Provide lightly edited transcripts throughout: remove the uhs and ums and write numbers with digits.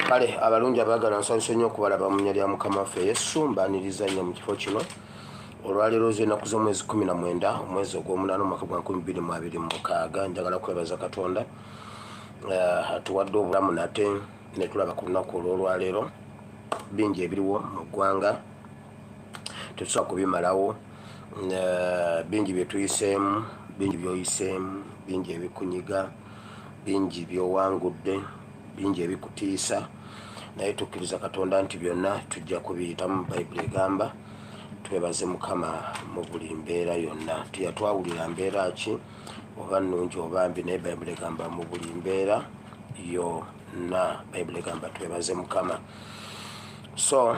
Kale abalungi abagala nsanyuse nnyo okubalaba mu nnya lya Mukama waffe Yesu. Mbaaniriza nnyo mu kifo kino olwaleero z'ennaku z'omwezi 19 omwezi ogw'omunaana omwaka gwa 2026. Njagala kwebaza Katonda atuwadde obulamu nate ne tulaba ku lunaku olw'olwaleero. Bingi ebiriwo mu ggwanga tetusobola kubimalawo, bingi bye tuyiseemu, bingi by'oyiseemu, bingi ebikunyiga, bingi by'owangudde, bingi ebikutiisa, naye tukkiriza Katonda nti byonna tujja kubiyitamu. Bayibuli egamba twebaze Mukama mu buli mbeera yonna. Teyatwawulira mbeera ki oba nnungi oba mbi, naye Bayibuli egamba mu buli mbeera yonna. Bayibuli egamba twebaze Mukama. So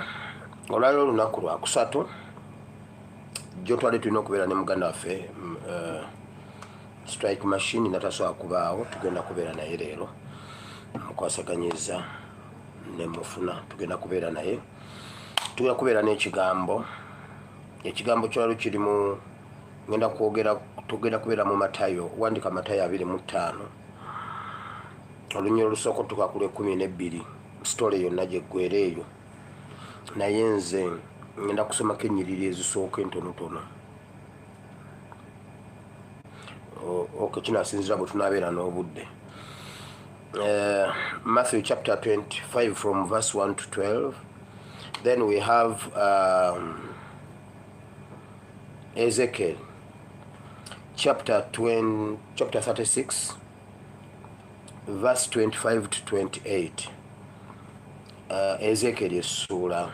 olwaleero olunaku lwakusatu jo twali tulina okubeera ne muganda waffe strike machine natasobola kubaawo, tugenda kubeera naye leero mukwasaganyiza ne mufuna, tugenda kubeera naye. Tugenda kubeera n'ekigambo. Ekigambo kyalo kirimu ngenda kwogera, tugenda kubeera mu Matayo, wandika Matayo 25 olunyiro olusooka tuka ku 12 story yonna gyeggwera eyo, naye nze ngenda kusomako ennyiriri ezisooka entonotono. Kinasinzira bwe tunaabeera n'obudde. Matthew chapter 25 from verse 1 to 12. Then we have Ezekiel chapter 36 verse 25 to 28. Ezekiel essula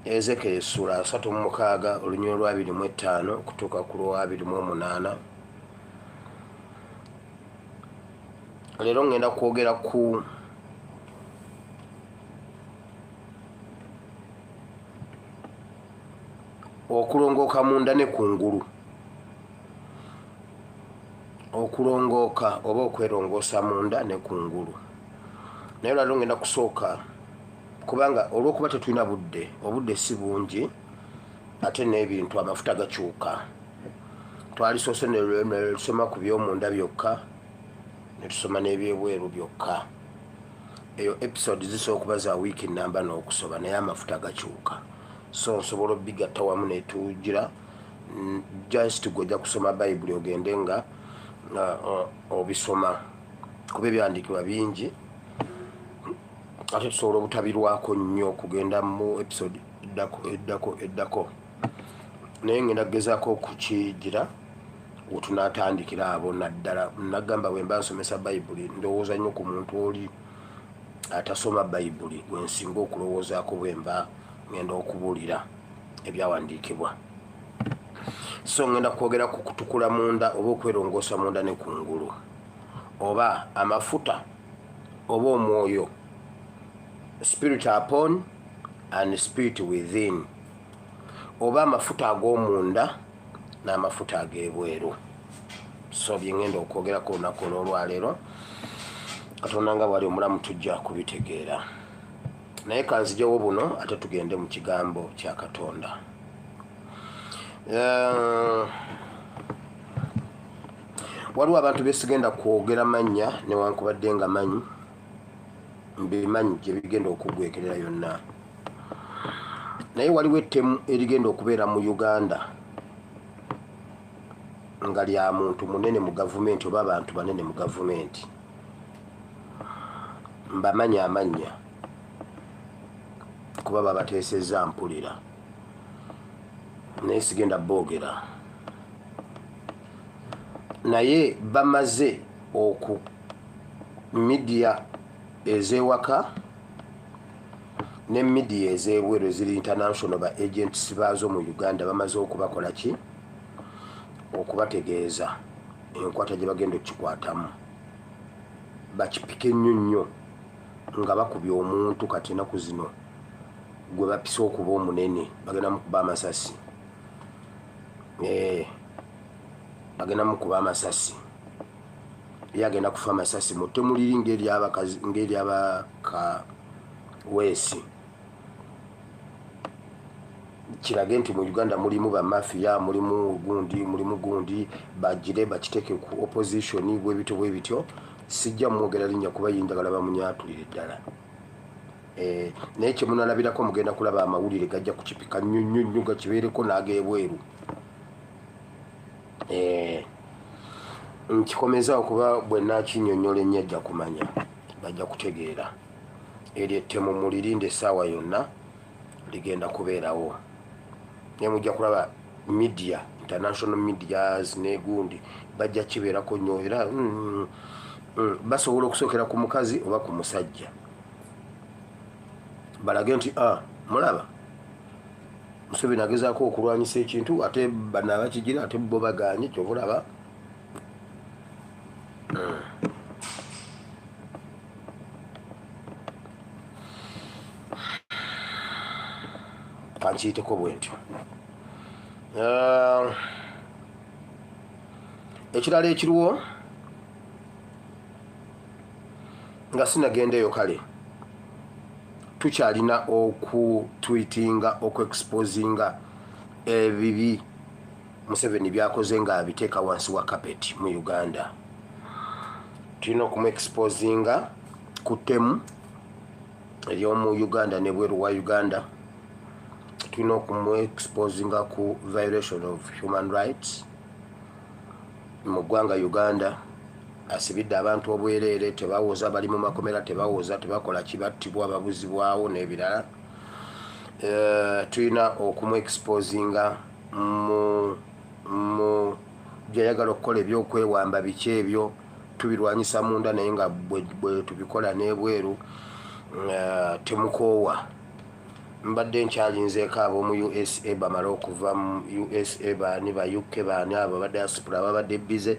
Ezekiel essula 36 olunyiro lwa 25 okutuuka ku lwa 28. Leero ngenda kwogera ku okulongooka munda ne kungulu. Okulongooka oba okwerongoosa munda ne kungulu. Naye leero ngenda kusooka kubanga olw'okuba tetulina budde, obudde si bungi ate n'ebintu amafuta gakyuka. Twalisoose ne tusoma ku by'omunda byokka ne tusoma n'ebyebweru byokka. Eyo episode zisobola okuba za wiiki nnamba n'okusoba, naye amafuta gakyuka. So nsobola obigatta wamu ne tugira just gwojja kusoma Bayibuli ogende nga obisoma kuba ebyawandiikibwa bingi ate tusobola obutabirwako nnyo okugenda mu episode eddako. Naye ngenda kugezaako okukigira wetunaatandikira abo naddala. Nagamba bwe mba nsomesa Bayibuli ndowooza nnyo ku muntu oli atasoma Bayibuli gwe nsinga okulowoozaako bwe mba ngenda okubuulira ebyawandiikibwa. So ngenda kwogera ku kutukula munda oba okwerongoosa munda ne kungulu, oba amafuta oba omwoyo, spirit upon and spirit within, oba amafuta ag'omunda n'amafuta ag'ebweru. So bye ngenda okwogerako olunaku olw'olwaleero. Katonda nga bwali omulamu tujja kubitegeera. Naye kanzijewo buno ate tugende mu kigambo kya Katonda. Waliwo abantu besigenda kwogera mannya newankubadde nga manyi mbimanyi gye bigenda okugwekerera yonna. Naye waliwo ettemu erigenda okubeera mu Uganda nga lya muntu munene mu gavumenti oba abantu banene mu gavumenti. Mbamanyi amannya kuba babateesezza mpulira, naye sigenda boogera. Naye bamaze oku media ez'ewaka ne media ez'ebweru eziri international ba agents baazo mu Uganda bamaze okubakola ki? Okubategeeza enkwata gye bagenda okukikwatamu. Bakipike nnyo nnyo nga bakubye omuntu kati ennaku zino gwe bapisa okuba omunene bagenda mukuba amasasi. Bagenda mukuba amasasi. Ye agenda kufa amasasi mutte muliri ng'eri abakaweesi. Kirage nti mu Uganda mulimu bamafiya, mulimu gundi bajire bakiteeke ku opposition bwe bityo sijja mwogera linnya kuba yinjagala bamunyatulire ddala. Naye kyemunalabirako mugenda kulaba amawulire gajja kukipika nnyonnyonnyo gakibeereko n'ageebweru. Nkikomeza okuba bwe naakinnyonnyola ennyo ajja kumanya, bajja kutegeera. Eryo ettemu mulirinde essaawa yonna ligenda kubeerawo. Naye mujja kulaba media, international medias n'egundi bajja kibeerako nnyo era basobola okusookera ku mukazi oba ku musajja. Balage nti mulaba Museveni agezaako okulwanyisa ekintu ate bano abakigira ate bo baganye kyobulaba. Kankiyiteko bwe ntyo. Ekirala ekiriwo nga sinagendeyo kale tukyalina okutwitinga okuexposinga ebibi Museveni byakoze nga abiteeka wansi wa kapeti mu Uganda. Tulina okumuexposinga ku ttemu ery'omu Uganda ne bweru wa Uganda. Tulina okumuexposinga ku violation of human rights mu ggwanga Uganda. Asibidde abantu obwereere, tebawoza bali mu makomera, tebawoza, tebakola kibattibwa, babuzibwawo n'ebirala. Tulina okumuexposinga mu gyayagala okukola ebyokwewamba biki ebyo tubirwanyisa munda naye nga bwe tubikola n'ebweru temukoowa. Mbadde nkyalinzeeko ab'omu USA bamala okuva mu USA baani ba UK baani abo ba diaspora babadde bize.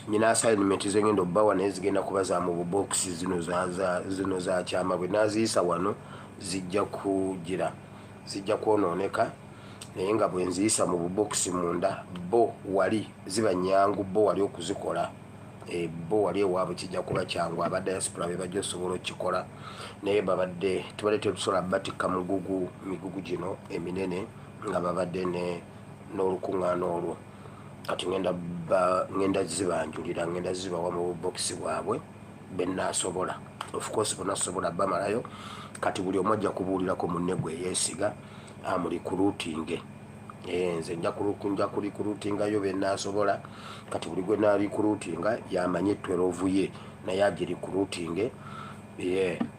Nina assignment zengenda obbawa naye zigenda kuba za mu bubokisi zino za kyama bwe naziyisa wano zijja kwonooneka naye nga bwe nziyisa mu bubokisi munda bo wali ziba nyangu bo wali okuzikola. Bo wali ewaabwe kijja kuba kyangu aba diaspora be bajja osobola okukikola naye babadde tubadde tetusobola batikka migugu gino eminene nga babadde n'olukuŋŋaana olwo. Kati ngenda zibanjulira, ngenda zibawa mu bubokisi bwabwe bennasobola. Of course bonasobola bamalayo kati buli omu ajja kubuulirako munne gwe yeesiga amulikuruutinge. Nze nja kurikuruutingayo bennasobola kati buli gwe naalikuruutinga yamanye 12 ye naye agirikuruutinge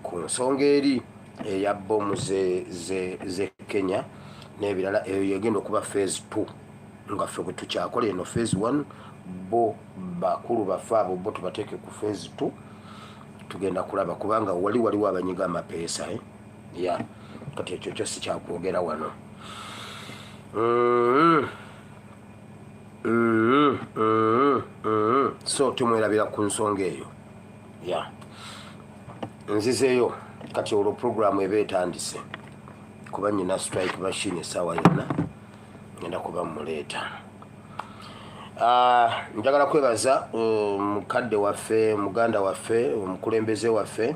ku nsonga eri eya bomu ze Kenya n'ebirala. Eyo yegenda okuba phase 2 nga ffe bwe tukyakola eno phase 1 bo bakulu baffe abo bo tubateeke ku phase 2 tugenda kulaba kubanga waliwo abanyiga amapeesa kati ekyo kyo sikyakwogera wano. So tumwerabira ku nsonga eyo nzizeeyo kati olwo programu eba etandise kuba nyina strike machine essaawa yonna ngenda kuba muleeta. Njagala kwebaza mukadde waffe muganda waffe omukulembeze waffe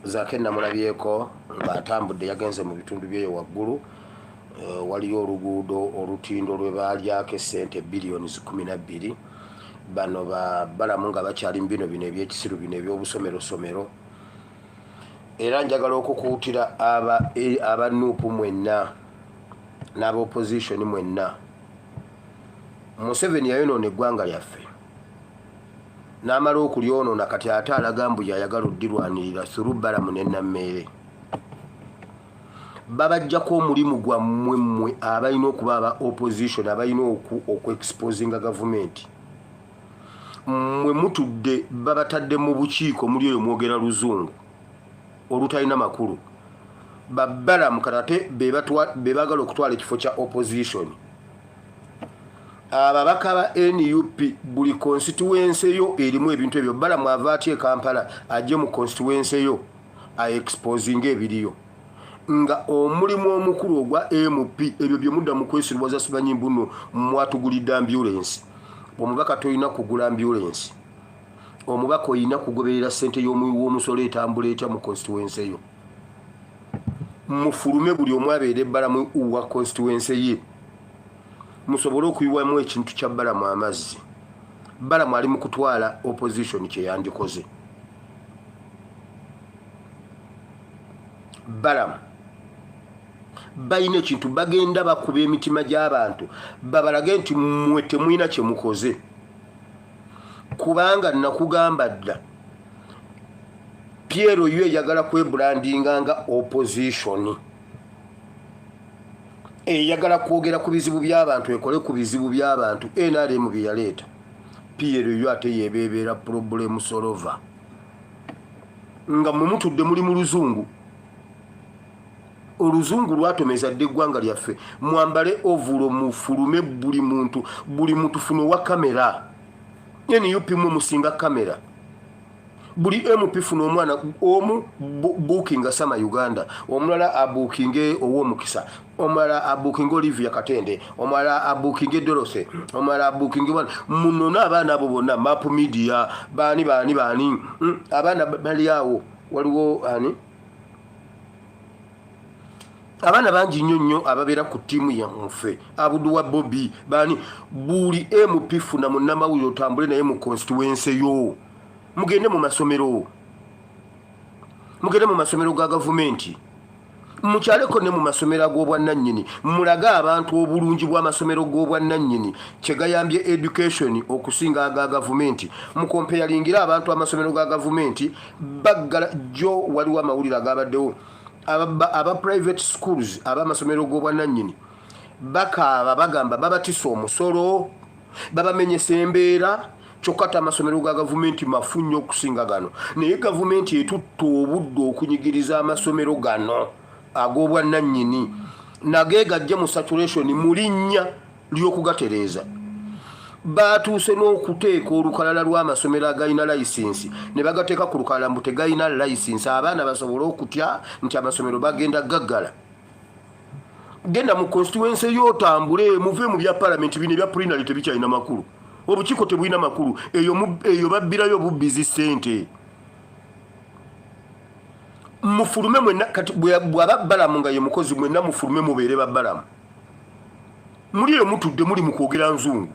Zaake namulabyeko ng'atambudde yagenze mu bitundu byeyo waggulu. Waliyo oluguudo olutindo lwe baalyako essente biliyoni 12. Bano balamu nga bakyali mu bino ebyekisiru bino eby'obusomerosomero. Era njagala okukuutira abanuupu mwenna n'abaopposition mwenna. Museveni yayonoona eggwanga lyaffe n'amala okulyonoona kati ate alaga mbu yayagala oddirwanirira through ne Nammeere. Babajjako omulimu gwammwe mmwe abalina okuba aba opposition abalina okuexposinga gavumenti. Mmwe mutudde babatadde mu bukiiko muli eyo mwogera luzungu olutalina makulu. Babbalamu katate bebaagala okutwala ekifo kya opposition. Ababaka ba NUP buli constituency yo erimu ebintu ebyo. Balamu ava atya Kampala ajje mu constituency yo exposing ebiriyo nga omulimu omukulu ogwa MP ebyo bye mudda mu kwesirwaza sibanyi mbuno mwatugulidde ambulance. Omubaka toyina kugula ambulance, omubaka oyina kugoberera ssente y'omusolo etambula etya mu constituency yo. Mufulume buli omu abeere Balamu uwa constituency ye musobole okuyiwamu ekintu kya Balamu amazzi Balamu ali mu kutwala opposition kye yandikoze. Balamu bayina ekintu bagenda bakuba emitima gy'abantu babalage nti mmwe temulina kye mukoze kubanga nakugamba dda Piero yeye yagala kwebrandinga nga opposition yagala kwogera ku bizibu by'abantu ekole ku bizibu by'abantu NRM byaleeta Piero yo ate yebebeera problem solver nga mumutudde muli mu luzungu oluzungu lwatomeza dde eggwanga lyaffe mwambale ovulo mufulume buli muntu funo wa kamera NUP mwe musinga kamera buli MP funo omwana omu bookinga sama Uganda omulala abookinge ow'omukisa omulala abookinge Olivia Katende omulala abookinge Dorothy omulala abookinge muno n'abaana abo bonna map media baani abaana bali awo waliwo ani abana bangi nnyo ababeera ku tiimu yaffe abudu wa Bobi baani buli MP funa munnamawulire otambule naye mu constituency yo mugende mu masomero ga gavumenti mukyaleko ne mu masomero ag'obwannannyini mulaga abantu obulungi bw'amasomero g'obwannannyini kyegayambye education okusinga aga gavumenti mukompeyalingira abantu amasomero ga gavumenti baggala jo waliwo amawulire agabaddewo aba private schools abamasomero g'obwannannyini bakaaba bagamba babatisa omusolo babamenyesa embeera kyokka amasomero ga gavumenti mafunyo okusinga gano naye gavumenti etutta obudde okunyigiriza amasomero gano ag'obwannannyini nage gajja mu saturation mu linnya ly'okugatereeza batuuse n'okuteeka olukalala lw'amasomero agayina layisinsi ne bagateeka ku lukalala mbu tegayina layisinsi abaana basobole okutya nti amasomero bagenda gaggala genda mu constituency y'otambule muve mu bya palamenti bino ebya plenary tebikyalina makulu obukiiko tebulina makulu eyo babbirayo bubbizi ssente mufulume mwenna kati bw'aba Balamu nga ye mukozi mwenna mufulume mubeere ba Balamu muli eyo mutudde muli mu kwogera nzungu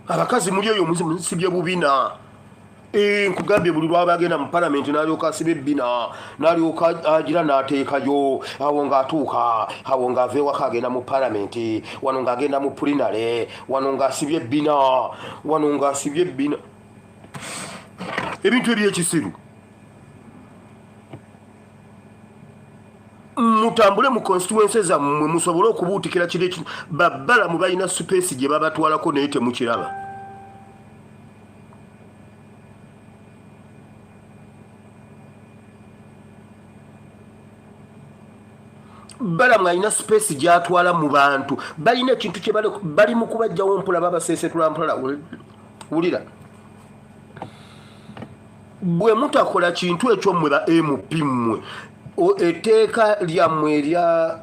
abakazi muli eyo musibye bubina nkugambye buli lwabagenda mu palamenti n'alyoka asiba ebbina n'alyoka agira n'ateekayo awo ng'atuuka awo ng'ava ewaka agenda mu palamenti wano ng'agenda mu plenary wano ng'asibye ebbina wano ng'asibye ebbina ebintu eby'ekisiru mutambule mu constituency zammwe musobole okubuutikira kiri Balamu balina space gye babatwalako naye temukiraba Balamu alina space gy'atwala mu bantu balina ekintu kye bali mu kubajjawo mpola babaseesetula mpola wulira bwe mutakola kintu ekyo mmwe ba MP mmwe etteeka lyammwe erya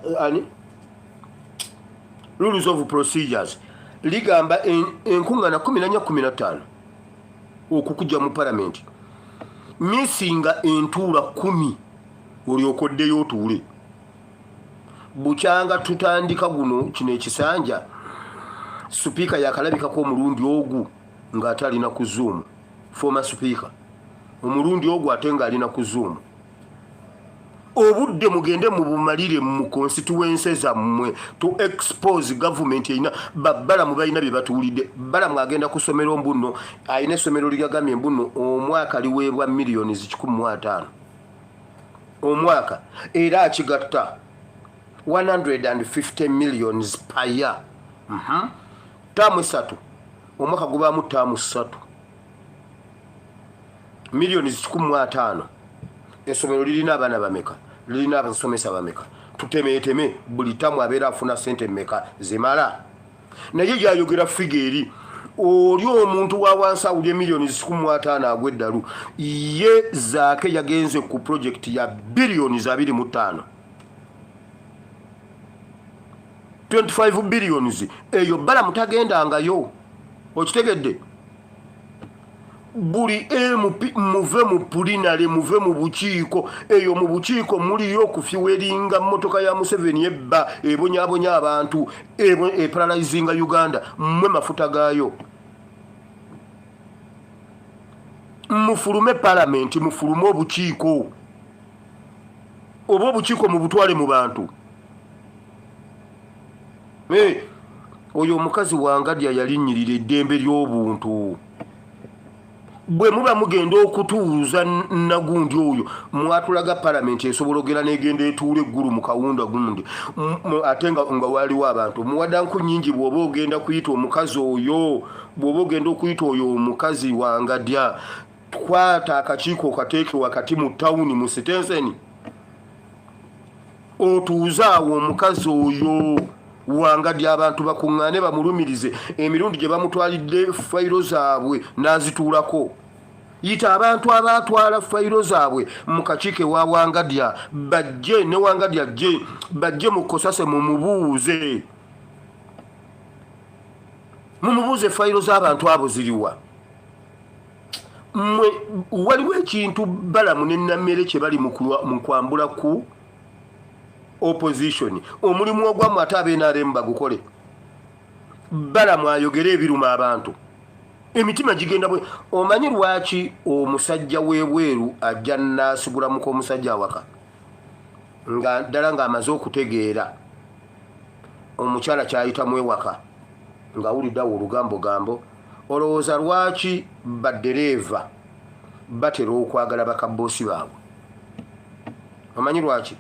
rules of procedures ligamba enkuŋŋaana 14-15 okukujja mu palamenti misinga entuula 10 olyokoddeyo otuule bukyanga tutandika guno kino ekisanja supiika yakalabikako omulundi ogu ng'ate alina ku Zoom former speaker omulundi ogu ate ng'alina ku Zoom obudde mugende mu bumalire mu constituency zammwe to expose government erina Balamu balina bye batuulidde Balamu agenda ku ssomero mbuno alina essomero lyagambye mbuno omwaka liweebwa millions 150 omwaka era akigatta 150 millions per year taamu 3 omwaka gubaamu taamu 3 millions 150 essomero lirina abaana bameka lirina abasomesa bameka tutemeeteme buli tamu abeera afuna sente mmeka zimala naye gyayogera figeri oli omuntu wa wansi awulye millions 150 agweddalu ye zaake yagenze ku project ya billions 25 25 billions eyo Balamu tagendangayo okitegedde buli MP muve mu plenary muve mu bukiiko eyo mu bukiiko muliyo okufiweringa motoka ya Museveni ebba ebonyabonya abantu eparalyzinga Uganda mmwe mafuta gaayo mufulume parliament mufulume obukiiko oba obukiiko mu butwale mu bantu. Oyo omukazi wangadya yalinyirira eddembe ly'obuntu. Bwe muba mugenda okutuuza nagundi oyo mwatulaga parliament esobola ogera negenda etuula eggulu mu kawunda gundi ate nga waliwo abantu muwadanku nyingi bw'oba ogenda kuyita omukazi oyo bw'oba ogenda okuyita oyo omukazi wangadya kwata akakiiko okateeke wakati mu tawuni mu sitenseni otuuzaawo omukazi oyo wangadya abantu bakuŋŋaane bamulumirize emirundi gye bamutwalidde fayiro zaabwe n'azituulako. Yita abantu abatwala fayiro zaabwe mu kakiiko wa wangadya bajje ne wangadya jje bajje mu Kosase mumubuuze fayiro z'abantu abo ziriwa. Waliwo ekintu Balamu ne Nammere kye bali mu kwambula ku opposition omulimu ogwamu ate abenaaremu bagukole. Balamu ayogere ebiruma abantu emitima gigenda bwe. Omanyi lwaki omusajja w'ebweru ajja n'asigulamuko omusajja awaka nga ddala ng'amaze okutegeera omukyala kyayitamu ewaka ng'awuliddeawo olugambogambo. Olowooza lwaki baddereeva batera okwagala bakaboosi baabwe? Omanyi lwaki?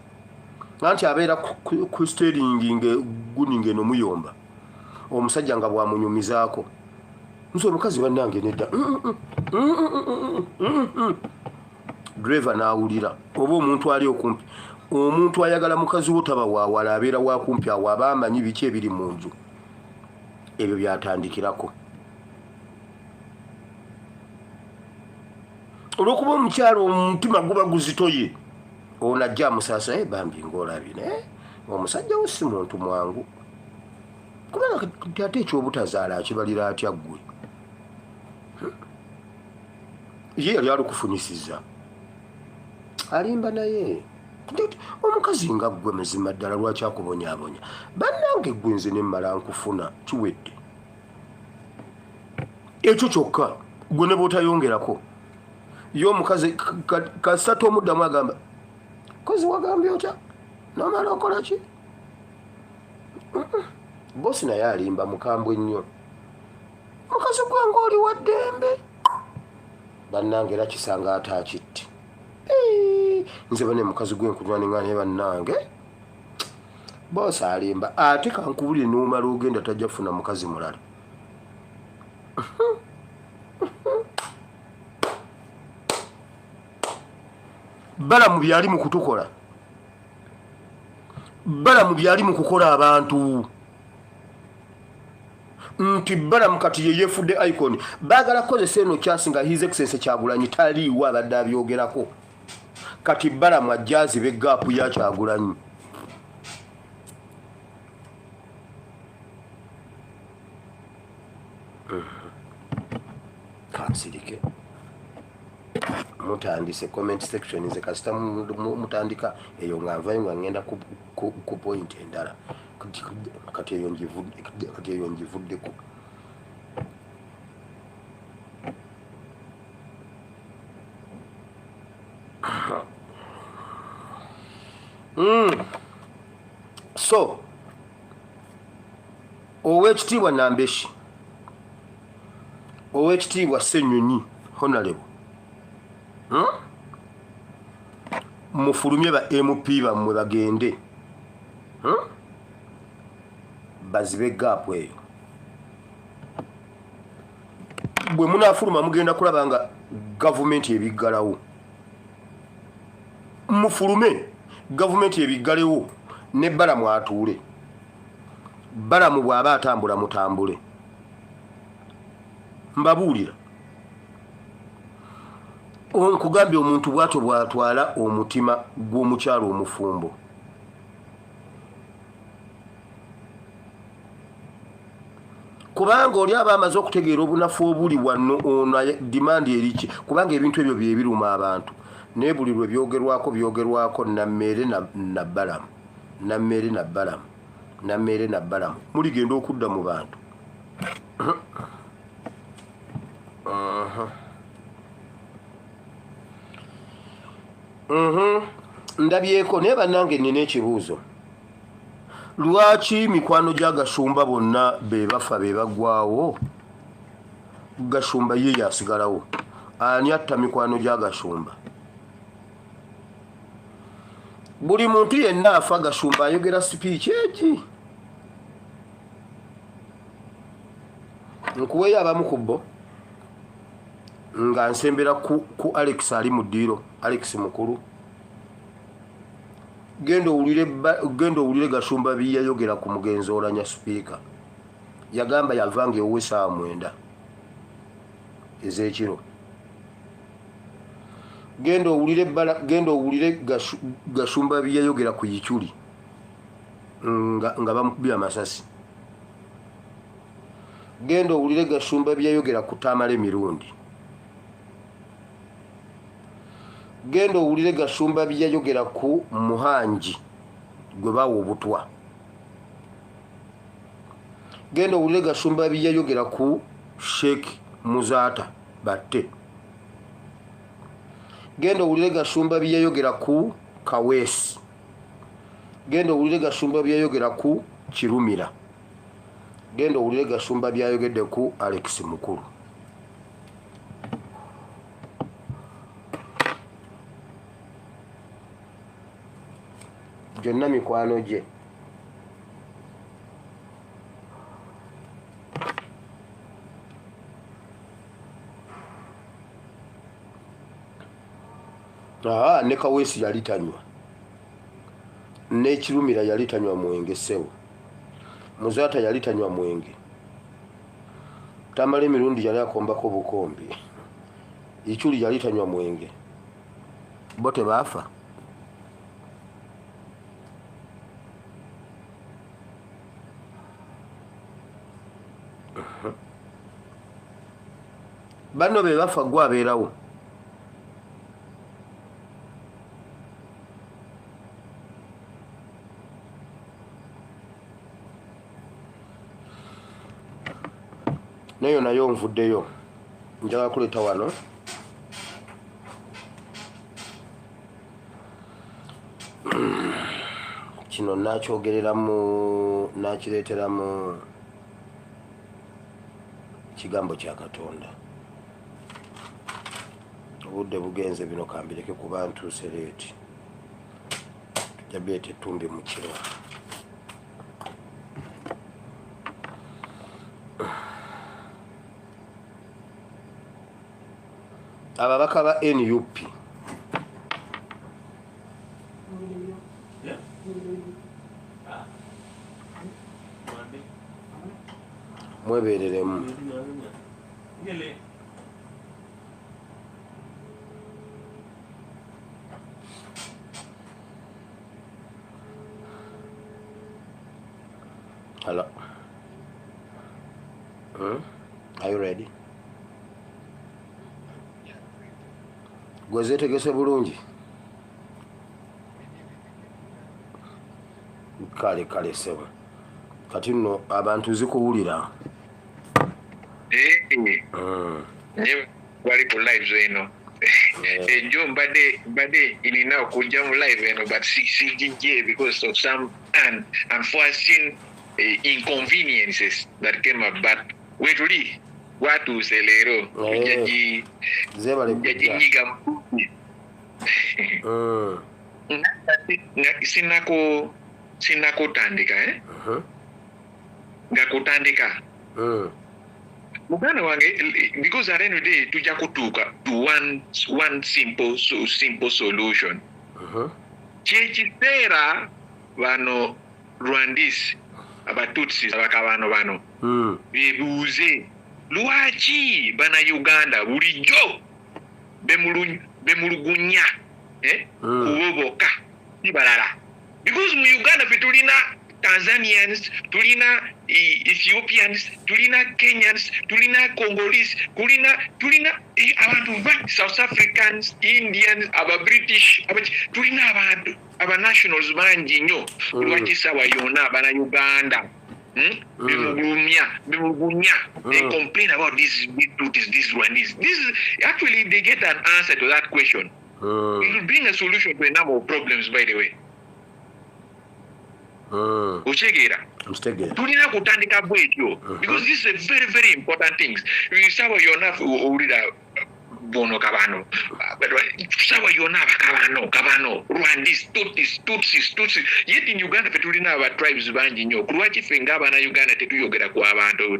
Nanti abeera ku steering guninga eno muyomba omusajja nga bwamunyumizaako nso omukazi bannange nedda driver n'awulira oba omuntu ali okumpi. Omuntu ayagala mukazi wo taba waawala abeera wakumpi awo aba amanyi biki ebiri mu nju. Ebyo byatandikirako. Olw'okuba omukyalo omutima guba guzitoye ono ajja amusaasa bambi ng'olabye omusajja wo si muntu mwangu kubanga ate ekyobutazaala akibalira atya ggwe. Ye yali alukufunyisiza alimba naye omukazi nga ggwe mazima ddala lwaki akubonyaabonya. Bannange ggwe nze ne mmala nkufuna kiwedde ekyo kyokka gwe ne bw'otayongerako. Ye omukazi kasatu omuddamu agamba kozi wagambye otya nomala okola ki? Bosi naye alimba mukambwe nnyo. Mukazi gwe ng'oli wa ddembe. Bannange era kisanga ate akitti. Nze bane mukazi gwe nkunywaniŋŋa naye bannange bosi alimba ate kankubulire n'omala ogenda tajja kufuna mukazi mulala. Balamu byali mu kutukola. Balamu byali mu kukola abantu. Nti Balamu kati ye yefudde icon. Baagala kozesa eno kyasinga His Excellency Kyagulanyi taliiwo abadde abyogerako. Kati Balamu ajja aziba egaapu ya Kyagulanyi. Kansirike. Mutandise comment section nze kasita mutandika eyo nga nvayo nga ngenda ku point endala kati eyo ngivuddeko. So Oweekitiibwa Nambeshi, Oweekitiibwa Ssenyonyi Honorable mufulumye ba MP bammwe bagende bazibe gaapu eyo. Bwe munaafuluma mugenda kulaba nga gavumenti ebiggalawo. Mufulume gavumenti ebiggalewo ne Balamu atuule. Balamu bw'aba atambula mutambule. Mbabuulira nkugambye omuntu bw'atyo bw'atwala omutima gw'omukyalo omufumbo. Kubanga oli aba amaze okutegeera obunafu obuli wano ono dimandi eriki kubanga ebintu ebyo bye biruma abantu. Naye buli lwe byogerwako Nammere na Balamu. Nammere na Balamu. Nammere na Balamu. Muligenda okudda mu bantu. Ndabyeko naye bannange nnina ekibuuzo. Lwaki mikwano gya Gashumba bonna be bafa be baggwaawo? Gashumba ye yasigalawo. Ani atta mikwano gya Gashumba? Buli muntu yenna afa Gashumba ayogera speech eki. Nkuweyo abamu ku bo nga nsembera ku Alex ali mu ddiiro, Alex mukulu. Genda owulire Gashumba bye yayogera ku mugenzi olanya speaker. Yagamba yavange ow'essaawa 9 ez'ekiro. Genda owulire Gashumba bye yayogera ku Yichuli nga bamukubye amasasi. Genda owulire Gashumba bye yayogera ku Tamale Mirundi. Genda owulire Gashumba bye yayogera ku Muhanji gwe bawa obutwa. Genda owulire Gashumba bye yayogera ku Sheikh Muzata batte. Genda owulire Gashumba bye yayogera ku Kawesi. Genda owulire Gashumba bye yayogera ku Kirumira. Genda owulire Gashumba bye yayogedde ku Alex mukulu. Gyonna mikwano gye. Ne Kawesi yali tanywa. Ne Kirumira yali tanywa mwenge ssebo. Muzata yali tanywa mwenge. Tamale Mirundi yali akombako bukombi. Yichuli yali tanywa mwenge. Bote baafa. Bano be bafa gwa abeerawo. Nayo nayo nvuddeyo. Njaga kuleta wano. Kino nakireeteramu kigambo kya Katonda. Obudde bugenze bino kambireke ku bantu sereeti. Tujja tumbi mu kiro. Ababaka ba NUP mwebereremu. Hello. Are you ready? Gwezetegese bulungi. Kale sebo. Kati nno abantu zikuwulira. Wali ku live eno. Ejo mbadde inina okujja mu live eno but CGJ because of some unforeseen inconveniences that came up, but wetuli watuuse leero jaginyiga sinakutandika nga kutandika muganda wange because at the end of the day tujja kutuuka to one simple solution. Kyekiseera bano Rwandese abatutsi abakabano bano bebuuze lwaki bana Uganda bulijjo bemulugunya kuboboka nibalala, because mu Uganda tulina Tanzanians, tulina Ethiopians, tulina Kenyans, tulina Congolese, tulina abantu South Africans, Indians, British, tulina abantu nationals bangi nnyo. Lwaki sawa Yona bana Uganda they complain about this Rwandese. This actually they get an answer to that question. It will bring a solution to a number of problems, by the way. Ochegera. Tulina kutandika bwetyo because this is a very, very important thing. Esawa Yona ulira bono kabano. Esawa Yona kabano. Rwandis, Tutsis. Yet in Uganda petulina our tribes banji nyo. Kulwachi fengaba na Uganda tetuyogera kwa abantu.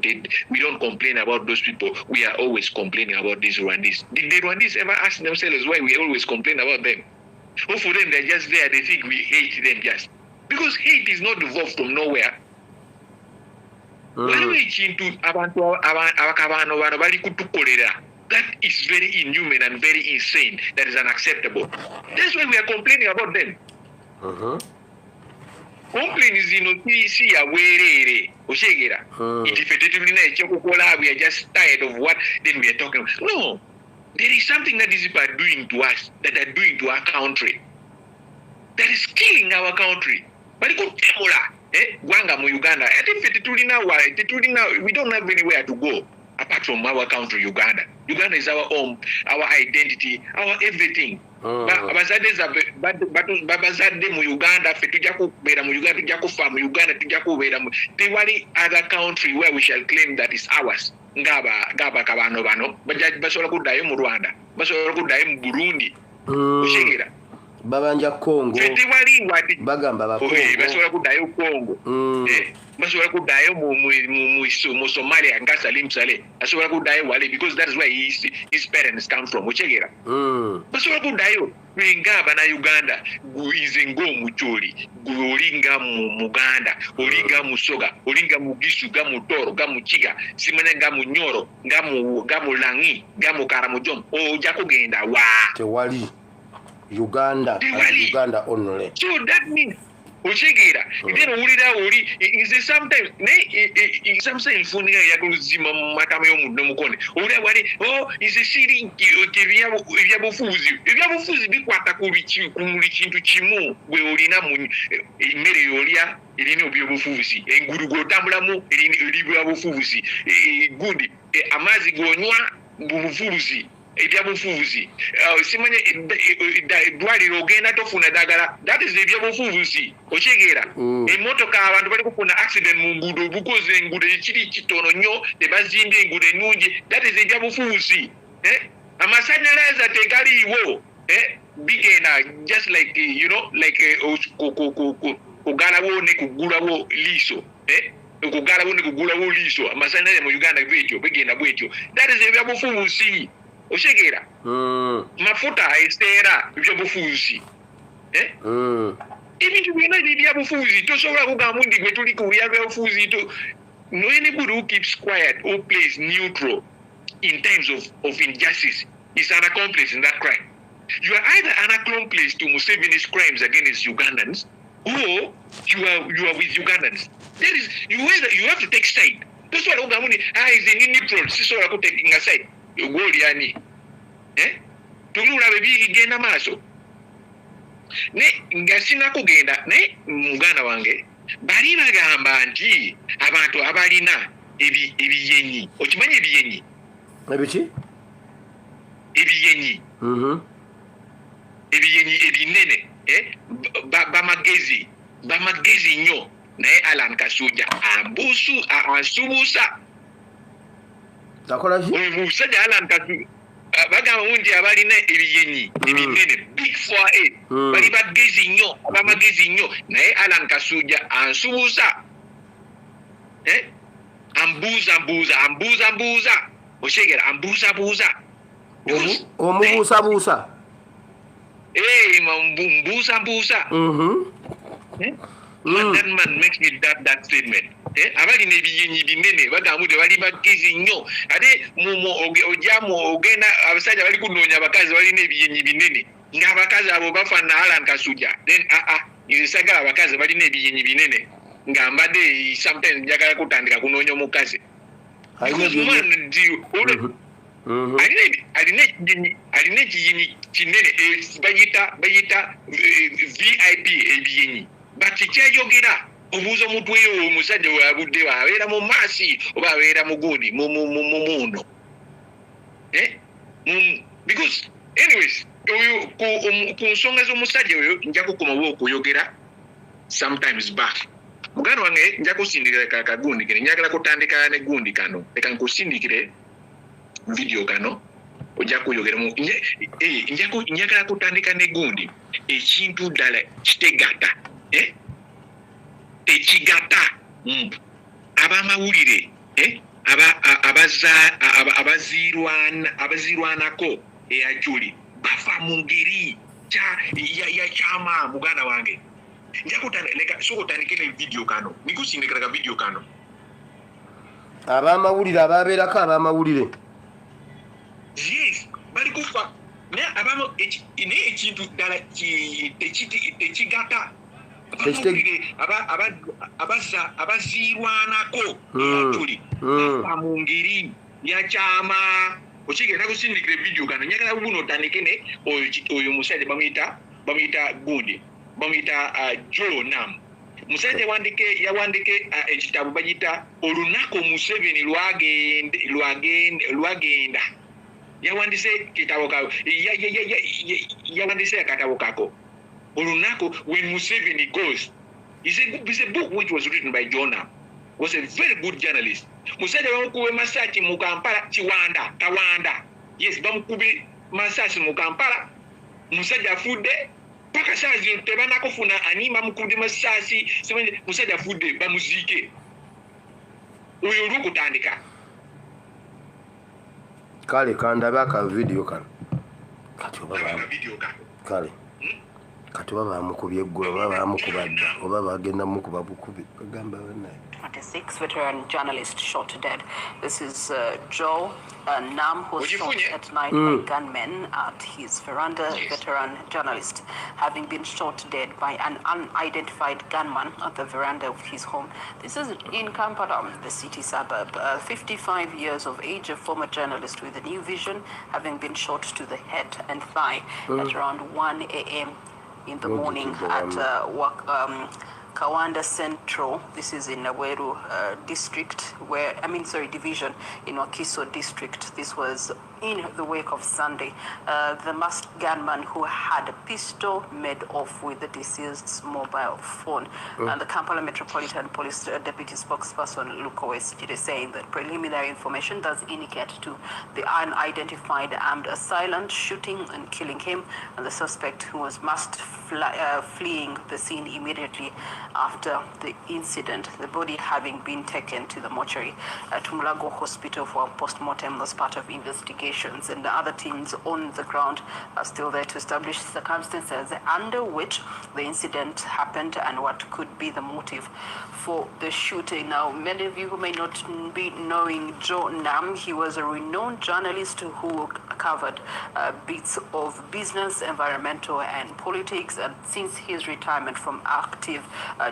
We don't complain about those people. We are always complaining about these Rwandis. Did the Rwandis ever ask themselves why we always complain about them? Or for them they're just there, they think we hate them just. Because hate is not evolved from nowhere. That is very inhuman and very insane. That is unacceptable. That's why we are complaining about them. Complain is see aware. We are just tired of what then we are talking about. No. There is something that these people are doing to us, that are doing to our country. That is killing our country. But Gwanga mu Uganda. I think we don't have anywhere to go apart from our country, Uganda. Uganda is our home, our identity, our everything. Babazade mu Uganda, tujja kubeera mu Uganda, tujja kufa mu Uganda, tujja kubeera mu tewali other country where we shall claim that is ours. Ngaba kabano bano basobola kuddayo mu Rwanda, basobola kuddayo mu Burundi. Oshegera babanja Kongo bagamba bakongo basobola kuddayo Kongo basobola kuddayo mu Somalia nga Salim Saleh asobola kuddayo wale because that is where his parents come from. Ochegera basobola kuddayo ngaba na Uganda guize ngomucholi gulinga mu Muganda olinga mu Soga olinga mu Gisu ga mu Toro ga mu Chiga simene ga mu Nyoro ga mu Langi ga mu Karamojom oja kugenda wa tewali Uganda only. So that means Ochegera then uli is sometimes sometimes funny yakuluzima matama yo muno mukone uli wali is a shiri ebyabufuzi bikwata ku kintu kimu gwe olina mu mmere yolia elini obyobufuzi engurugo otambulamu elini byabufuzi gundi amazi gonywa bubufuzi ebyabufuzi simanye dwaliro ogenda tofuna dagala that is ebyabufuzi. Ochegera emotoka abantu bali kufuna accident mu ngudo bukoze engudo ekiri kitono nnyo tebazimbye engudo ennungi that is ebyabufuzi. Amasanyalaze tegaliiwo bigenda just like kugalawo ne kugulawo liiso okugalawo ne kugulawo liiso amasanyalaze mu Uganda bigenda bwetyo that is ebyabufuzi. Ochegera mafuta estera ebyobufuzi ebintu byonna ebyobufuzi tosobola kugamba ndi gwe tuli ku byobufuzi no anybody who keeps quiet or plays neutral in times of injustice is an accomplice in that crime. You are either an accomplice to Museveni's crimes against Ugandans or you are with Ugandans. There is you have to take side. Tosobola kugamba ndi is in neutral sisobola ku taking a side. Goliani tulula bigenda maaso ne ngasina kugenda ne muganda wange bali bagamba nti abantu abalina ebiyenyi okimanyi ebiyenyi ebiki ebiyenyi ebiyenyi ebinene bamagezi nnyo naye Alan Kasuja asubusa takola ki omusajja Alan Kasuja bagamba nti abalina ebiyenyi ebinene big 4 bali bagezi nnyo abamagezi nnyo naye Alan Kasuja ansubusa ambuza Ochegera ambuza omubuusabuusa mbuza that man makes me that statement. Abalina ebiyenyi binene bagamba nti bali bagezi nnyo ate ojamu ogenda abasajja bali kunoonya abakazi balina ebiyenyi binene ng'abakazi abo bafaana Alan Kasuja then nzisagala abakazi balina ebiyenyi binene nga mbadde sometimes njagala kutandika kunoonya omukazi alina ekiyenyi kinene bayita VIP ebiyenyi bati kyayogera obuuza omutwe yo omusajja wabudde abeera mu maasi oba abeera mu gundi muno because anyways ku nsonga z'omusajja oyo nja kukomawo okuyogera sometimes back. Mugano wange nja kusindikira kagundi kino njagala kutandika ne gundi kano leka nkusindikire video kano ojja kuyogera mu njagala kutandika ne gundi ekintu ddala kitegata tekigata abamawulire abazirwanako eyajuli bafa mu ngeri ya kyama muganda wange njakutandika sokutandikira video kano nikusindikira video kano abamawulire ababeerako abamawulire yes bali kufa naye ekintu ddala tekigata abazirwanako eyajuli bafa mu ngeri ya kyama okigenda kusindikira video kano njagala buno otandike oyo musajja bamuyita gundi bamuyita Yona musajja yawandike ekitabo bagita olunaku Museveni lwagenda yawandise kitabo kako yawandise akatabo kako olunaku when Museveni goes. It's a book which was written by Yona. Was a very good journalist. Musajja bamukube masachi mu Kampala Tawanda. Yes, bamukube masachi mu Kampala. Musajja afudde paka saazi tebanakofuna anima mukube masachi sebenye musajja afudde bamuziike. Oyo olwokutandika. Kale kandabe aka video kano. Kale. Kati baba bamukubye eggulu baba bamukubadda oba bagenda mukuba bukubi bagamba banaye. 26 veteran journalist shot dead. This is Joe Nam, who was shot at night by gunmen at his veranda. Yes. Veteran journalist having been shot dead by an unidentified gunman at the veranda of his home. This is in Kampala, the city suburb. 55 years of age, a former journalist with a new vision, having been shot to the head and thigh at around 1 a.m. in the morning at Kawanda Central. This is in Aweru district, division in Wakiso district. This was in the wake of Sunday. The masked gunman who had a pistol made off with the deceased's mobile phone. And the Kampala Metropolitan Police Deputy Spokesperson Luko Westjide saying that preliminary information does indicate to the unidentified armed assailant shooting and killing him, and the suspect who was masked fleeing the scene immediately after the incident, the body having been taken to the mortuary at Mulago Hospital for post-mortem as part of investigations. And the other teams on the ground are still there to establish circumstances under which the incident happened and what could be the motive for the shooting. Now, many of you who may not be knowing Joe Nam, he was a renowned journalist who covered bits of business, environmental and politics, and since his retirement from active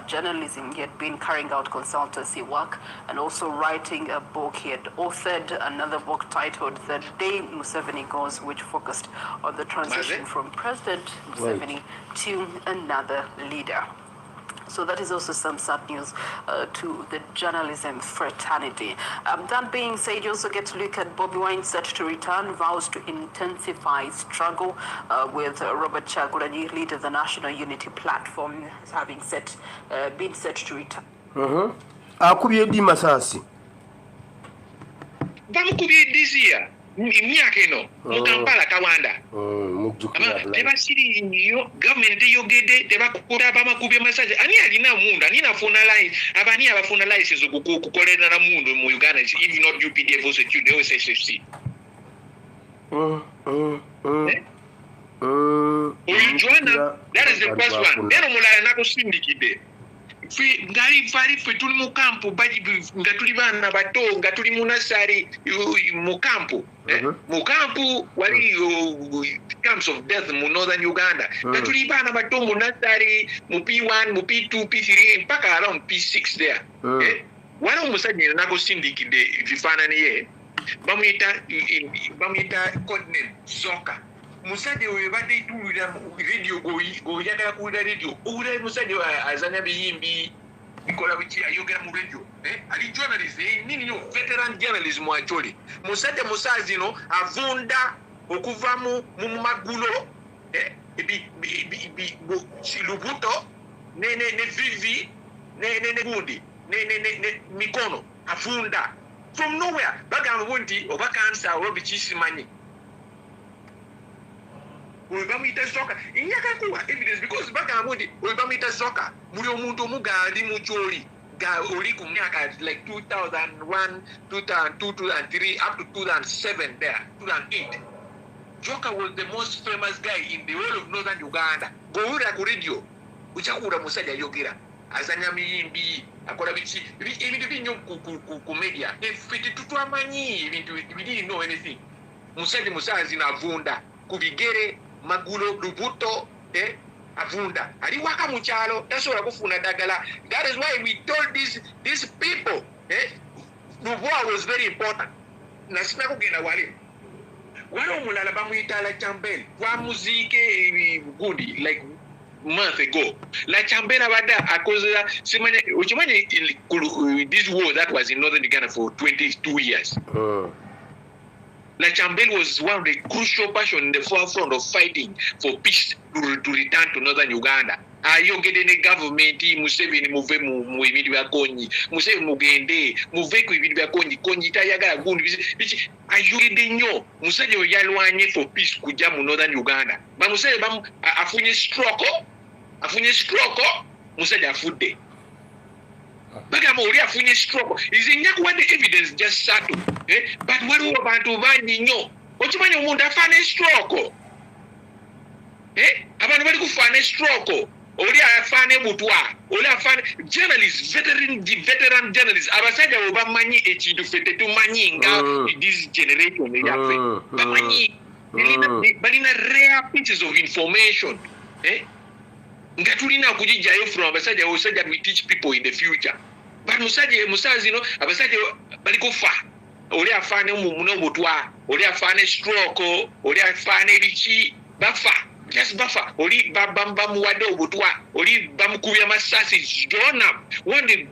journalism, he had been carrying out consultancy work and also writing a book. He had authored another book titled The Day Museveni Goes, which focused on the transition from President Museveni to another leader. So that is also some sad news to the journalism fraternity. That being said, you also get to look at Bobi Wine set to return, vows to intensify struggle with Robert Chagulanyi, leader of the National Unity Platform, having been set to return. Akubye di masasi. Bamukubye this year. Emyaka eno mu Kampala Kawanda tebasiri nnyo gavumenti yogedde tebakula bamakubye masaje ani alina mundu ani nafuna line abani abafuna license okukolera na mundu mu Uganda if not UPDF or security or SSC Joanna, that is the first one. Then omulala nakusindikidde ngali fari fe tuli mu kampu baji nga tuli bana bato nga tuli mu nasari mu kampu mu kampu wali camps of death mu northern Uganda nga tuli bana bato mu nasari mu P1 mu P2 P3 mpaka around P6 there wala omusajja nakusindikidde vifaanani ye bamuyita codename Zoka. Musajja we badde itulira radio go yagala kuwulira radio owulira musajja azanya biyimbi bikola biki ayogera mu radio ali journalist nini yo veteran journalism acholi musajja musaazi no avunda okuva mu magulo Lubuto ne Vivi ne Bundi ne Mikono afunda from nowhere bagamba bunti oba cancer or bichisimanye Ulbamita soccer inyakakuwa evidence because bagamba bunti ulbamita soccer muri omuntu omugali mucholi oli ku myaka like 2001 2002 2003 up to 2007 there 2008 Joka was the most famous guy in the whole of northern Uganda. Gohura ku radio uchakura musajja yogera azanya miyimbi akola bichi ebintu binyo ku media efiti tutwamanyi ebintu bidini no anything musajja musazi navunda ku bigere magulo lubuto avunda ali waka mu kyalo tasobola kufuna dagala. That is why we told these people Lubuye was very important nasina kugenda wale wale omulala bamuyita La Chambel kwa muzike gudi like month ago. La Chambel abada akozera simanye ukimanye this war that was in northern Uganda for 22 years. La Chambel was one of the crucial persons in the forefront of fighting for peace to return to northern Uganda. Ayogede ne government Museveni muve mu ebintu byakonyi Museveni mugende muve ku ebintu byakonyi konyi tayagala gundi bichi ayogede nnyo musajja yalwanye for peace kujja mu northern Uganda ba musajja afunye stroke musajja afudde bagamba oli afunye stroke izinya kuwa the evidence just sato but waliwo abantu bangi nnyo okimanyi omuntu afana stroke abantu bali kufana stroke oli afane butwa oli afane journalists veteran journalists abasajja obamanyi ekintu fete tumanyi nga this generation yafe bamanyi balina rare pieces of information nga tulina kujijjayo from abasajja osajja we teach people in the future but musazi no abasajja bali kufa oli afane muno butwa oli afane stroke oli afane bichi bafa just bafa oli bamba muwade obutwa oli bamukubya masasi Yona one of the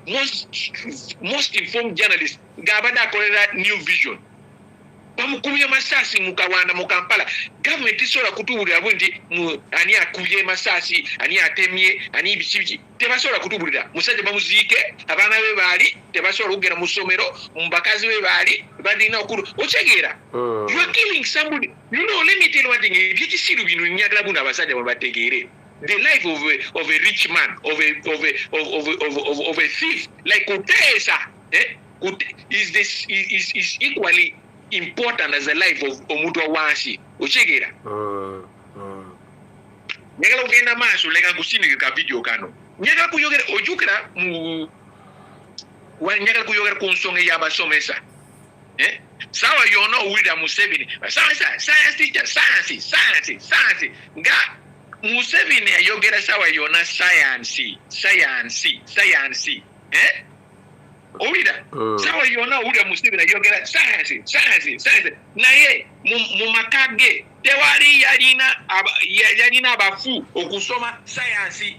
most informed journalists gabada akolera New Vision bamukubya masasi mukawanda mu Kampala government isola kutubulira bunti ani akubye masasi ani atemye ani bichi tebasola kutubulira musajja bamuzike abana be bali tebasola kugera mu somero mbakazi be bali badina okuru okyegera you are killing somebody you know let me tell you one thing byekisiru bino nyagala buna abasajja babategeere the life of a rich man of a thief like Kutesa is equally important as the life of omuntu wansi okyegera nyagala kugenda maaso leka kusindika video kano nyagala kuyogera ojukira mu nyagala kuyogera ku nsonga y'abasomesa sawa Yona owulira Museveni science teacher science nga Museveni ayogera sawa Yona science owulira sawa Yona owulira Museveni ayogera science naye mu makage tewali yalina abafu okusoma science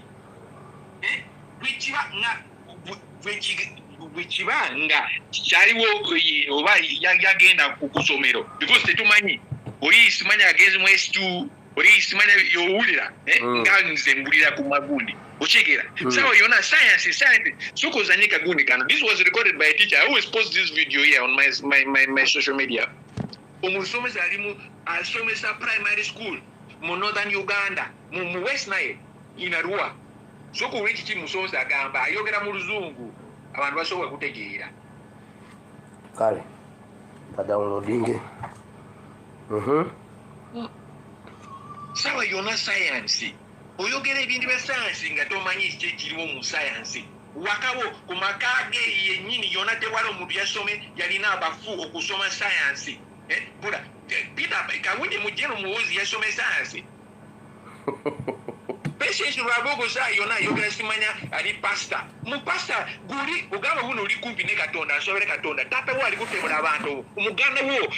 bwekibanga kyaliwo oba yagenda ku kusomero because tetumanyi oli simanya agezi mu S2 oli simanya yowulira nga nze mbulira ku magundi okyegera sawa Yona science sukozanye kagundi kano. This was recorded by a teacher. I always post this video here on my social media. Omusomesa alimu asomesa primary school mu northern Uganda mu West Nile inarua soko wiki ki musomesa agamba ayogera mu luzungu abantu basobola kutegeera kale downloading sawa Yona science oyogera ebintu bya science nga tomanyi kye kiriwo mu science wakabo ku makage yennyini Yona tewali omuntu yasome yalina abafu okusoma science bula Peter kawundi mujeno muwozi yasome science Patience Kabogozza Yona yogera simanya ali pastor mu pastor guli ugamba buno uli kumpi ne Katonda asobere Katonda tata wo ali kutemula abantu umuganda wo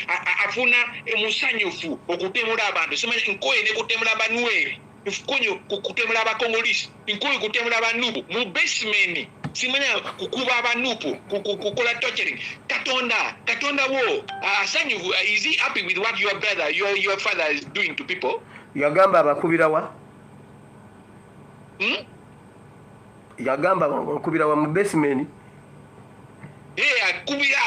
afuna emusanyufu okutemula abantu simanya nkoye ne kutemula abanweri ifukonyo kutemula abakongolisi nkoye kutemula abanubu mu basement simanya kukuba abanupu kukola torturing Katonda wo asanyufu is he happy with what your brother your father is doing to people? Yagamba abakubira wa? Yagamba abakubira wa mu basement.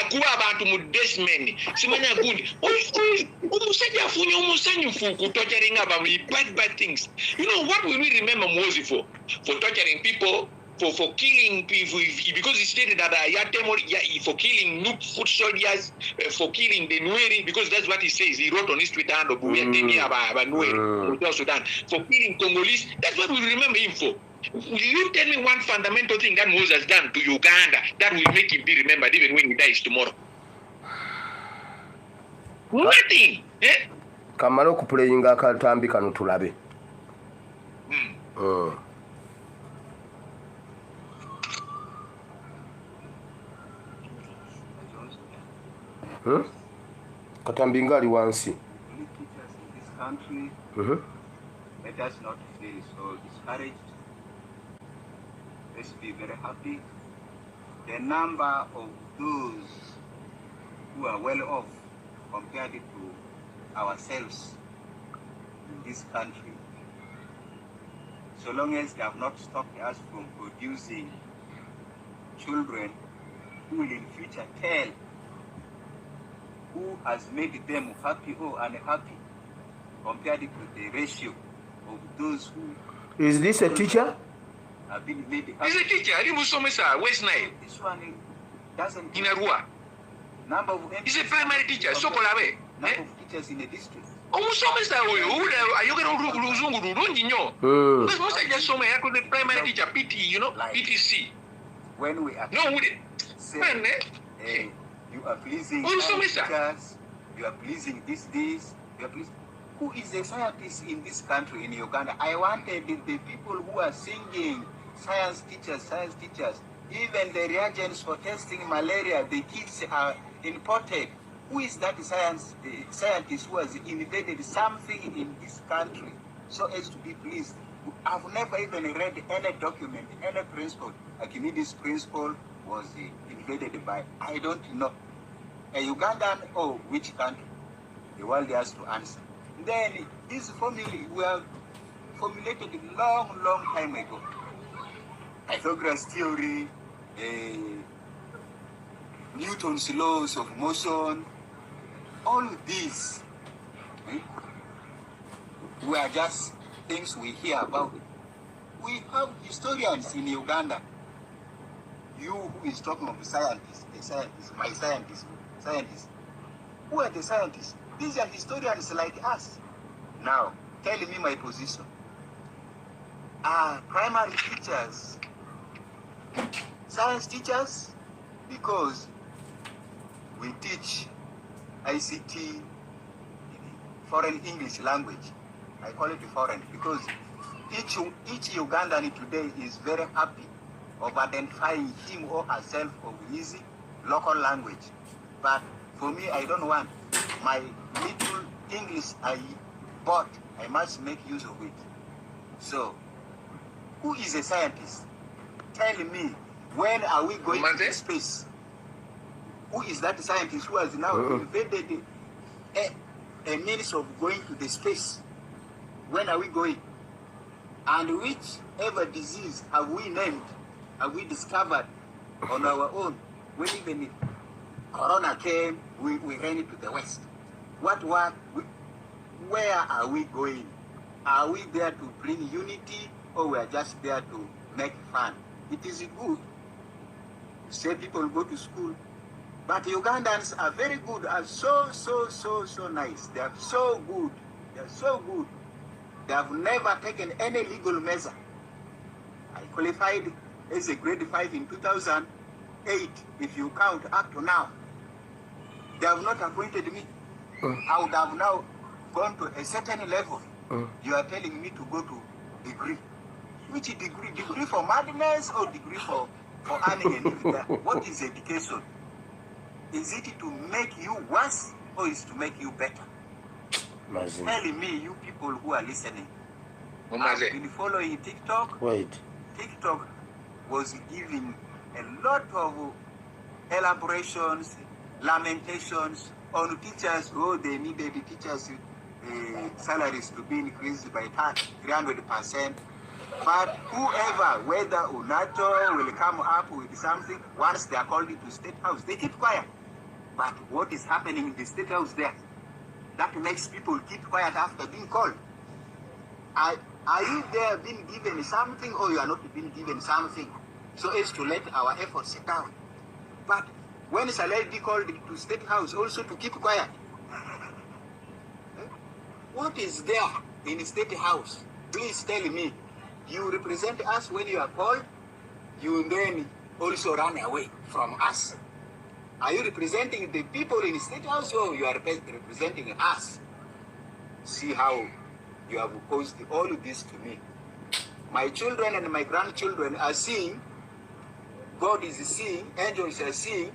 Akuba abantu mu basement. Simanya good. Omusajja afunye omusanyufu ku torturing abantu bad things. You know what will we remember Moses for? For torturing people, for killing people, because he stated that for killing foot soldiers, for killing the Nueri, because that's what he says. He wrote on his Twitter handle, Sudan, for killing Congolese. That's what we remember him for. Will you tell me one fundamental thing that Moses has done to Uganda that will make him be remembered even when he dies tomorrow? Nothing. Kamala okuplayinga akatambi kano tulabe. Katambi ngali wansi. Let us not feel so discouraged. Let's be very happy. The number of those who are well off compared to ourselves in this country, so long as they have not stopped us from producing children who will in future tell who has made them happy or unhappy compared to the ratio of those who... Is this a teacher? Have been made happy. He's a teacher. West Nile. This one doesn't... In Arua. Number of... He's a primary teacher. So Kolabe. Number of teachers in the district. Omusomesa oyo ayogera oluzungu lulungi nnyo. Because most of just the primary teacher PT, you know, PTC. When we are you are pleasing teachers, you are pleasing this, you are pleasing. Who is a scientist in this country, in Uganda? I wanted the people who are singing, science teachers. Even the reagents for testing malaria, the kits are imported. Who is that scientist who has invented something in this country so as to be pleased? I've never even read any document, any principle. Archimedes' principle was invented by, I don't know, a Ugandan or which country? The world has to answer. Then these formulae were formulated a long time ago. Pythagoras' theory, Newton's laws of motion, all these were just things we hear about. We have historians in Uganda. You who is talking of scientists, my scientists. Who are the scientists? These are historians like us. Now, tell me my position. Are primary teachers science teachers? Because we teach ICT, foreign English language. I call it foreign because each Ugandan today is very happy of identifying him or herself of his local language. But for me, I don't want my little English I bought. I must make use of it. So, who is a scientist? Tell me, when are we going to space? Who is that scientist who has now invented a means of going to the space? When are we going? And whichever disease have we named, have we discovered on our own? When even Corona came, we ran it to the West. Where are we going? Are we there to bring unity or we are just there to make fun? It is good to say people go to school, but Ugandans are very good, are so nice. They are so good. They are so good. They have never taken any legal measure. I qualified as a grade 5 in 2008, if you count up to now. They have not appointed me. I would have now gone to a certain level. You are telling me to go to degree. Which degree? Degree for madness or degree for earning a living? What is education? Is it to make you worse or is it to make you better? Telling me, you people who are listening, I've been following TikTok. TikTok was giving a lot of elaborations, lamentations on teachers. Oh, they needed the teachers salaries to be increased by 300%. But whoever, whether UNATO will come up with something, once they are called into State House, they keep quiet. But what is happening in the State House there? That makes people keep quiet after being called. Are you there being given something, or you are not being given something, so as to let our efforts sit down? But when shall I be called to State House also to keep quiet? What is there in State House? Please tell me. You represent us when you are called, you then also run away from us. Are you representing the people in State House, or you are representing us? See how you have caused all of this to me. My children and my grandchildren are seeing, God is seeing, angels are seeing,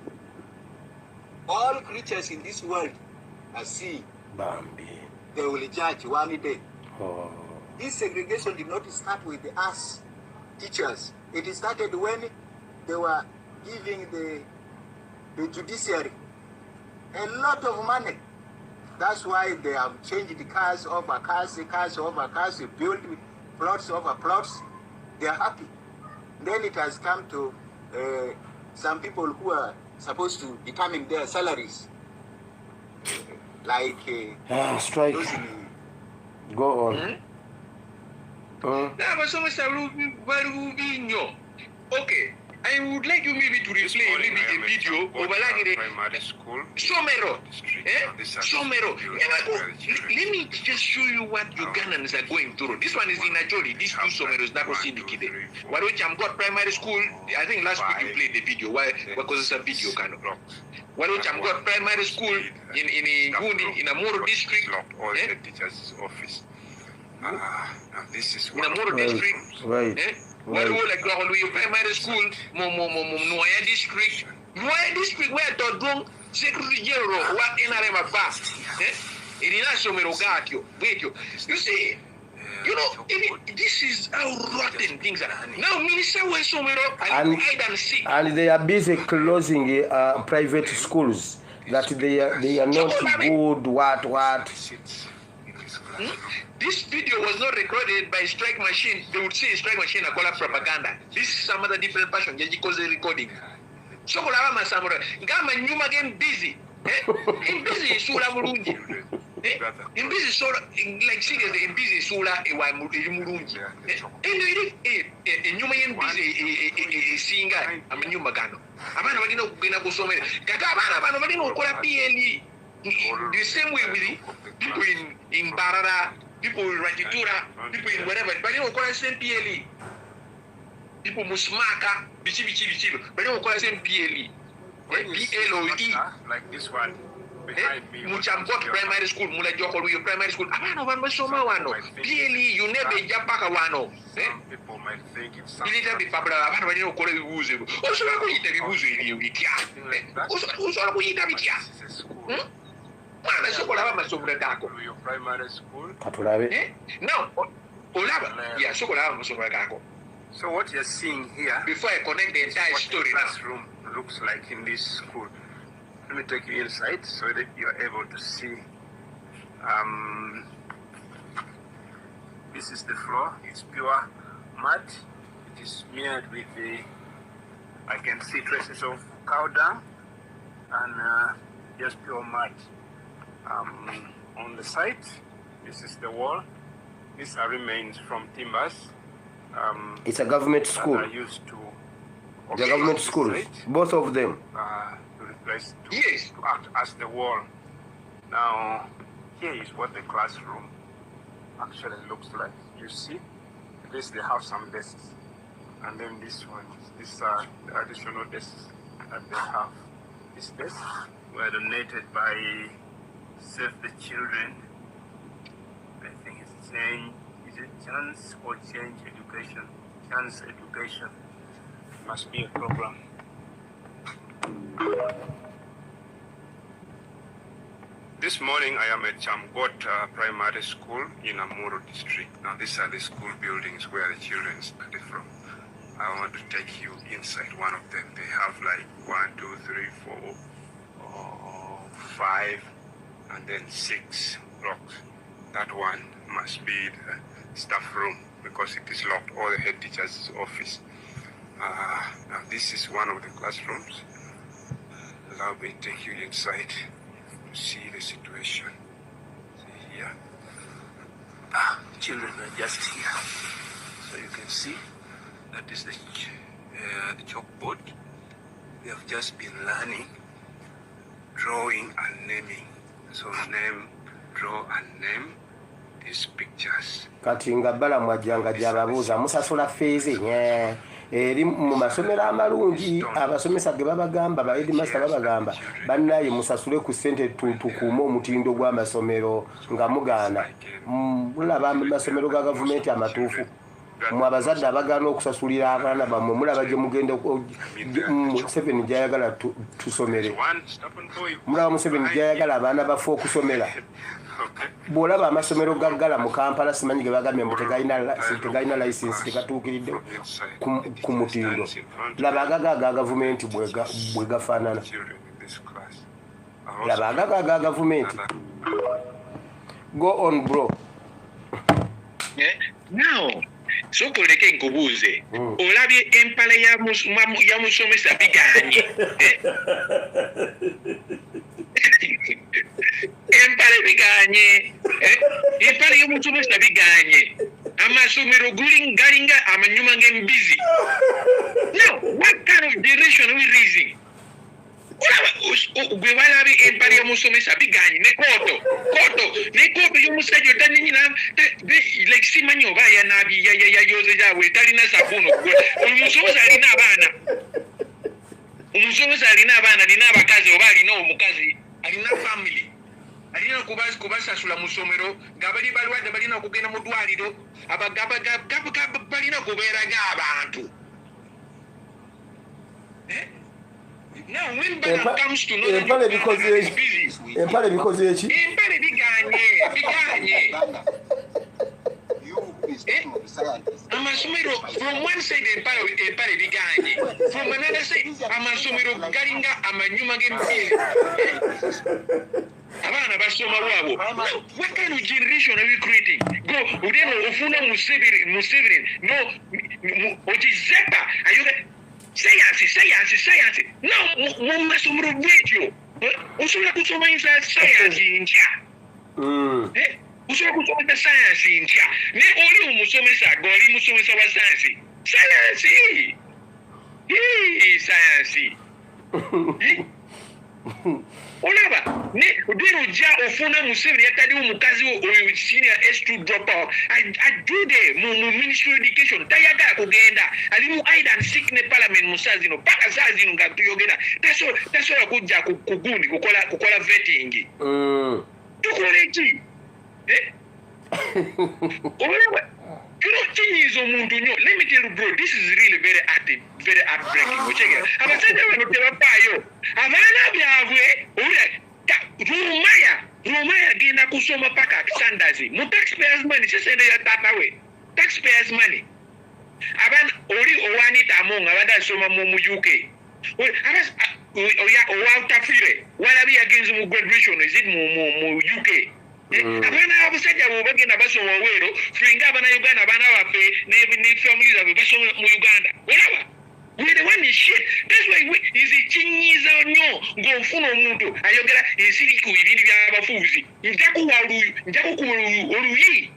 all creatures in this world are seeing. Bambi. They will judge one day. Oh. This segregation did not start with us teachers. It started when they were giving the judiciary a lot of money. That's why they have changed the cars over cars, cars over cars, built plots over plots. They are happy. Then it has come to some people who are supposed to determine their salaries. Like strike. Go on. Okay, I would like you maybe to replay maybe a video of primary school. Somero. Somero. Let me just show you what Ugandans are going through. This one is in Acholi. These two Someros Nako Sidikide. Warocham got primary school. I think last week you played the video. Why? Because it's a video kind of. Warocham got primary school in a Moro district. All the teachers' office. Now this is in a Moro district. Right. Where like primary school, Mukunja district, Mukunja district where to do secretary general what NRM fast. In Somero got you. Wait you. You see, you know, this is how rotten things are. Now Minister was Somero and hide and seek. And they are busy closing private schools that they are not good. What? This video was not recorded by Strike Machine. They would say Strike Machine are called propaganda. This is some other different passion. Because they recording. So Kolama Samura. Gama Numa again busy. In busy Sula Murungi. In busy Sula, like seriously, in busy Sula, Murungi. And Numayan busy singer. I'm a new Magano. Amanavino Binagosome. Kakabana, Manavino Kola PLE. The same way with people in Barada. People in Rajitura, people in whatever, but they don't call the same PLE. People Musmaka, Bichi, but they don't call the same PLE. PLOE. Like this one behind me. Muchambot primary school, Mulajoko primary school. Abano one was Soma wano. PLE, you never Japaka wano. Some people might think it's something. You need to be Pabla, Abano, you call it Wuzu. Also, I'm going to be Wuzu in Ukia. Also, I'm going to be Kia. Your primary school. No, yeah, so what you're seeing here, before I connect the entire story, the classroom looks like in this school. Let me take you inside so that you're able to see. This is the floor. It's pure mud. It is smeared with I can see traces of cow dung and just pure mud. On the site, this is the wall. These are remains from timbers. It's a government school. Are used to the government schools, both of them. To replace, to act as the wall. Now, here is what the classroom actually looks like. You see, this they have some desks, and then this one, these are the additional desks that they have. These desks were donated by Save the Children. I think it's change. Is it Chance or Change Education? Chance Education must be a program. This morning I am at Chamgot Primary School in Amuro district. Now these are the school buildings where the children study from. I want to take you inside one of them. They have like 1, 2, 3, 4, 5, and then 6 blocks. That one must be the staff room because it is locked, or the head teacher's office. Now this is one of the classrooms. Allow me to take you inside to see the situation. See here. Children are just here. So you can see that is the chalkboard. They have just been learning drawing and naming. So name, draw and name these pictures. Kati nga bala mwajjanga jababuuza musasula feezi eri mu masomero amalungi abasomesa ge babagamba ba headmaster babagamba bannaye musasule ku ssente tukuuma omutindo gw'amasomero nga mugaana mulaba amasomero ga gavumenti amatuufu mu abazadde abagaana okusasulira abaana bammwe mulaba gye mugenda Museveni gy'ayagala tusomere mulaba Museveni gy'ayagala abaana bafe okusomera bw'olaba amasomero gaggala mu Kampala simanyi ge bagambye mbu tegalina license tegatuukiridde ku mutindo laba agaga aga gavumenti bwe gafaanana laba agaga aga gavumenti. Go on bro. Now sokoleke nkubuuze olabye empala ya musomesa biganye empala biganye empala y'omusomesa biganye amasomero galinga amanyuma ng'embizi. Now what kind of generation are we raising? Gwe balabye empala y'omusomesa biganye ne koto y'omusajja otanyina like simanyi oba yayoze jaabwe talina sabuni omusomesa alina abaana alina abakazi oba alina omukazi alina family alina kubasasula mu ssomero ng'abali balwadde balina okugenda mu ddwaliro balina kubeera ng'abantu. Now when Bana comes to know empale bikoze eki empale biganye amasomero from one side empale biganye from another side amasomero galinga amanyuma g'embizi abaana basoma lwabo. What kind of generation are we creating? Go udeno ofuna Museveni no ojizepa ayuga science no mu masomero bwetyo osobola kusoma science ntya osobola kusoma science ntya ne oli omusomesa oli musomesa wa science olaba ne odero ja ofuna Museveni yatali omukazi oyo senior S2 dropout ajude mu ministry of education tayagala kugenda ali mu hide and seek ne parliament musazino paka sazino nga tuyogera tasobola kujja kugundi kukola vetting tukole ki olaba kinyiza omuntu nnyo. Let me tell you bro, this is really very heartbreaking. Ochegera abasajja bano tebapaayo abaana byabwe Rumaya agenda kusoma paka Sandazi mu taxpayers money sisende ya tata we taxpayers money abana oli owanita amonga abada soma mu UK owatafire walabi agenzi mu graduation is it mu UK abana abasajja bo bagenda basoma wero fringa abana Uganda abana bafe ne families abo basoma mu Uganda olaba we the one is shit. That's why is it chinyiza nnyo ng'ofuna omuntu ayogera ensiri ku bibindi by'abafuuzi njaku ku oluyi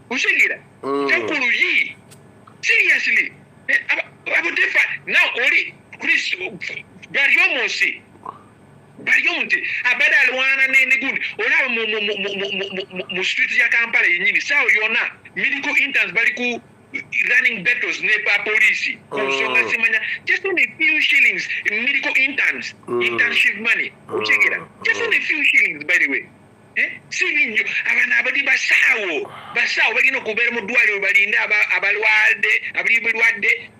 oshegera njaku oluyi seriously abudefa now oli Chris baryomosi abada alwana negundi olaba mu street ya Kampala yenyini sawa Yona medical interns bali ku running battles nepa police kusonga simanya just only a few shillings in medical interns internship money check it out just only a few shillings by the way sivinyo abana abadi basawo bagino kubeera mu ddwaliro balinde abalwadde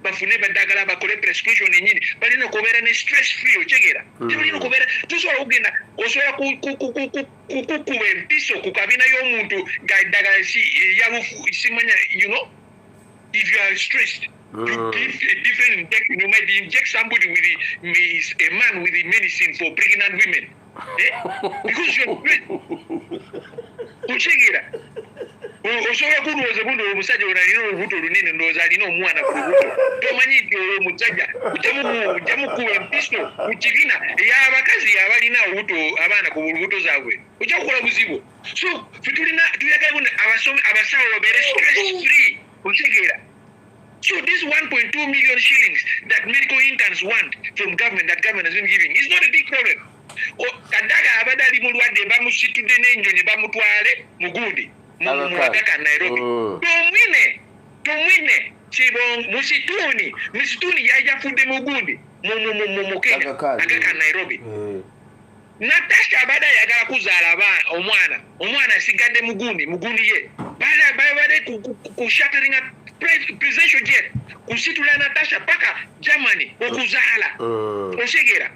bafune baddagala bakole prescription enyini balina kubeera ne stress free ochegera tebalina kubeera tosobola kugenda osobola kukuba empiso ku kabina y'omuntu gaddagala simanya you know. If you are stressed, you give a different injection. You might inject somebody with a man with a medicine for pregnant women. Because you're stressed. Oshegera. Osobola kulowooza buno omusajja ono alina olubuto lunene ndowooza alina omwana ku lubuto. Tomanyi nti oyo omusajja ojja mukuba empiso ku kibiina ey'abakazi abalina olubuto abaana ku lubuto zaabwe. Ojja kukola buzibu. So ffe tuyagala buno abasawo babeere stress free. Oshegera. So this 1.2 million shillings that medical interns want from government, that government has been giving, is not a big problem. Kadaga abadde ali mulwadde bamusitudde n'ennyonyi bamutwale mugundi muwagaka Nairobi. Tumwine musituni yajafudde mugundi mu Kenya agaka Nairobi. Natasha abadde ayagala kuzaala omwana asigadde mugundi ye bale ku shattering presidential jet kusitula Natasha paka Germany okuzaala. Oshegera.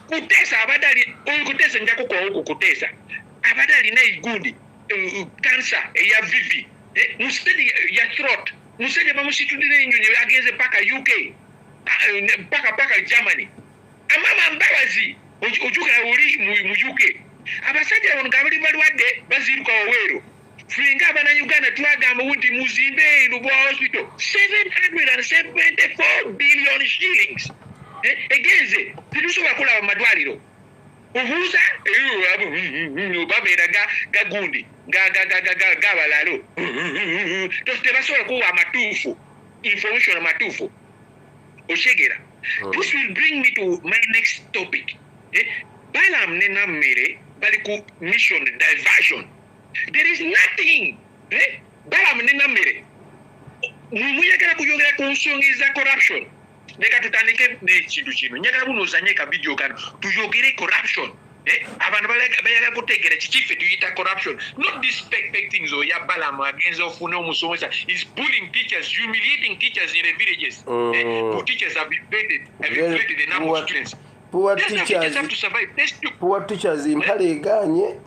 Kutesa abadali kutesa njako kwa kutesa abadali na igundi cancer ya vivi musedi ya throat musedi bamusitudire nyonye agenze paka UK paka Germany amama mbabazi ojuka uli mu UK abasajja bano kabali balwadde baziruka Owero Flinga bana Uganda twagamba wuti muzimbe Lumbuye hospital 774 billion shillings. Egenze tirusobola kulaba amadwaliro obuuza babeera gagundi gabalalo tebasobola kuwa amatuufu information amatuufu. Oshegera. This will bring me to my next topic. Balam ne nammere bali ku mission diversion. There is nothing. Balam ne nammere muyagala kuyogera ku nsonga za corruption. Neka tutandike n'ekintu kino njagala buno ozanye ka video kano tuyogere corruption. Abantu bayagala kutegera kikife tuyita corruption. Not disrespecting things or ya Balaam against ofune omusomesa is bullying teachers, humiliating teachers in the villages. Teachers have inflated the number of students. Poor teachers impale eganye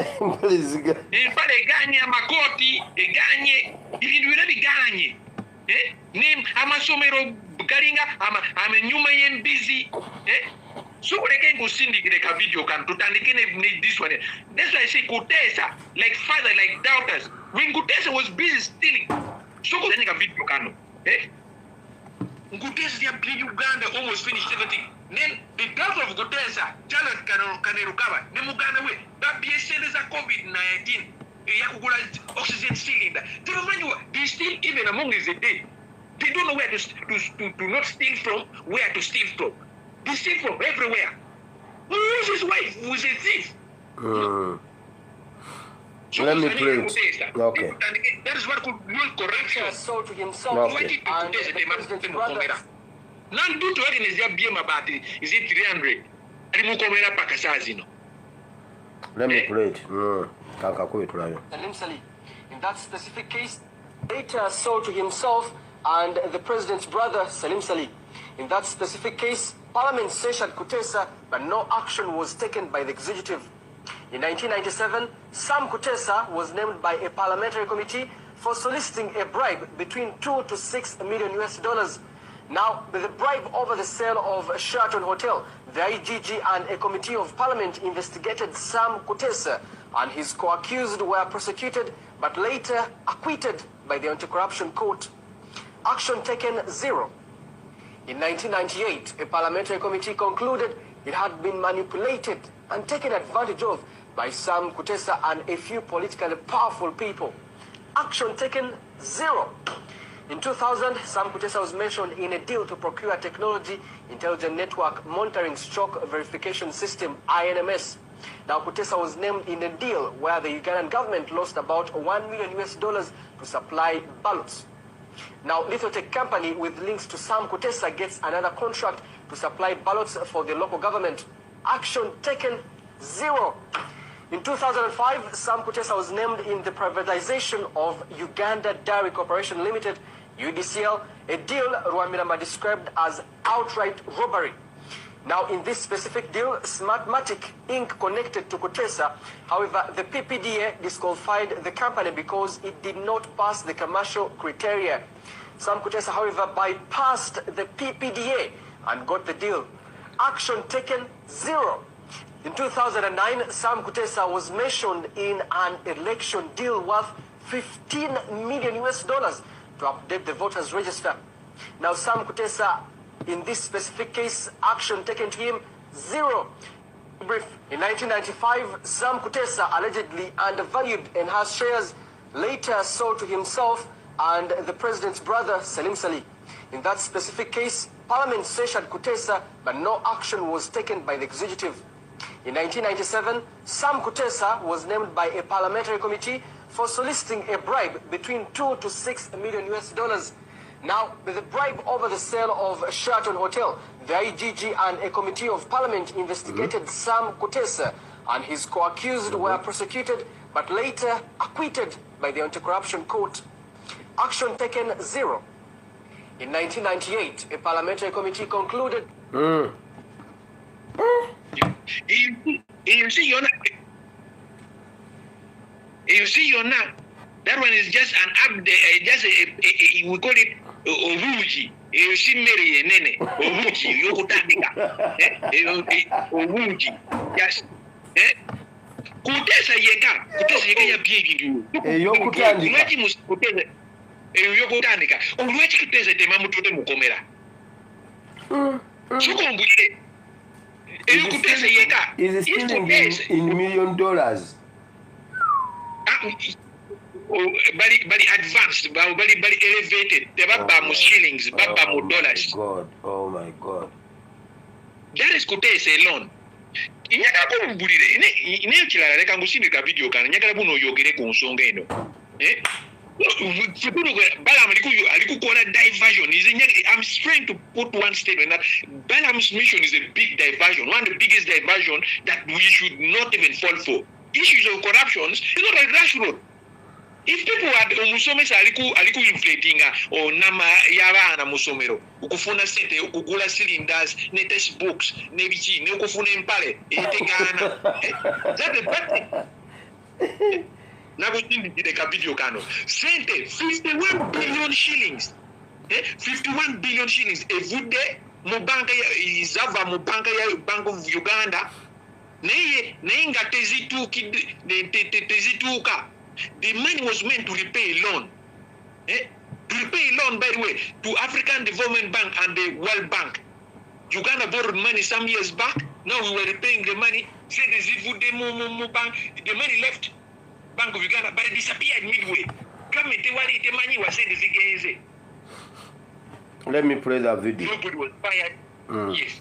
amakoti eganye ibintu bira biganye. Name amasomero galinga amenyuma y'embizi. So kuleke ngusindikire ka video kan tutandike ne this one. That's why I say Kutesa like father like doubters. When Kutesa was busy stealing, so kuleke video kano. Kutesa ya bleed Uganda almost finished everything. Then the death of Kutesa, Charles Kanerukaba, ne Muganda we that BSL is a COVID-19. Oxygen cylinder. They steal even among us a day. They don't know where to not steal from, where to steal from. They steal from everywhere. Who is his wife? Who is a thief? Let me print. Okay. That is what could not corruption. So to himself okay. And the president's brothers. None do to it is their BM about it. Is it 300? Alimukomera pakasazino. Let me print. In that specific case, later sold to himself and the president's brother, Salim Salih. In that specific case, Parliament censured Kutesa, but no action was taken by the executive. In 1997, Sam Kutesa was named by a parliamentary committee for soliciting a bribe between $2 to $6 million US. Now, with the bribe over the sale of Sheraton Hotel, the IGG and a committee of parliament investigated Sam Kutesa, and his co-accused were prosecuted but later acquitted by the anti-corruption court. Action taken, zero. In 1998, a parliamentary committee concluded it had been manipulated and taken advantage of by Sam Kutesa and a few politically powerful people. Action taken, zero. In 2000, Sam Kutesa was mentioned in a deal to procure technology intelligent network monitoring stroke verification system, INMS. Now, Kutesa was named in a deal where the Ugandan government lost about $1 million US to supply ballots. Now, Lithotech company with links to Sam Kutesa gets another contract to supply ballots for the local government. Action taken, zero. In 2005, Sam Kutesa was named in the privatization of Uganda Dairy Corporation Limited, UDCL, a deal Rwamirama described as outright robbery. Now, in this specific deal, Smartmatic Inc. connected to Kutesa. However, the PPDA disqualified the company because it did not pass the commercial criteria. Sam Kutesa, however, bypassed the PPDA and got the deal. Action taken, zero. In 2009, Sam Kutesa was mentioned in an election deal worth $15 million to update the voters register. Now, Sam Kutesa, in this specific case, action taken to him, zero. Brief. In 1995, Sam Kutesa allegedly undervalued and has shares later sold to himself and the president's brother, Salim Salih. In that specific case, Parliament censured Kutesa, but no action was taken by the executive. In 1997, Sam Kutesa was named by a parliamentary committee for soliciting a bribe between $2 to $6 million. Now, with the bribe over the sale of Sheraton Hotel, the IGG and a committee of parliament investigated Sam Kutesa, and his co-accused were prosecuted but later acquitted by the anti-corruption court. Action taken, zero. In 1998, a parliamentary committee concluded. You see, Yona, that one is just an update, just we call it Ovuji. You see, Mary Nene, Ovuji, Yokutandika, Ovuji, yes. Kutesa yega ya biegi. Yokutandika. Yokutandika. Olwaki Kutesa tema mutote mukomera. Chukumbulire. Kutesa yega. Is still in $1 million. Bali advanced, bali elevated. They baba shillings, baba dollars. Oh my God. That is Kutesa alone. Inyaka kumbulire ine kilala leka ngusindika video kana nyakala buno yogere ku nsonga eno Balaam alikukola diversion. I'm trying to put one statement that Balaam's mission is a big diversion, one of the biggest diversion that we should not even fall for. Issues of corruption is not a grassroots. If people had Musomesa aliku inflating or nama yaba na Musomero, ukufuna sete, ukugula cylinders, ne textbooks, ne bichi, ne ukufuna impale, etegana. That's the bad thing. Video kano. Sente 51 billion shillings. 51 billion shillings. Everyday mubanka ya izava mubanka ya Bank of Uganda. Neinga tezituka. The money was meant to repay a loan. To repay a loan, by the way, to African Development Bank and the World Bank. Uganda borrowed money some years back. Now we were repaying the money. Say the bank, the money left Bank of Uganda, but it disappeared midway. Let me play that video. Nobody was fired. Yes.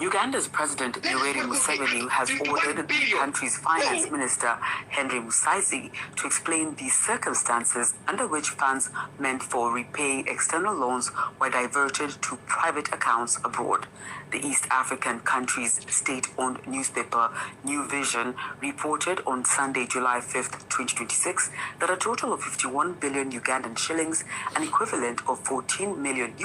Uganda's President Yoweri Museveni has ordered the country's finance minister, Henry Musaizi, to explain the circumstances under which funds meant for repaying external loans were diverted to private accounts abroad. The East African country's state-owned newspaper, New Vision, reported on Sunday, July 5th, 2026, that a total of 51 billion Ugandan shillings, an equivalent of $14 million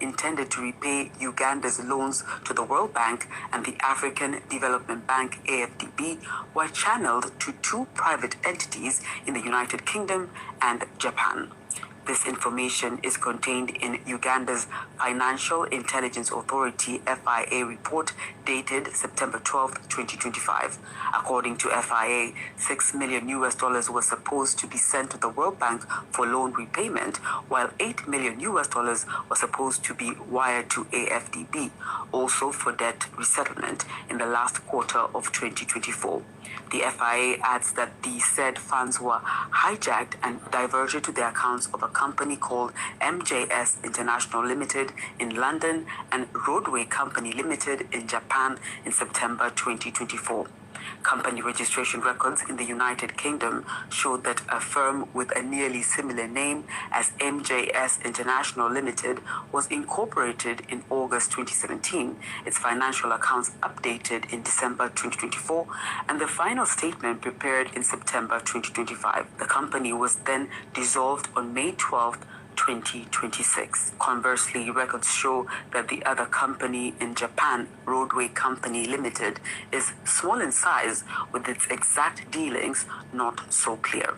intended to repay Uganda's loans to the World Bank and the African Development Bank, AFDB, were channeled to two private entities in the United Kingdom and Japan. This information is contained in Uganda's Financial Intelligence Authority FIA report dated September 12, 2025. According to FIA, $6 million was supposed to be sent to the World Bank for loan repayment, while $8 million was supposed to be wired to AFDB, also for debt resettlement in the last quarter of 2024. The FIA adds that the said funds were hijacked and diverted to the accounts of a company called MJS International Limited in London and Roadway Company Limited in Japan in September 2024. Company registration records in the United Kingdom showed that a firm with a nearly similar name as MJS International Limited was incorporated in August 2017, its financial accounts updated in December 2024, and the final statement prepared in September 2025. The company was then dissolved on May 12th, 2026. Conversely, records show that the other company in Japan, Roadway Company Limited, is small in size, with its exact dealings not so clear.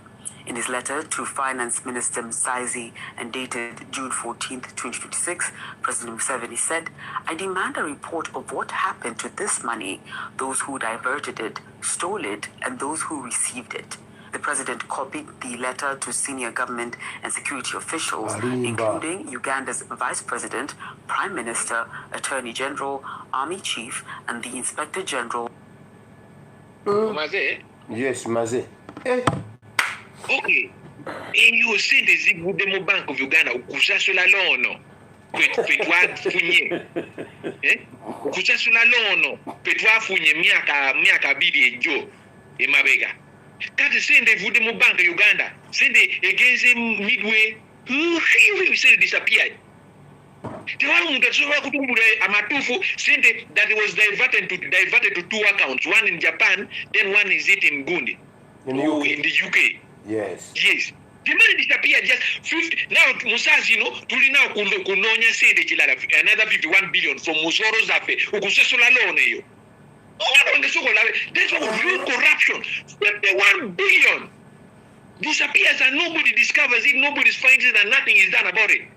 In his letter to Finance Minister Msaizi and dated June 14, 2026, President Museveni said, "I demand a report of what happened to this money, those who diverted it, stole it, and those who received it." The president copied the letter to senior government and security officials, including Uganda's Vice President, Prime Minister, Attorney General, Army Chief, and the Inspector General. Maze? Yes, Maze. Okay. And you see the Zigudemo Bank of Uganda, Ukusasula Lono, Petwa Funye. Ukusasula Lono, Petwa Funye, Miaka Bidi Joe, Emabega. That is saying the Vodemo Bank of Uganda, send against him midway, who said disappeared. The one that Amatufu said that it was diverted to two accounts, one in Japan, then one is it in Gundi. In the UK. Yes. Yes. The money disappeared just 50. Now, Musazi, Tuli now Kunonya said another 51 billion from Musoro Zafe, Ukusesola Lone. That's real corruption. 1 billion disappears and nobody discovers it, nobody finds it, and nothing is done about it.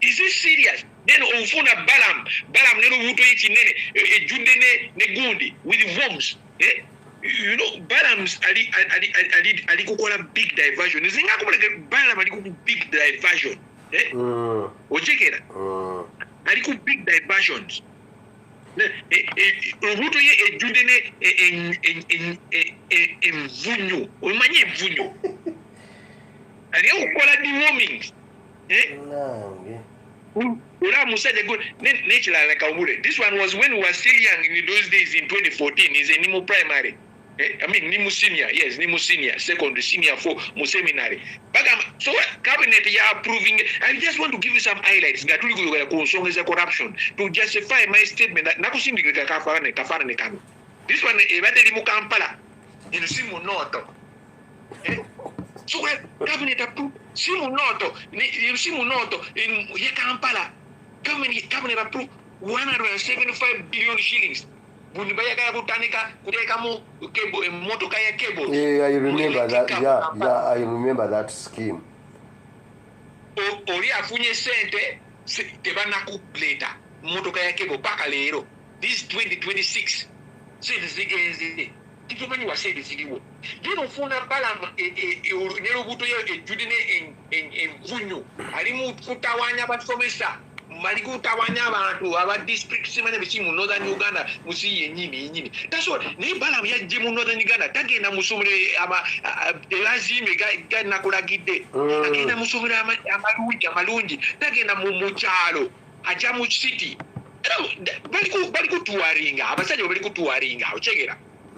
Is this serious? Then Ofuna Balam Nero Wuto Echinene, Jundene Negundi with the worms. You know, Balam's Ali Kukola big diversion. Is it Balam Ali big diversion? Ojekera. Ali big diversions. Ruto ye ejudene envunyu omanye envunyu ali ukola deworming ura musaje go nechila like awule. This one was when we were still young in those days in 2014 is a Nimo primary. I mean Nimo senior, yes, Nimo senior, secondary, senior for seminary. But so cabinet are approving. I just want to give you some highlights. Corruption to justify my statement that nakusindika kafara kanu. This one ebate limu Kampala in simu noto. So cabinet approved simu noto in Kampala. Cabinet approved 175 billion shillings. Yeah, I remember that. Yeah, I remember that scheme. This is 2026. Malikutawanya abantu aba district simane bichimu northern Uganda musiye nyimi. That's what ni bala ya jimu northern Uganda tagenda musumire aba lazime ga nakulagide tagenda musumire amalungi tagenda mu chalo aja mu city baliku touringa abasajja baliku touringa ochegera.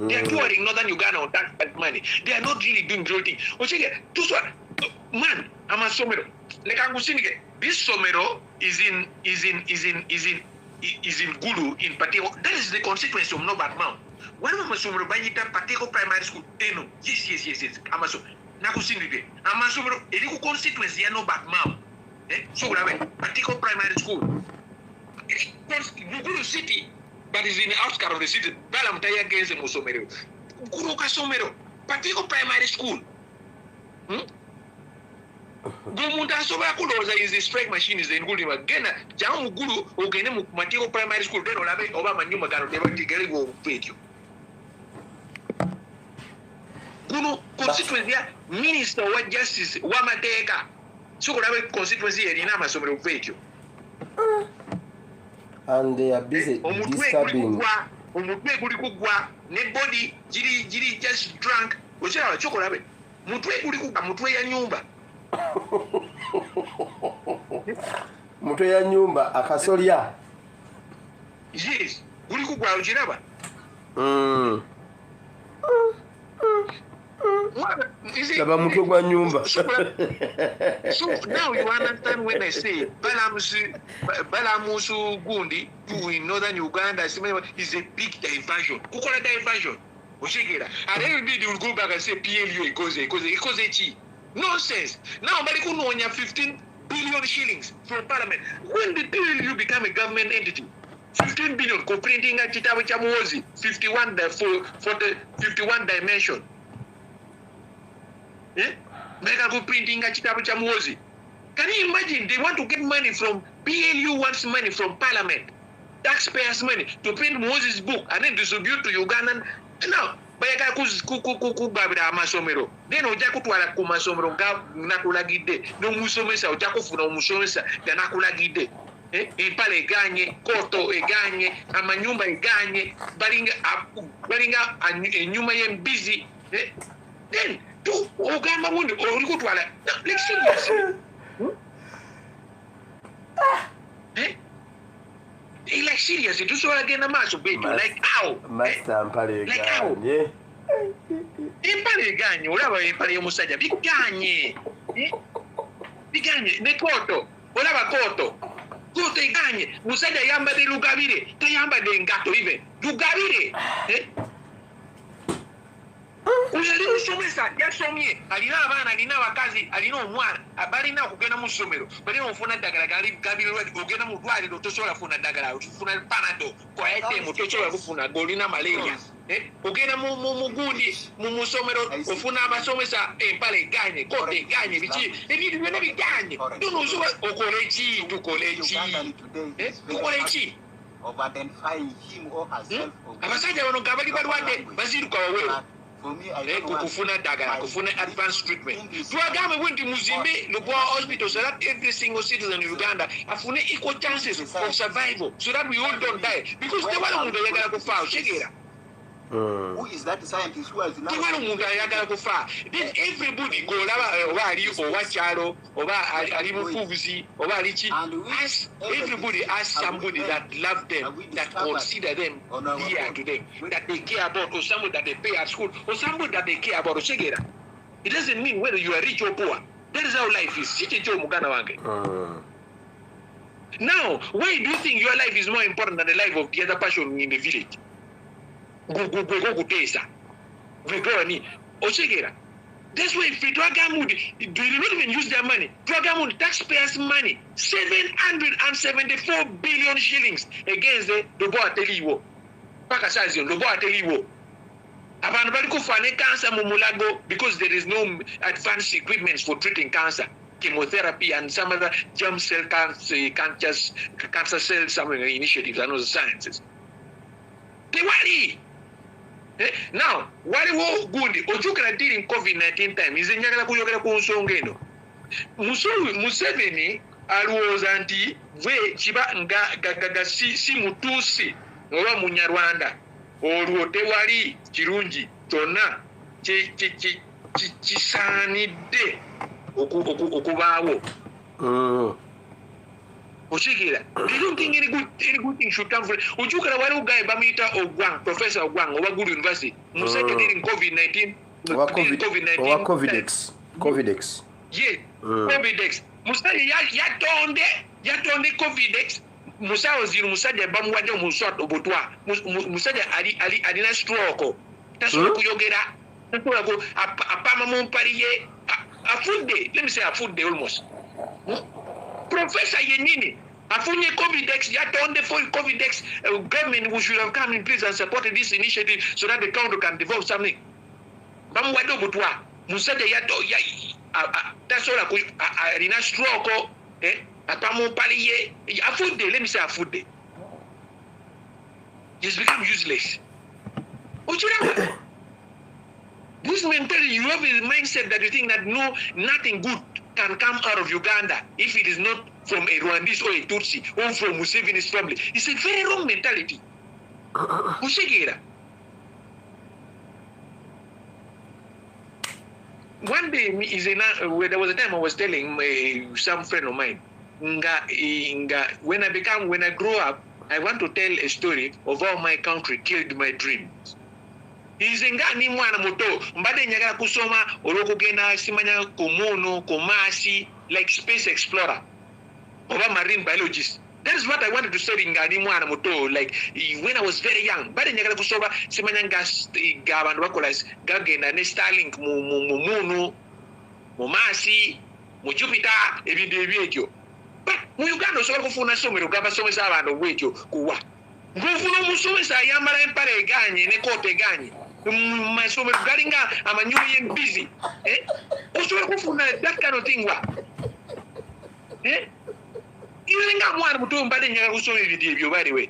They are touring northern Uganda on that money. They are not really doing real thing. Ochegera tuswa man amasomero lekangusinike. This somero is in Gulu in Pateko. That is the constituency of Nobat Mount. When Amasomero Bayita Pateko Primary School, Teno. Yes. Amaso. Nakusindike. Amasomero Eliku constituency ya Nobat Mount. So Pateko Primary School. Gulu City, but is in the outskirts of the city. Balam Taya against the Musomero. Gulu Kasomero. Pateko Primary School. Gumuta soba kuloza is the strike machine is the nguli magena jamu gulu ogene mu matiko primary school deno labe oba manyuma gano deba tigere go video kuno constituency ya minister wa justice wa mateka suko labe constituency erina masomero video and they are busy disturbing omutwe kuli kugwa ne body jiri just drunk ochera choko labe mutwe kuli kugwa mutwe ya nyumba Muto ya nyumba akasolya. Yes, uli kugwa ujiraba. Laba muto gwa nyumba. So now you understand when I say Balamusu Gundi to in northern Uganda is a big diversion. Kukola diversion. Oshigera. And everybody will go back and say PLU because nonsense. Now, Malikunonya 15 billion shillings from Parliament. When did PLU become a government entity? 15 billion, co-printing at Chitawachamuozi, 51 for the 51 dimension. Mega go printing a chitabu cha muozi. Can you imagine they want to get money from PLU wants money from Parliament, taxpayers' money to print Moses' book and then distribute to Ugandan. Now, bayaka kubabira amasomero. Then oja kutwala ku masomero ga nakulagide. No musomesa oja kufuna omusomesa ya nakulagide. Impale eganye, koto eganye, amanyumba eganye, balinga enyuma y'embizi. Then to ogamba wundi olikutwala. Let's see this. Like seriously, to so again a match of baby. Like how? Master Mpale like how? Impale eganye, olaba impale y'omusajja biganye. Biganye ne koto, olaba koto. Koto eganye, musajja yambadde lugabire, tayambadde ngato even. Lugabire. Uyali musomesa yasomye alina abaana alina abakazi alina omwana abalina okugenda mu ssomero balina ofuna ddagala galibirwa ogenda mu ddwaliro tosobola kufuna ddagala ofuna panado koyatemu tosobola kufuna golina malaria ogenda mu gundi mu ssomero ofuna abasomesa empale eganye kote eganye biki ebintu byonna biganye tonosobola okola eki tukole eki of identifying him or herself. Abasajja bano nga bali balwadde baziruka waweewo For me, I kufuna dagala, kufuna advanced treatment. Tuagame wenti muzimbe Lumbuye hospital so that every single citizen in Uganda afune equal chances of survival so that we all don't die. Because they want to go to far. Who is that scientist who has now? Then everybody go or Wacharo, or Ali Mufuzi, or Alichi. Everybody ask somebody that love them, that consider them dear to them, that they care about, or somebody that they pay at school, or somebody that they care about. It doesn't mean whether you are rich or poor. That is how life is. Now, why do you think your life is more important than the life of the other person in the village? That's why if Tuagamud do not even use their money, Tuagamud taxpayers' money, 774 billion shillings against the Boateliwo. Pakasazio, the Boateliwo. Abanabaliku fane cancer mumulago because there is no advanced equipment for treating cancer, chemotherapy and some other germ cell cancer cell some initiatives and other sciences. They worry. Now, wali wo gundi ojukira during COVID-19 time is njagala kuyogera ku nsonga eno. Museveni alowooza nti we kiba nga si mutuusi oba munyarwanda olwo tewali kirungi kyonna kisaanidde okubaawo. Oshikira, they don't think any good thing should come from it. Ujukara wale guy bamita Ogwang, Professor Ogwang, over good university. Museveni during COVID-19. COVID-X. Yeah, COVID-X. Museveni yatonde COVID-X. Museveni bamuwadde omuswat obutwa. Museveni alina stroke. Tasobola kuyogera. Tasobola ku apama mu mpaliye. Afudde. Let me say afudde almost. Professor Yenini, afunye COVID-X, yatonde for COVID-X, government who should have come in place and supported this initiative so that the country can develop something. Bamwado butwa, musade tasola alina stroke, apamu paliye, afude, let me say afude. He's become useless. This mentality, you have a mindset that you think that nothing good can come out of Uganda if it is not from a Rwandese or a Tutsi or from Museveni's family. It's a very wrong mentality. One day, there was a time I was telling some friend of mine, when I grow up, I want to tell a story of how my country killed my dreams. Izenga ni mwana muto mbade njagala kusoma olwokugenda simanya ku mono ku Mars like space explorer or marine biologist. That is what I wanted to study ngani mwana muto like when I was very young. Mbade njagala kusoma simanya nga abantu bakola gagenda ne Starlink mu mono mu Mars mu Jupiter ebintu ebyekyo. But mu Uganda osobola kufuna somero gabasomesa abantu bwekyo kuwa ngufuna omusomesa ayambala empale eganye ne kote eganye masomero galinga amanyuma y'embizi osobola kufuna that kind of thing wa iwenga mwana muto mbadde nyaga kusoma ebintu ebyo baliwe.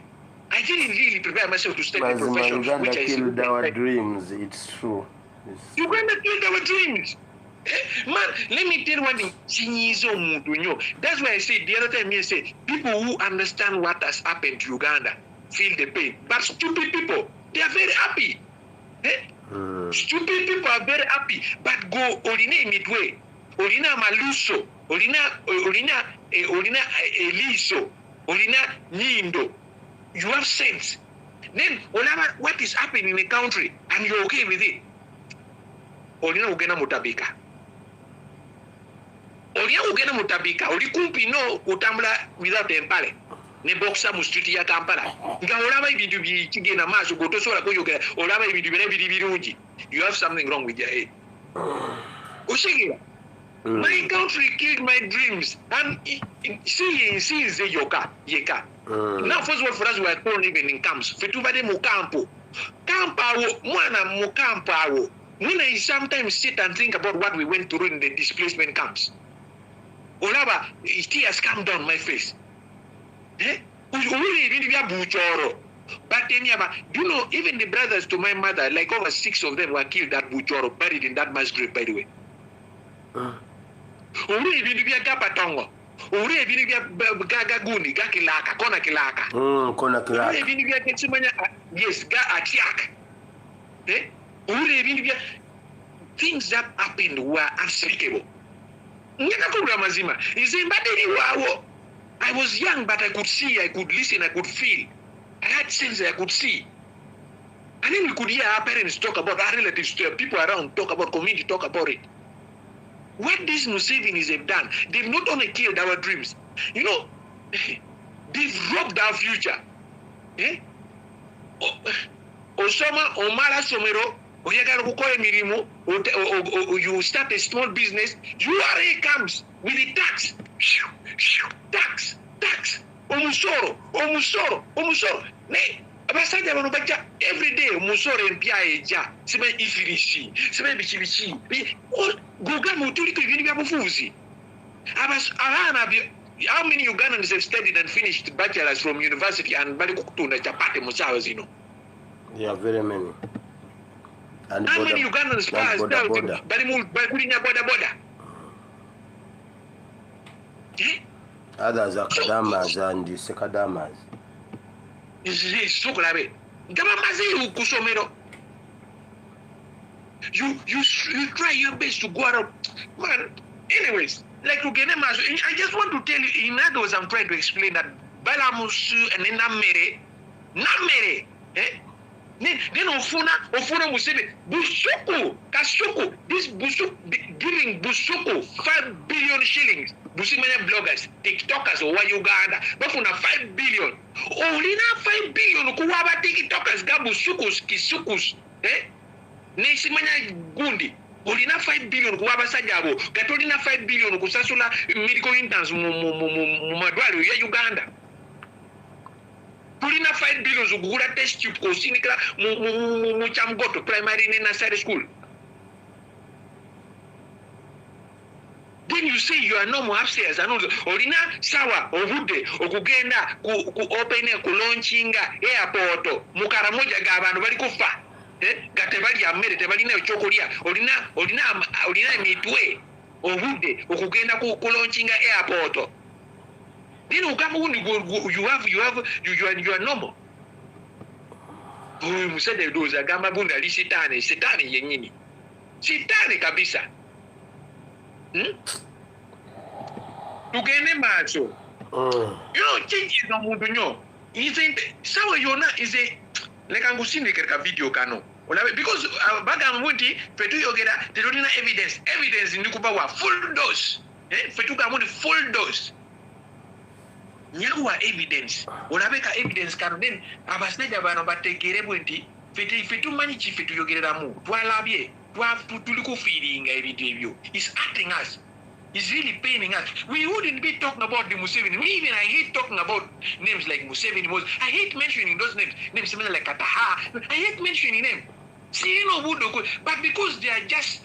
I didn't really prepare myself to start a profession which I killed our dreams. It's true. Uganda killed our dreams. Man, let me tell you one thing. That's why I said the other time, I said people who understand what has happened to Uganda feel the pain. But stupid people, they are very happy. Stupid people are very happy. But go Olina midway, Olina Maluso, Olina Eliso, Olina Nindo. You have sense. Then what is happening in the country and you're okay with it. Olina Uganda mutabika. Olina Uganda mutabika. Oli kumpi no utambula without empale. Ne boxa mu street ya Kampala. Nga olaba ibintu bikigenda maaso gotosobola kuyogera. Olaba ibintu bine birungi. You have something wrong with your head. Oshigira. My country killed my dreams. And see is a yeka. Now first of all for us we are born even in camps. Fetubade mu campo. Campo mwana mu campo. When I sometimes sit and think about what we went through in the displacement camps, Olaba, tears come down my face. But then, you know, even the brothers to my mother, like over 6 of them were killed at Buchoro, buried in that mass grave, by the way. Yes, attack. Things that happened were unspeakable. I was young, but I could see, I could listen, I could feel. I had sense, I could see. And then we could hear our parents talk about, our relatives, people around talk about, community talk about it. What these Musevenis have done, they've not only killed our dreams, you know, they've robbed our future. Osama Omara Somero, you start a small business, URA comes with the tax. Tax. Omusoro. Abasaja bano bacha every day Musoro empia eja. Sebe ifirishi. Sebe bichibichi. Goga mutuliko ibintu bya bufuzi. How many Ugandans have studied and finished bachelors from university and bali kukutunda chapate musawa zino? Yeah, very many. And how many Ugandans pass out bali kulinya boda? Others are kadamas and sekadamas. You try your best to go out. Man, anyways, like I just want to tell you, in other words, I'm trying to explain that Balamusu and then Namere, then Ofuna Museveni, Kasuku, this Busuku giving Busuku 5 billion shillings. Busimanya bloggers, TikTokers, or Uganda, but for 5 billion. Only 5 billion, Kuwaba TikTokers, Gabusukus, Kisukus, Nesimanya Gundi. Only 5 billion, Kuwaba Sajabo, Katolina 5 billion, Kusasula, medical interns, Mumadwari, Uganda. Pulina 5 billion, Gura test tube, Kosinika, Muchamgoto, primary and nursery school. Then you say you are normal upstairs and also Olina Sawa Awedde okugenda ku open ku launching airport mukara moja g'abantu bali kufa gatebali amere tebali na chokolya olina mitwe Awedde okugenda ku launching airport. Then you are normal. Musede doza gamba bunda li sitani yenyini. Sitani kabisa. Tugende macho. You know, change no mundo nyo. Isn't sawa Yona is a like angusinde kereka video kano. Because baga mundi fetu yogera they don't have evidence. Evidence ndikuba wa full dose. Fetu ka mundi full dose. Nyawa evidence. Olabeka evidence kano then abasneja bano batekere bwenti fetu manyi chifetu yogerera mu. Twalabye. Tuliku feeling ebintu ebyo. It's acting us. It's really paining us. We wouldn't be talking about the Museveni. I hate talking about names like Museveni. I hate mentioning those names. Names similar like Kataha. I hate mentioning them. But because they are just,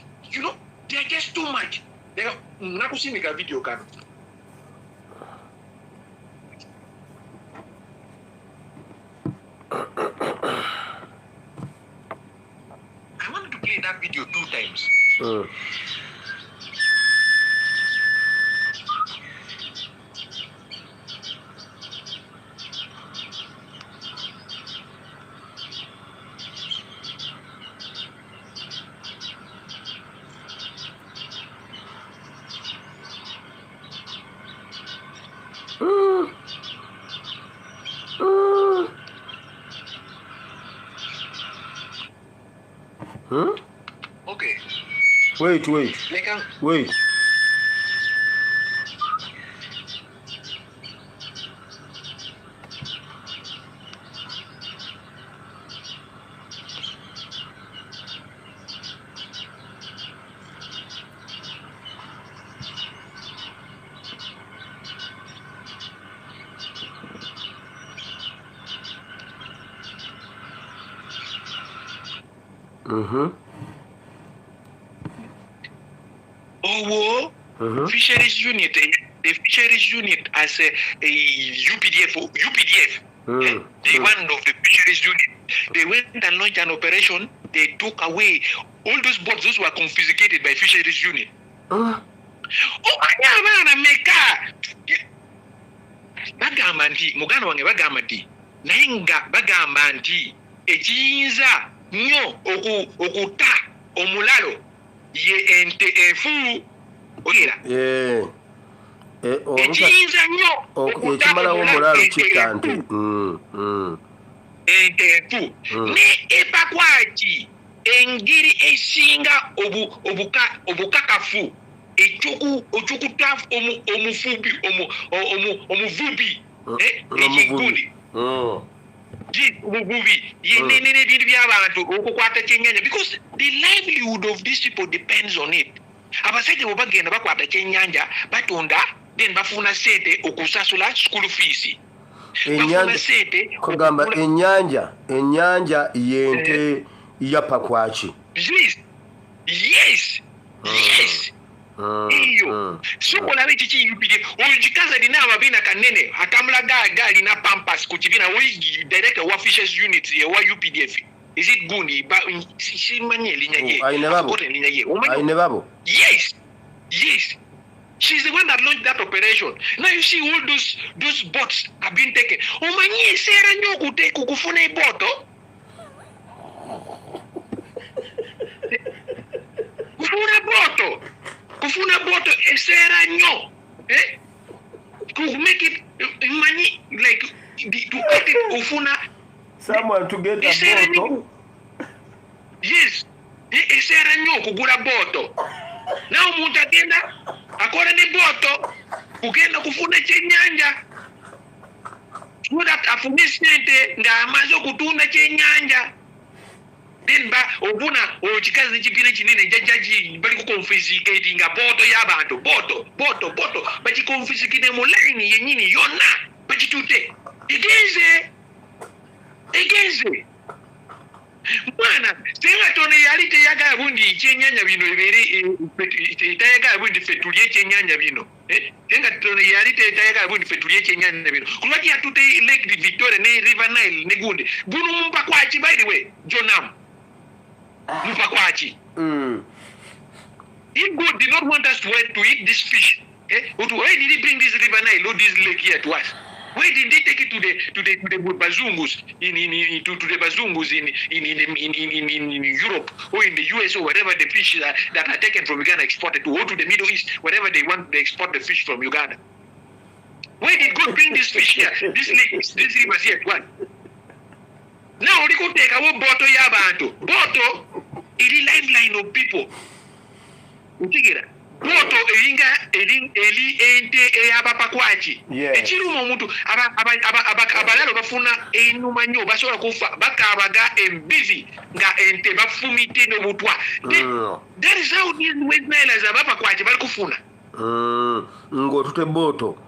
they are just too much. They are not seeing a video can. I wanted to play that video 2 times. Okay. Wait. Wait. Fisheries unit, the fisheries unit as a UPDF, the one of the fisheries unit, they went and launched an operation. They took away all those boats. Those were confiscated by fisheries unit. Bagamba nti muganda wange bagamba nti nayenga bagamba nti ekiyinza nnyo okuta omulalo ye ente efu olira ekiyinza nnyo ekimalawo omulalo kitta nti ente efu ne epakwaki engeri esinga obukakafu okukuta omuvubi ekigundi omuvubi yenenene ebintu by'abantu okukwata kyenyanja because the livelihood of these people depends on it. Abasajja bwe bagenda bakwata kyenyanja batunda then bafuna sente okusasula school fees. Kugamba ennyanja yente yapakwaki. Yes. Iyo sokola biki kiyupide ojikaza dina ababina kanene akamulaga gali na pampas ku kibina we direct wa fishes unit ye wa UPDF. Is it good? But she manye linya ye. Aine babo. Yes. She's the one that launched that operation. Now you see all those boats have been taken. Omanye sera nyo kufuna iboto. Kufuna boto esera nyo. To make it money like to get it ufuna someone to get a boto. Yes. Esera nyo kugula boto. Now omuntu agenda akora ne boto kugenda kufuna kyenyanja. So that afune sente nga amaze okutunda kyenyanja. Then obuna ochikazi chipine chinene jajaji bali ku confiscate nga boto y'abantu boto bachi confiscate mu line yenyini yona bachi tute igeze mwana senga tone yali teyaga bundi kyenyanja bino ebere teyaga bundi fetulie kyenyanja bino senga tone yali teyaga bundi fetulie kyenyanja bino kulwaki atute Lake Victoria ne River Nile ne gundi bunu mumpa kwachi by the way Jonam Mupakwachi. If God did not want us to eat this fish, why did he bring this River Nile or this lake here to us? Why did they take it to the Bazungus to the Bazungus in Europe or in the US or wherever the fish that are taken from Uganda exported to go to the Middle East, wherever they want to export the fish from Uganda? Why did God bring this fish here, this lake, this rivers here to us? Now we could take our boto yabantu. Boto is the lifeline of people. Boto eli ente eyabapakwachi. Ekirumu omuntu abalalo bafuna enuma nnyo basobola kufa bakabaga embizi nga ente bafumite n'obutwa. That is how these West Nilers abapakwachi bali kufuna. Ng'otute boto.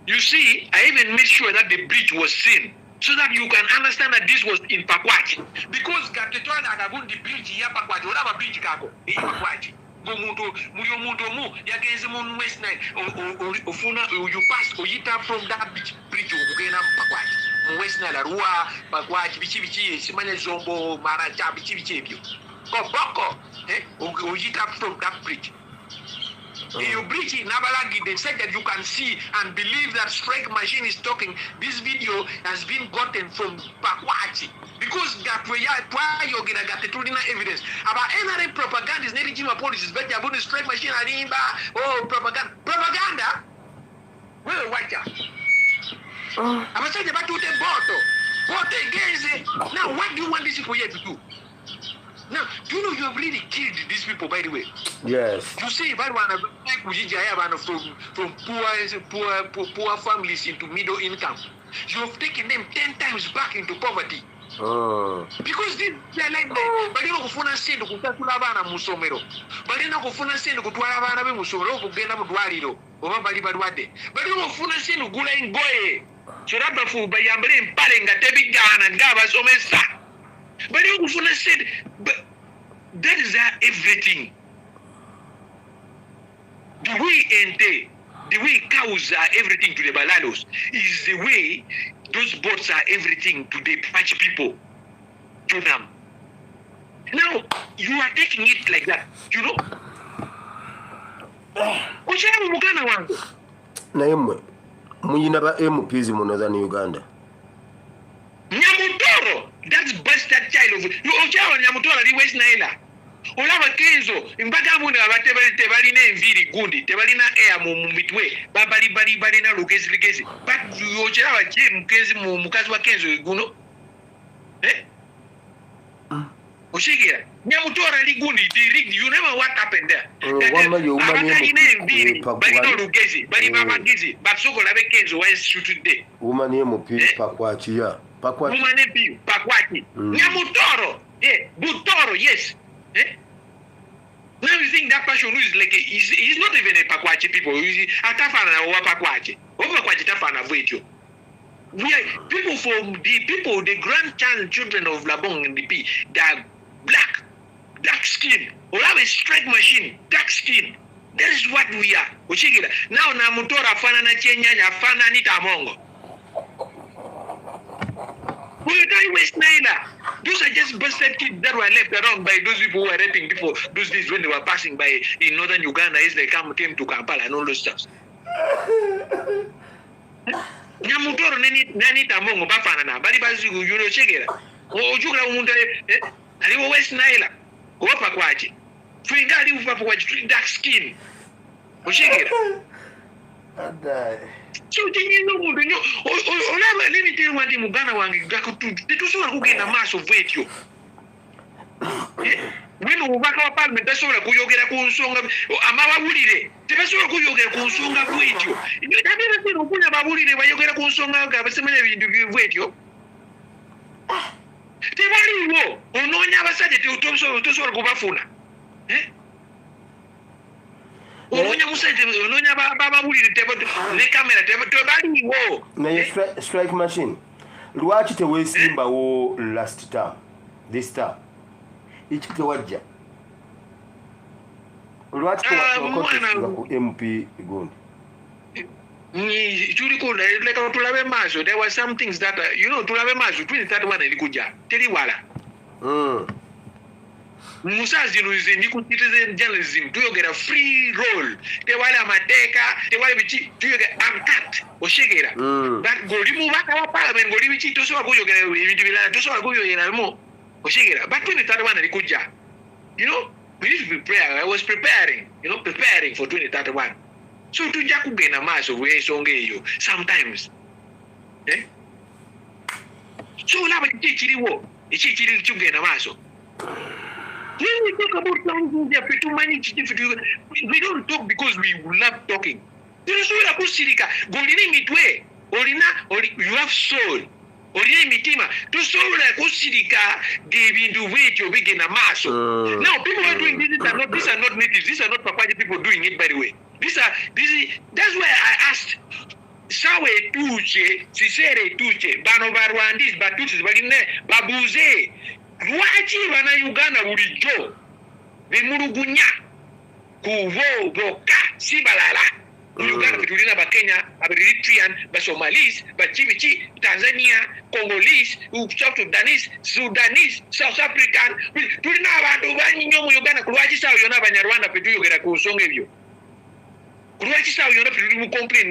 You see, I even made sure that the bridge was seen. so that you can understand that this was in Pakwachi. Because Gatetwana Agabundi bridge ya Pakwachi, whatever bridge kako, in Pakwachi. Muyomuntu mu yagenze mu West Nile ofuna you pass oyita from that bridge ukugenda Pakwachi mu West Nile Arua Pakwachi bichi simanya Zombo Maracha bichi ebyo Koboko oyita from that bridge. You bridge in Nabalagi, they said that you can see and believe that strike machine is talking. This video has been gotten from Pakwachi. Because that way, why you're going to get the evidence. About NRA propaganda is not regime policies, but you're going to strike machine and propaganda. Propaganda? Well, watch out. I'm saying about to the bottle. What against it? Now, what do you want these people here to do? Now, do you know you have really killed these people, by the way? Yes. You see, if I want to from poor families into middle income, you have taken them 10 times back into poverty. Because they are like that. But you know, kufuna sendo kutula bana musomero. But you know, kufuna sendo kutwala bana be musomero kugenda mu dwaliro. Oba bali balwadde. But you know, kufuna sendo gula engoye. Chiraba fu bayambere mpale nga tebigana nga basomesa. But you know, kufuna sendo. But that is everything. The way ente, the way cows are everything to the balalos is the way those boats are everything to the patch people, to them. Now, you are taking it like that, you know? Ochamu mugana wangu. Naimwe, muyina ba MPs mu Northern Uganda. Nyamutoro, that's bastard child of you. Ochamu Nyamutoro li West Nile. Olaba Kenzo, mpaka mune tebali na enviri gundi, tebali na air mu mitwe, bali na lugezi. But you ochera je mukezi mukazi wa Kenzo guno? Oshigira, Nyamutora li gundi, you never what happened there. Wama yo umani bali no lugezi, bali babagezi, but soko labe Kenzo wa shoot today. Umani MPs Pakwachi ya. Pakwachi. Umani Pakwachi. Nyamutoro, Butoro, yes. Now you think that person who is like he's not even a Pakwachi people. He's a Tafana or Pakwachi. Pakwachi Tafana Voitio. We are people from the grandchildren of Labong and the P. They are dark skin. Or have a strike machine, dark skin. That is what we are. Now Namutora Fana na Chenyanya Fana Nita Mongo. We die West Nile. Those are just busted kids that were left around by those people who were raping people those days when they were passing by in northern Uganda as they came to Kampala and all those stuff. Nyamutoro nani tamongo bafana na bali bazigu you know chegera. Ojukla umuntu ali West Nile. Opa kwachi. Twinga ali upa kwachi dark skin. Ochegera. So you know, let me tell you one thing, Mugana wangi gakutu. They do so kugenda maso vetio. When ubaka wa parliament tasobola kuyogera ku nsonga amababulire tebasobola kuyogera ku nsonga vetio. Ndabira sino okunya babulire bayogera ku nsonga gabasemanya bintu vetio. Tebaliwo ononya abasajja tosobola kubafuna. Ononya musajja ononya babulire ne camera tebaliwo. Naye strike machine. Lwaki teweesimbawo last term? This term. Iki tewajja. Lwaki tewakontestinga ku MP gundi? Like tulabe maso. There were some things that you know tulabe maso 2031 elikuja. Teliwala. Musazi nuize ni citizen journalism tuyogera free roll tewale amateka tewale bichi tuyogera uncut oshegera but goli mu baka wa parliament goli bichi tosoba kuyogera ibintu bilala tosoba kuyogera mo oshegera but 2031 alikuja you know we need to prepare. I was preparing for 2031 so tujja kugenda maso bwensonga eyo sometimes so laba kichiriwo ekichiri kugenda maso. When we talk about things, there are too many different. We don't talk because we love talking. You have soul. Now people are doing this. These are not natives. These are not Pakwaji people doing it. By the way, that's why I asked. sawa etuuke kiseera etuuke bano barwandiisi batuusizi balina babuuze lwaki bannayuganda bulijjo bemulugunya ku bo bokka si balala Uganda tulina bakenya Eritrean Basomalis Bachibiki Tanzania Congolese South Sudanese South African tulina abantu banyinyo mu Uganda kulwaki sawa yona abanyarwanda petuyogera ku nsonga ebyo kulwaki sawa yona petuli mu complain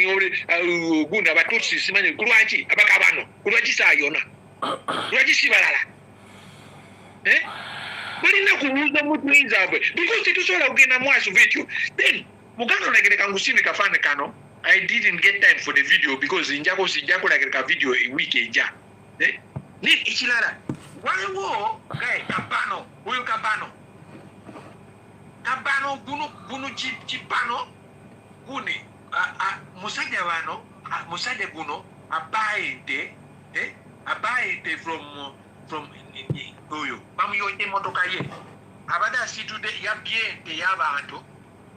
gunda abatutsi simanyi kulwaki abakabano kulwaki sawa yona kulwaki si balala balina kubuuza mutu inzabwe because tetusobola kugenda mwaso vetyo then Muganda nagereka ngusindika fane kano I didn't get time for the video because njako nagereka video a week eja ni ichilala waliwo kabano huyu kabano bunu chipano guni musajja wano musajja guno abaite from oyo bamuyonye motoka ye abada situde yabyente y'abantu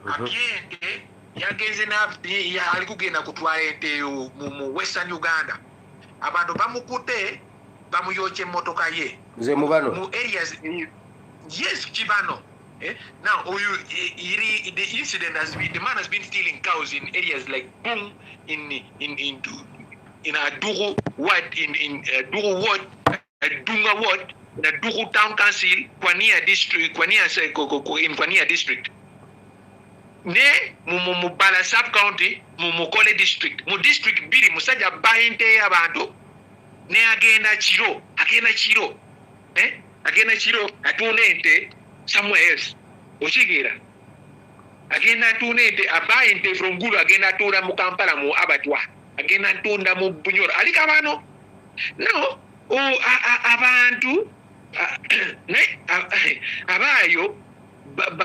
abyente yageze nabdi ya alikugenda kutwala ente mu Western Uganda abantu bamukute bamuyoche motoka ye nze mubano mu areas yes chibano now the incident has been the man has been stealing cows in areas like Boom in Aduru ward in Aduru ward Dunga ward in Aduru town council Kwania district Kwania district ne mu Bala sub county mu Mukole district mu district biri musajja bayinte y'abantu ne agenda chiro atune ente somewhere else ochigira agenda atune ente abayinte from Gulu agenda atunda mu Kampala mu abatwa agenda atunda mu Bunyoro alika bano no abantu ne abayo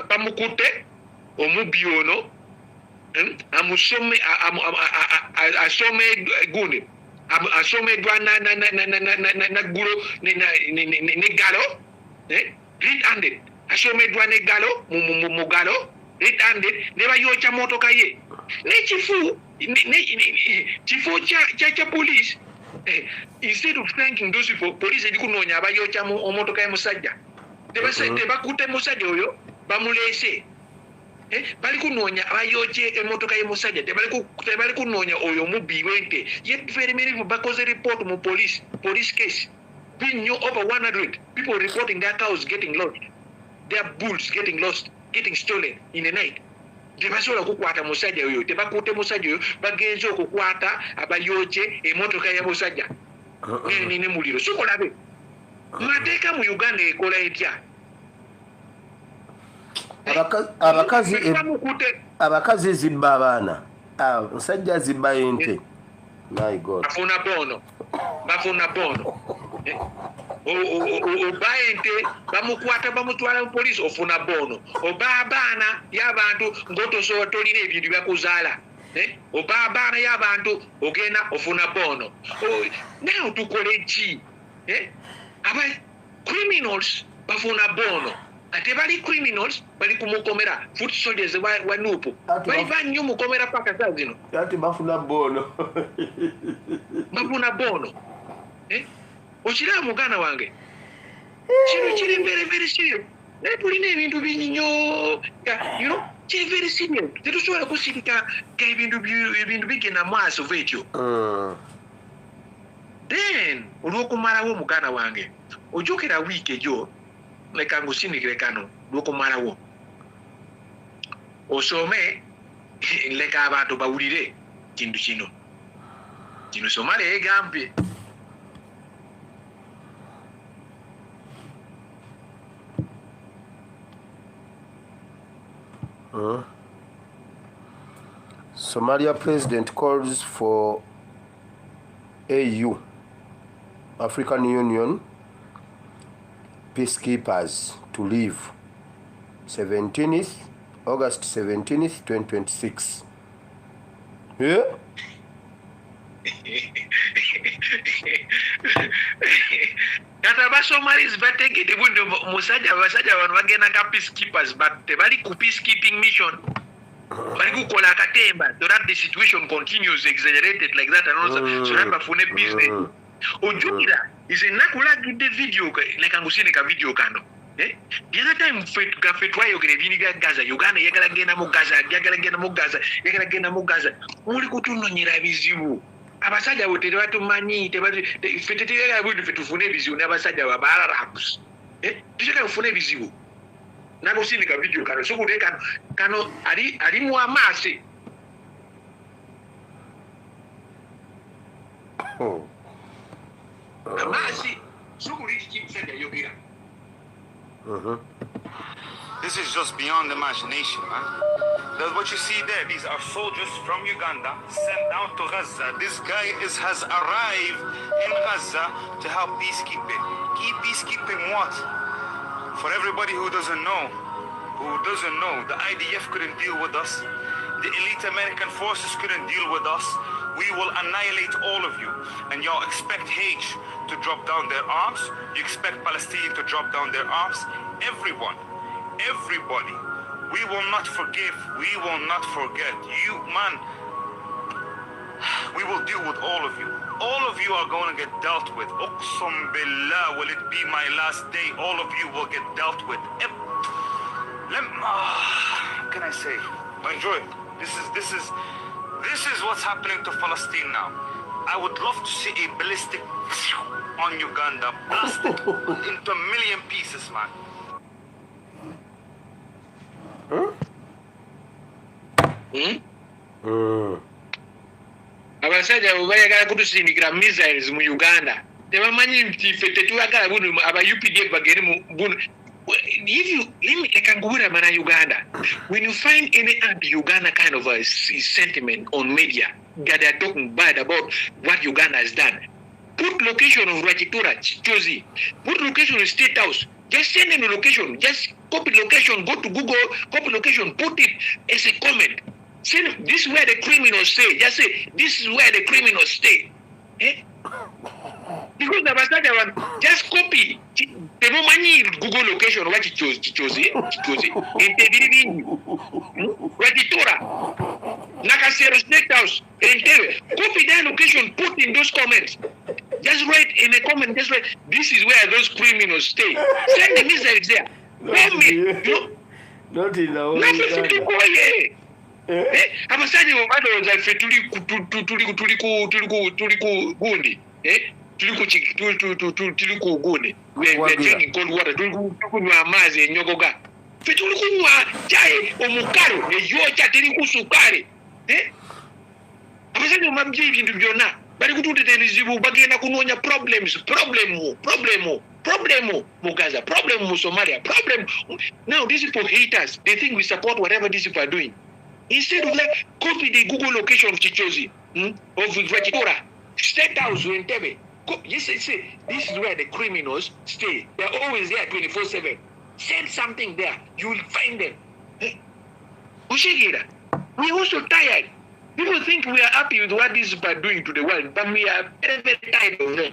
bamukute omubiono amusome asome gune asome dwana na gulo ne galo red-handed asome dwana galo mu galo red-handed ne bayocha motoka ye ne chifu cha police instead of thanking those people police edikunonya abayocha mu motoka ya musajja tebasente bakute musajja oyo bamulese bali kunonya abayoche emotoka ye musajja tebali kunonya oyo mubi wente yet very many bakoze report mu police case we knew over 100 people reporting their cows getting lost their bulls getting lost getting stolen in the night tebasobola kukwata musajja oyo tebakute musajja oyo bagenze okukwata abayoche emotoka ya musajja ne muliro sokolabe mateeka mu Uganda ekola etya abakazi zibba abaana musajja zibba ente my god bafuna bono oba ente bamukwata bamutwala mu police ofuna bono oba abaana y'abantu ngotosobola tolina ebintu byakuzaala oba abaana y'abantu ogenda ofuna bono naye tukole ki aba criminals bafuna bono ate bali criminals bali kumukomera foot soldiers wa nupu bali banyu mukomera paka saa zino ati bafuna bono okira mugana wange kiri very very serious tulina ebintu binyinyo you know kiri very serious tetusobola kusirika ebintu bigenda maaso vetyo then olwokumalawo mugana wange ojokera wiiki ejo leka ngusindikire kano lwokumalawo osome leka abantu bawulire kintu kino somale egambye Somalia president calls for AU African Union peacekeepers to leave August 17th 2026. Yeah? Kata Somalis bategede bundo musajja basajja bano bagenda ka peacekeepers but tebali ku peacekeeping mission Barikukola akatemba so that the situation continues exaggerated like that and also so that bafune business. Ojukira is a nakulagide video like angusine ka video kano. The other time gafetwa yogere Gaza Uganda yagala genda mu Gaza muli kutunonyera bizibu abasajja botere batumanyi fetetera bwe tufune bizibu n'abasajja babala raps tishaka kufune bizibu nako sindika video kano so kudeka kano ali mu amase amase so kuli kimsajja yogera. This is just beyond imagination, man. That's what you see there. These are soldiers from Uganda sent down to Gaza. This guy has arrived in Gaza to help peacekeeping. Key peacekeeping what? For everybody who doesn't know, the IDF couldn't deal with us. The elite American forces couldn't deal with us. We will annihilate all of you. And y'all expect H to drop down their arms. You expect Palestine to drop down their arms. Everyone, everybody. We will not forgive. We will not forget. You, man, we will deal with all of you. All of you are going to get dealt with. Uqsum billah, will it be my last day? All of you will get dealt with. What can I say? Enjoy. This is what's happening to Palestine now. I would love to see a ballistic on Uganda blasted into a million pieces, man. Abasajja bayagala kutusindikira missiles mu Uganda tebamanyi nti ffe tetwagala buno aba UPDF bagere mu buno. Uganda, when you find any anti-Uganda kind of a sentiment on media that they are talking bad about what Uganda has done, put location of Rachitura, Chozi, put location of State House, just send them a location, just copy location, go to Google, copy location, put it as a comment. Say, this is where the criminals stay. Just say, this is where the criminals stay. Eh? Because the just copy. The money Google location what you chose. Rachitura, Nakasero State House, copy that location, put in those comments. Just write in a comment, just write, this is where those criminals stay. Send the missiles there. Not in the whole Uganda. Abasajja bado za fe tuli gundi tuli ku gundi we are drinking cold water tuli kunywa amazi enyogoga fe tuli kunywa chai omukalo eyocha tuli kusukale abasajja mabye ibintu byonna bali kututeterizibu bagenda kunonya problem mu Gaza, problem mu Somalia, problem. Now these people hate us. They think we support whatever these people are doing. Instead of like copy the Google location of Chichozi, of Rachitura, State House in Entebbe. Yes, say this is where the criminals stay. They're always there 24/7. Send something there, you will find them. We're also tired. People think we are happy with what these people are doing to the world, but we are very, very tired of them.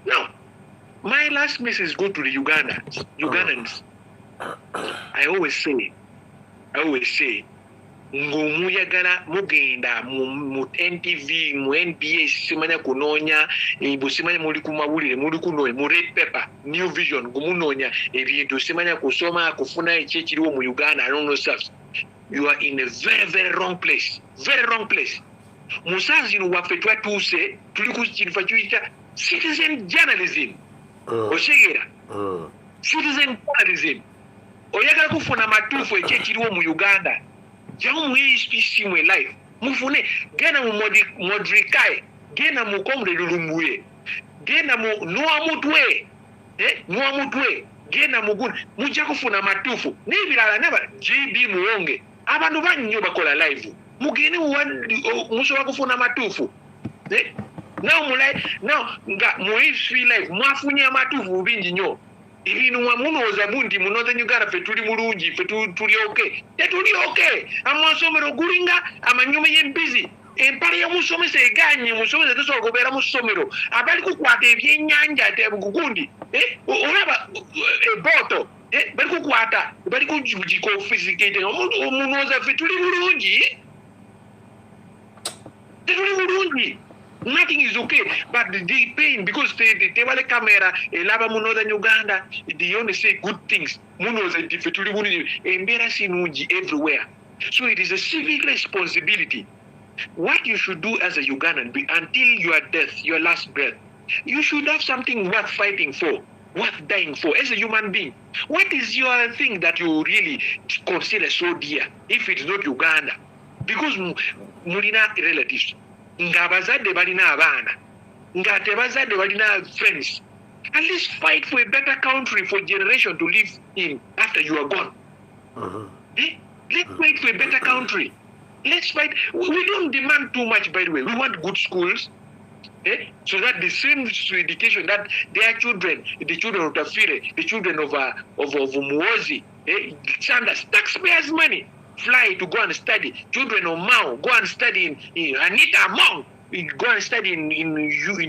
Now, my last message go to the Ugandans. I always say, ngomuyagala mugenda mu NTV mu NBS simanya kunonya busimanya muli kumawulire muli kunonya mu Red Pepper New Vision gumunonya ebintu simanya kusoma kufuna ekiriwo mu Uganda. I don't know stuff. You are in a very, very wrong place. Very wrong place. Musanzi no wafetwa tuse tuli kuchifa chuita citizen journalism. Oshegera. Citizen journalism. Oyagala kufuna matufu ekiriwo mu Uganda. Jamu HPC mwe life. Mufune gena mu modrikai, gena mu komre Lumbuye. Gena mu noamutwe. Noamutwe. Gena mu gun mujja kufuna matufu. N'ebirala naba JB muwonge. Abantu bannyo bakola live. Mugeni musobola kufuna matufu. Now nga mu HPC live mwafunye amatufu bingi nnyo. Ibintu mwamunoza bundi munoza Uganda fe tuli mulungi fe tuli okay. Tetuli okay. Amasomero gulinga amanyume y'embizi. Empale ya musomesa eganye musomesa tesobola kubeera mu ssomero. Abali kukwata ebyennyanja te bugundi. Olaba eboto bali kukwata bali kujikofisicate omuntu wazaffe tuli bulungi nothing is okay, but the pain because they were camera elaba mu northern Uganda, they only say good things. Munoza tuli bulungi embarrassing everywhere. So it is a civic responsibility. What you should do as a Ugandan until your death, your last breath, you should have something worth fighting for, worth dying for as a human being. What is your thing that you really consider so dear if it's not Uganda? Because mulina relatives, nga bazadde balina abaana, nga tebazadde balina friends. At least fight for a better country for generation to live in after you are gone. Let's fight for a better country. Let's fight. We don't demand too much, by the way. We want good schools, so that the same education that their children, the children of Tafire, the children of Muozi, send us taxpayers' money, fly to go and study. Children of Mao go and study in Anita Among, go and study in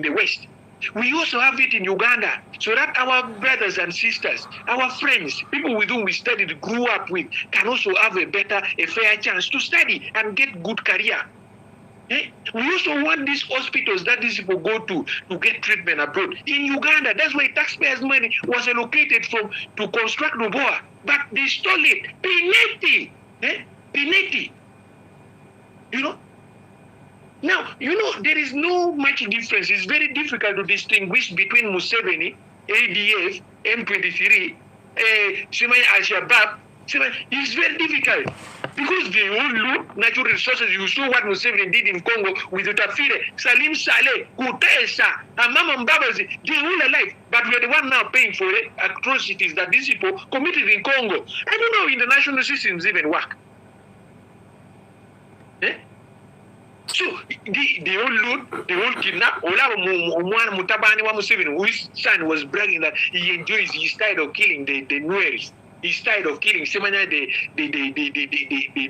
the West. We also have it in Uganda, so that our brothers and sisters, our friends, people with whom we studied, grew up with, can also have a fair chance to study and get good career. We also want these hospitals that these people go to get treatment abroad. In Uganda, that's why taxpayers' money was allocated to construct Lumbuye, but they stole it. Pineti. Now, there is no much difference. It's very difficult to distinguish between Museveni, ADF, M23, Al-Shabaab. It's very difficult because they all loot natural resources. You saw what Museveni did in Congo with Utafire, Salim Saleh, Kutesa, and Mama Mbabazi. They're all alive, but we're the one now paying for the atrocities that these people committed in Congo. I don't know if the national systems even work. So they all loot, they all kidnap. Mutabani wa Museveni, whose son was bragging that he enjoys his style of killing the Nueris. His style of killing the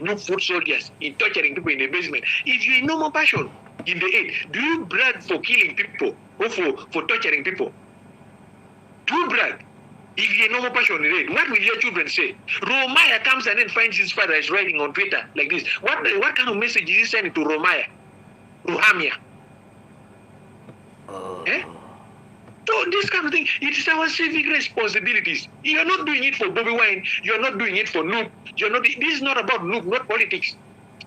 new foot soldiers, in torturing people in the basement. If you no more passion in the aid, do you brag for killing people or for torturing people? Do you brag? If you no more passion in the aid, what will your children say? Romaya comes and then finds his father is writing on Twitter like this. What kind of message is he sending to Romaya? Ruhamia? So this kind of thing, it is our civic responsibilities. You're not doing it for Bobi Wine. You're not doing it for Noob. This is not about Noob, not politics.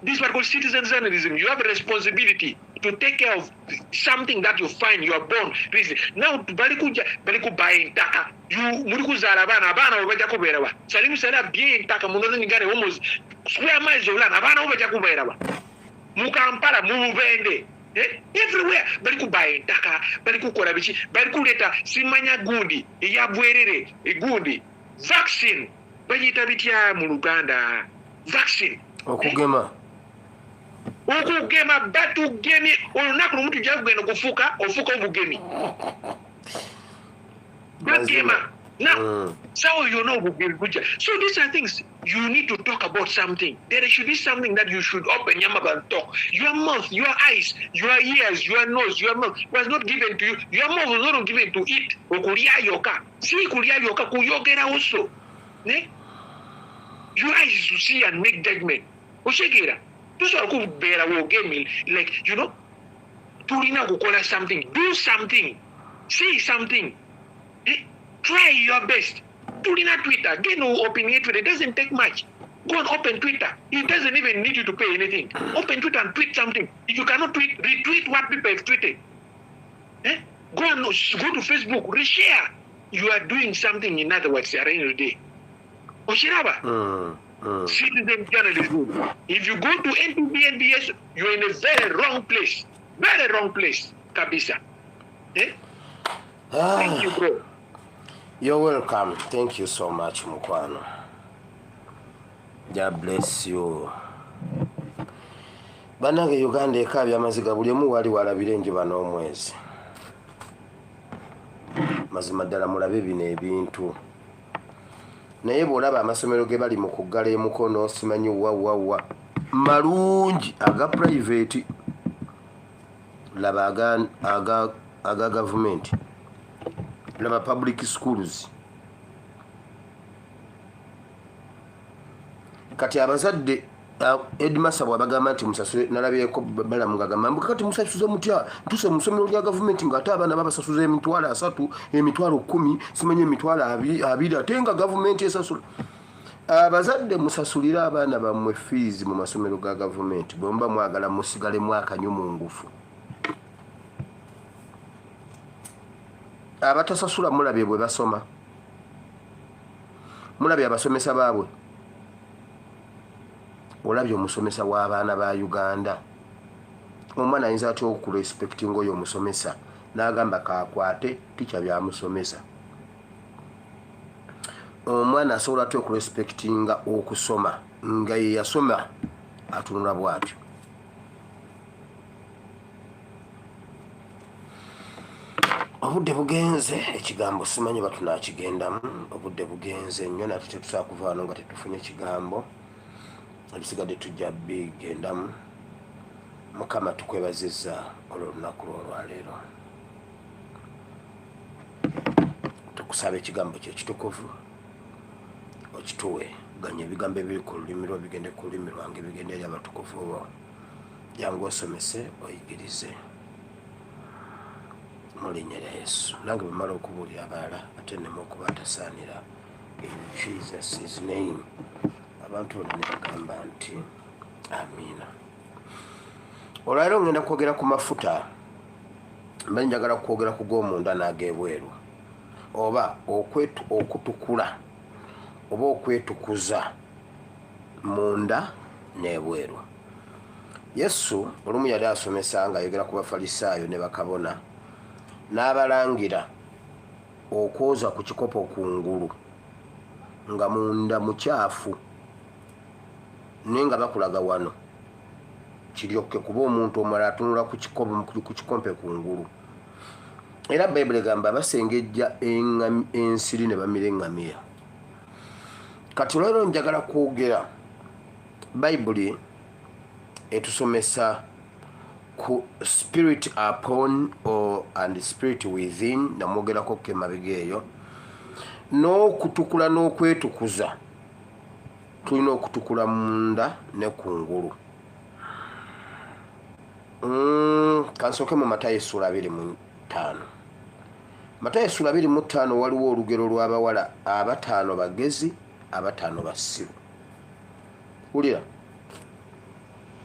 This is what called citizen journalism. You have a responsibility to take care of something that you find you are born. Now, baliku buying taka. You murikuzala abana obaja kuberawa. Salimu sala bien taka munoza ngare almost square miles of land. Abana obaja kuberawa. Mukampala mubende. Everywhere baliku buying taka, baliku kola bichi, baliku leta simanya gundi, yabwerere gundi. Vaccine. Banyita bitya mu Uganda. Vaccine. Okugema batugemi olunaku lumu tujja kugenda kufuuka ofuuka obugemi bagema now so obugemi bujja. So these are things you need to talk about. Something there should be something that you should open your mouth and talk. Your mouth, your eyes, your ears, your nose, your mouth was not given to you. Your mouth was not given to eat okulia yoka si kulia yoka kuyogera also your eyes to see and make judgment oshegera. Those are good bear game, like Turina kukola something, do something, say something, try your best. Turina Twitter, get no opinion Twitter, it doesn't take much. Go and open Twitter. It doesn't even need you to pay anything. Open Twitter and tweet something. If you cannot tweet, retweet what people have tweeted. Go to Facebook, reshare. You are doing something, in other words, at the end of the day. Oshiraba. Citizen journalism. If you go to NBS, you're in a very wrong place. Very wrong place, Kabisa. Thank you, bro. You're welcome. Thank you so much, Mukwano. God bless you. Banange Uganda ekabya amaziga buli mu wali walabire enjuba n'omwezi. Mazima ddala mulabe bino ebintu. Naye bw'olaba amasomero ge bali mu kuggala emukono simanyi wa malungi aga private laba aga government laba public schools kati abazadde Edmasa bwabagamba nti musasule nalabyeko balamuga gamba kati musasuze mutya ntuse mu ssomero lya gavumenti ng'ate abaana babasasuza emitwalo 3 emitwalo 10 simanyi emitwalo 20 ate nga gavumenti esasula abazadde musasulira abaana bammwe fees mu masomero ga gavumenti bomba mwagala musigale mwakanyo mu ngufu abatasasula mulabye bwe basoma mulabye abasomesa baabwe olabye omusomesa w'abaana ba Uganda omwana ayinza atya okurespectinga oyo omusomesa n'agamba kakwate ticha byamusomesa omwana asobola atya okurespectinga okusoma nga ye yasoma atunula bw'atyo obudde bugenze ekigambo simanyi batunakigendamu obudde bugenze nnyo nate tetusobola kuvaano nga tetufunye ekigambo ebisigadde tujja bigendamu mukama tukwebazizza olw'olunaku lwolwaleero tukusaba ekigambo kyekitukuvu okituwe ganya ebigambo ebiri ku lulimi lwo bigende ku lulimi lwange bigende eri abatukuvu bo jangu osomese oyigirize mu linnya lya Yesu nange bwemala okubuulira abalala ate nneme okuba atasaanira in Jesus' name abantu bonna ne bagamba nti amiina olwaleero ngenda kwogera ku mafuta mba njagala kwogera ku g'omunda n'ag'ebweru oba okutukula oba okwetukuza munda n'ebweru Yesu olumu yali asomesa ng'ayogera ku bafalisaayo ne bakabona n'abalangira okwoza ku kikopo kungulu nga munda mukyafu naye nga bakulaga wano kiryokke kuba omuntu omulala atunula ku kikompe kungulu era bayibuli egamba basengejja ensiri ne bamira eŋŋamiya kati olwaleero njagala kwogera bayibuli etusomesa ku spirit upon and spirit within namwogerako kemabega eyo n'okutukula n'okwetukuza tulina okutukula munda ne kungulu kansooke mu Matayo essula 25 Matayo essula 25 waliwo olugero lw'abawala 5 bagezi 5 basiru wulira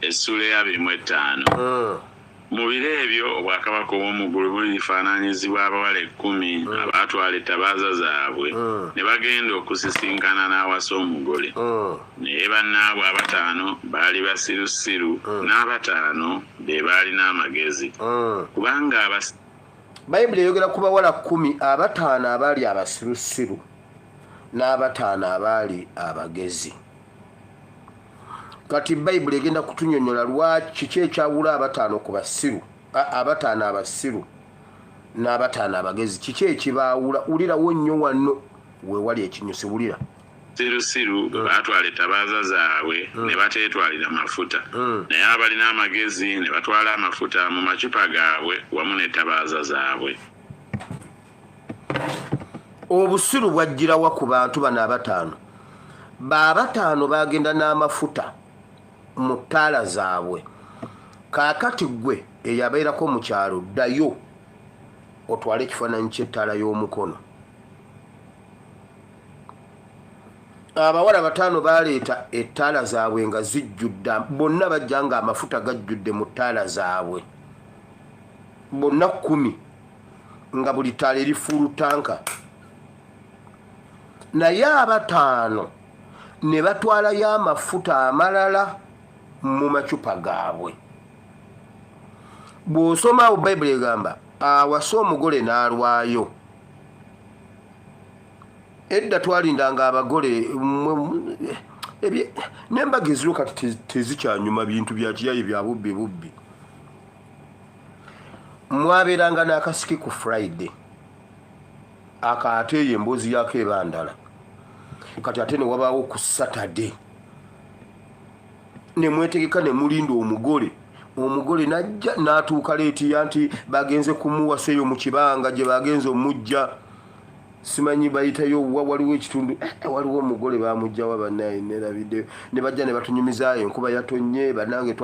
essula ya 25 mu biro ebyo obwakabaka obw'omuggulu bulifaananyizibwa abawala 10 abaatwala ettabaaza zaabwe ne bagenda okusisinkana n'awasa omugole naye bannaabwe 5 baali basirusiru n'5 be baalina amagezi kubanga bayibuli eyogera ku bawala 10 5 abaali abasirusiru n'5 abaali abagezi kati bayibuli egenda kutunyonyola lwaki ki ekyawula 5 ku basiru 5 abasiru n'5 abagezi kiki ekibaawula wulirawo nnyo wano weewali ekinyusi wulira sirusiru baatwala ettabaaza zaabwe ne bateetwalira mafuta naye abalina amagezi ne batwala amafuta mu macupa gaabwe wamu n'ettabaaza zaabwe obusiru bwajjirawa ku bantu bano 5 5 bagenda n'amafuta mu ttaala zaabwe kaakati gwe eyabeerako mu kyalo ddayo otwale ekifaananyi ky'ettaala y'omukono abawala 5 baleeta ettaala zaabwe nga zijjudde bonna bajja nga amafuta gajjudde mu ttaala zaabwe bonna 10 nga buli ttaala eri fuulu tanka naye 5 ne batwalayo amafuta amalala mu macupa gaabwe bw'osoma awo bayibuli egamba awasa omugole n'alwayo edda twalindanga abagole n'embaga eziro kati tezikyanyuma bintu bya kiyayi bya bubbi bubbi mwabeeranga n'akasiki ku Friday akaateeyo emboozi yako ebandala kati ate ne wabaawo ku Saturday ne mwetegeka ne mulinda omugole najja n'atuuka leeti ya nti bagenze kumuwaseeyo mu kibanga gye bagenze omujja simanyi bayitayo waliwo ekitundu waliwo omugole bamugjawa bannaye nerabidde ne bajja ne batunyumizaayo enkuba yatonye bannange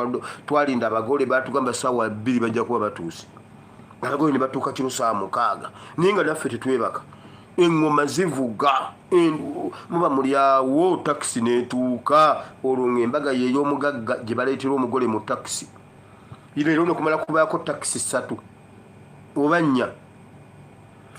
twalinda abagole batugamba ssaawa 2 bajja kuba batuuse abagole ne batuuka kiro saa 6 naye nga naffe tetwebaka engoma zivuga muba mulyawo takisi netuuka olwo ng'embaga y'ey'omugagga gye baleetera omugole mu takisi leero nekumala kubaako takisi 3 oba 4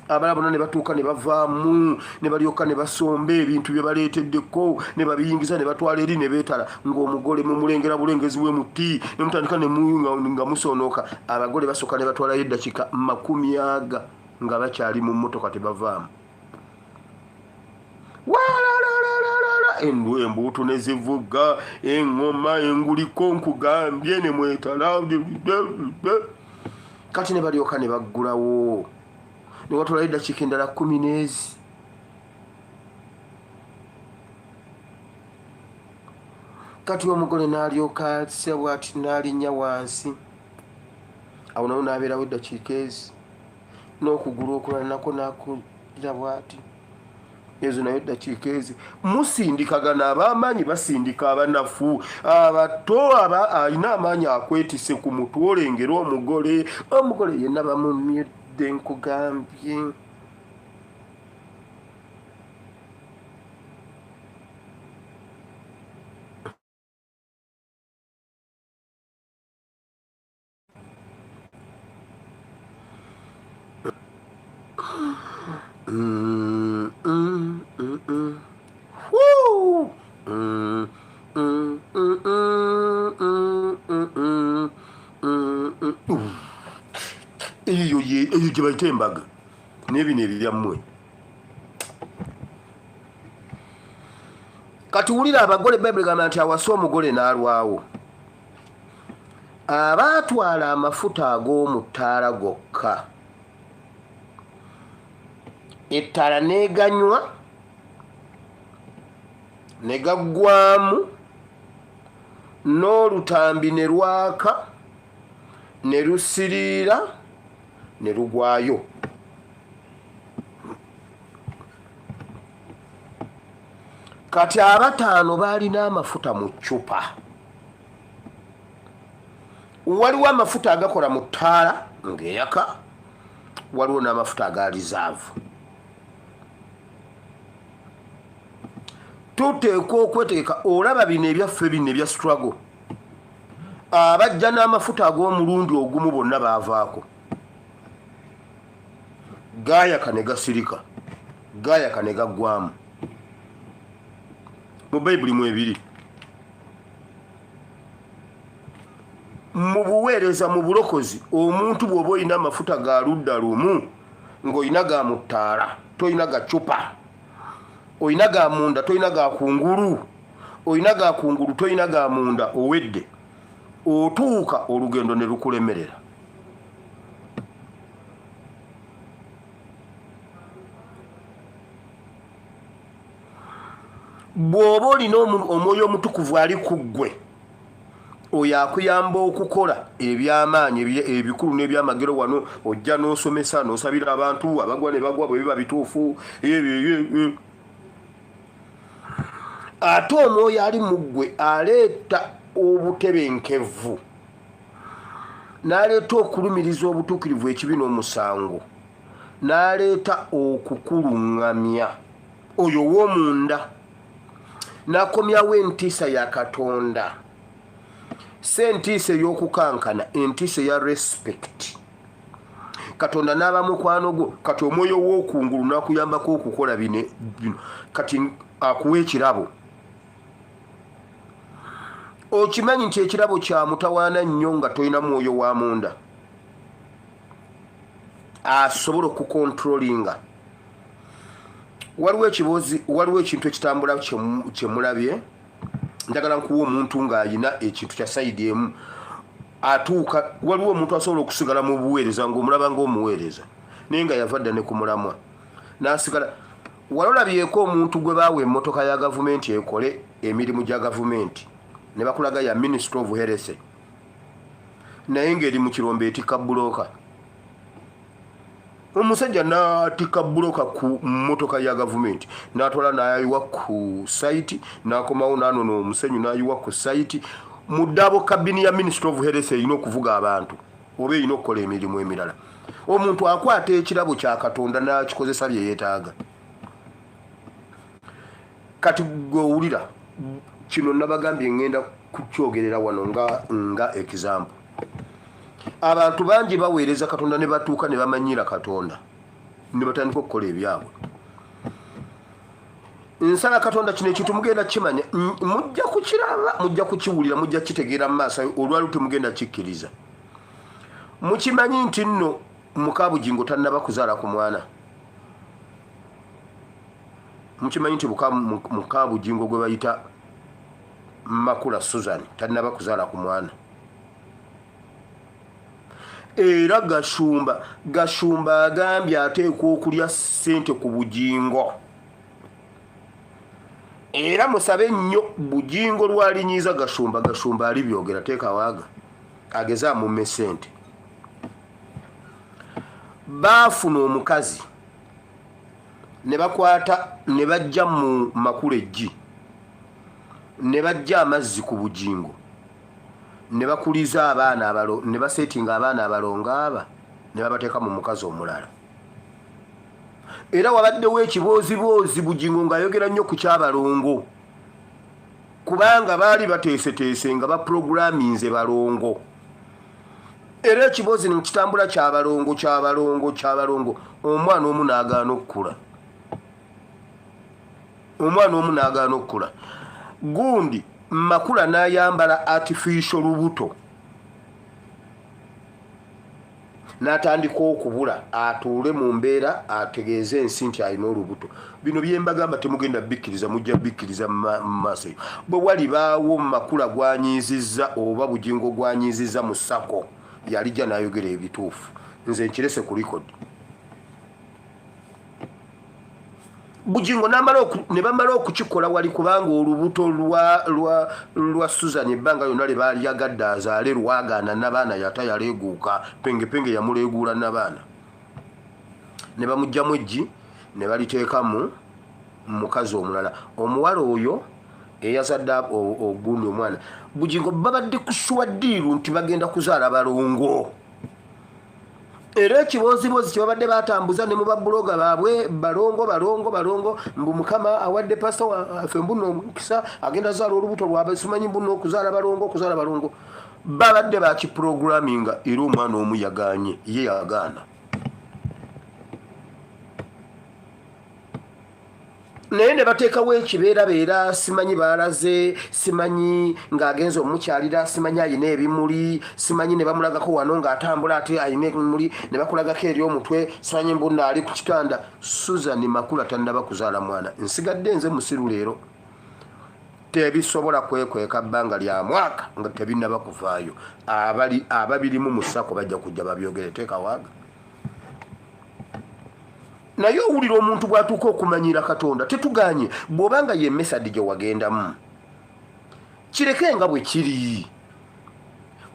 abala bonna ne batuuka ne bavaamu ne balyoka ne basomba ebintu bye baleeteddeko ne babiyingiza ne batwala eri ne beetala ng'omugole mumulengera bulengezi bwe muti ne mutandika nga musonooka abagole basooka ne batwalayo eddakiika 40 nga bakyali mu mmotoka tebavaamu embuutu ne zivuga engoma enguliko nkugambye ne mwetala kati ne balyoka ne baggulawo ne watwalayo eddakiika endala 10 kati omugole n'alyoka atya bw'ati n'alinnya wansi awo nawo n'abeerawo eddakiika ezi n'okugulu okulala nako n'akulira bw'ati ezo nayo eddakiika ezi musindikagana ab'amaanyi basindika abanafu abato alina amaanyi akwetise ku mutwe olengera omugole yenna bamumyedde nkugambye eyo gye bayita embaga n'ebino ebibyammwe kati wulira abagole bayibuli gamba nti awasa omugole n'alwawo abaatwala amafuta ag'omu ttaala gokka ettaala neganywa ne gaggwamu n'olutambi ne lwaka ne lusiriira ne lugwayo kati abataano baalina amafuta mu ccupa waliwo amafuta agakola mu ttaala ng'eyaka waliwo n'amafuta aga rizaavu tuteekwa okwetegeka olaba bino ebyaffe bino ebya struggle abajja n'amafuta ag'omulundi ogumu bonna baavaako gaayaka ne gasirika gaayaka ne gaggwamu mu bayibuli mu ebiri mu buweereza mu bulokozi omuntu bw'oba olina amafuta ga ludda lumu ng'olina ga mu ttaala tolina ga cupa olina ga munda tolina ga kungulu olina ga kungulu tolina ga munda owedde otuuka olugendo ne lukulemerera bw'oba olina omwoyo omutukuvu ali ku ggwe oyo akuyamba okukola ebyamaanyi ebikulu n'ebyamagero wano ojja n'osomesa n'osabira abantu abagwa ne bagwa bwe biba bituufu ate omwoyo ali mu ggwe aleeta obutebenkevu n'aleeta okulumiriza obutuukirivu ekibi n'omusango n'aleeta okukuluŋŋamya oyo w'omunda n'akomyawo entiisa ya Katonda si entiisa ey'okukankana entiisa eya respect Katonda n'aba mukwano gwo kati omwoyo w'okungulu n'akuyambako okukola bino kati akuwa ekirabo okimanyi nti ekirabo kya mutawaana nnyo nga tolina mwoyo wa munda asobola okukontrolinga waliwo ekintu ekitambula kyemulabye njagala nkuwa omuntu ng'ayina ekintu kya sayidi emu atuuka waliwo omuntu asobola okusigala mu buweereza ng'omulaba ng'omuweereza naye nga yava dda ne ku mulamwa n'asigala walolabyeko omuntu gwe baawa emmotoka ya gavumenti ekole emirimu gya gavumenti ne bakulaga ya Ministry of Health naye ng'eri mu kirombe etikka bulooka omusajja n'atika buloka ku mmotoka ya gavumenti n'atwala n'ayiwa ku site n'akomawo n'anono omusenyu n'ayiwa ku site mu ddabo kabini ya Ministry of Health erina okuvuga abantu oba erina okukola emirimu emirala. Omuntu akwata ekirabo kya Katonda n'akikozesa bye yeetaaga. Kati gw'owulira kino nabagambye ngenda kukyogerera wano nga example. Abantu bangi baweereza Katonda ne batuuka ne bamanyira Katonda ne batandika okukola ebyabwe. Nsala Katonda kino ekintu mugenda kimanya, mujja kukiraba, mujja kukiwulira, mujja kitegeera mu maaso, olwali temugenda kikkiriza. Mukimanyi nti nno mukabugingo tannaba kuzaala ku mwana. Mukimanyi nti mukabugingo gwe bayita Makula Susan tannaba kuzaala ku mwana. Era gashumba agambye ateekwa okulya ssente ku bugingo. Era musabe nnyo bugingo lwalinyiiza gashumba ali byogera teeka waaga ageza mumme ssente. Baafuna omukazi ne bakwata ne bajja mu Makula eggi ne bajja amazzi ku bugingo ne bakuliza abaana ne basetinga abaana abalongo aba ne babateeka mu mukazi omulala. Era wabaddewo ekiboozibozi bugingo ng'ayogera nnyo ku kyabalongo kubanga baali bateeseteese nga baprogramminze balongo. Era ekiboozi ne kitambula kyabalongo omwana omu n'agaana okukula. Gundi Makula n'ayambala artificial lubuto n'atandika okubula atuule mu mbeera ategeeze ensi nti alina olubuto. Bino bye mbagamba temugenda bikkiriza, mujja bikkiriza mu maaso. Bwe walibaawo Makula gwanyiizizza oba bugingo gwanyiizizza mu ssako yalijja n'ayogera ebituufu. Nze nkirese ku likodi. Bugingo ne bamala okukikola wali kubanga olubuto lwa Susan ebbanga lyonna lye baali yagadde azaale lwagaana n'abaana yatayaleeguuka pengepenge yamuleeguula n'abaana. Ne bamugjamu eggi ne baliteeka mu mukazi omulala. Omuwala oyo eyazadde ogundi omwana bugingo babadde kuswaddiiru nti bagenda kuzaala balongo. Era ekiboozibozi kye babadde batambuza ne mu babuloga baabwe balongo mbu Mukama awadde pastor waffe mbuno omukisa agenda zaala olubuto lwabwe simanyi mbuno okuzaala balongo. Babadde bakiprogramminga era omwana omu yagaanye ye yagaana. Naye ne bateekawo ekibeerabeera simanyi baalaze simanyi ng'agenza omukyalira simanyi ayina ebimuli simanyi ne bamulagako wano ng'atambula ate ayina ebimuli ne bakulagako eri omutwe simanyi mbuno ali ku kitanda. Susan Makula tannaba kuzaala mwana. Nsigadde nze musiru leero tebisobola kwekweka bbanga lya mwaka nga tebinnaba kuvaayo. Ababirimu mu ssako bajja kujja babyogere teeka waaga. Naye owulira omuntu bw'atuuka okumanyira Katonda tetuganye bw'obanga ye mesadi gye wagendamu kireke nga bwe kiri.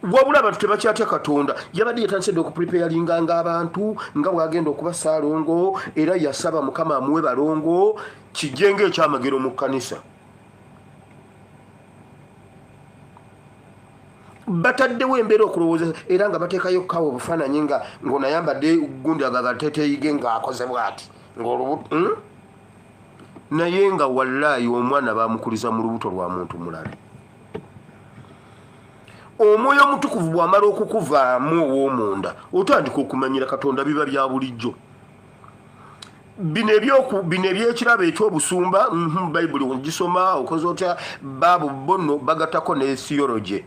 Wabula abantu tebakyatya Katonda. Yabadde yatandise okupreparinga ng'abantu nga bw'agenda okuba Ssaalongo era yasaba Mukama amuwe balongo kijjenga ekyamagero mu kkanisa. Bataddewo embeera okulowooza era nga bateekayo kawa obufaananyi nga ng'onayambadde gundi agagateteeyige ng'akoze bw'ati ng'olubuto naye nga wallaayi omwana baamukuliza mu lubuto lwa muntu mulala. Omwoyo omutukuvu bw'amala okukuvaamu ow'omunda otandika okumanyira Katonda biba bya bulijjo. Bino ebyekirabo eky'obusumba Bayibuli ogisoma okoze otya baabo bono bagatako ne theology.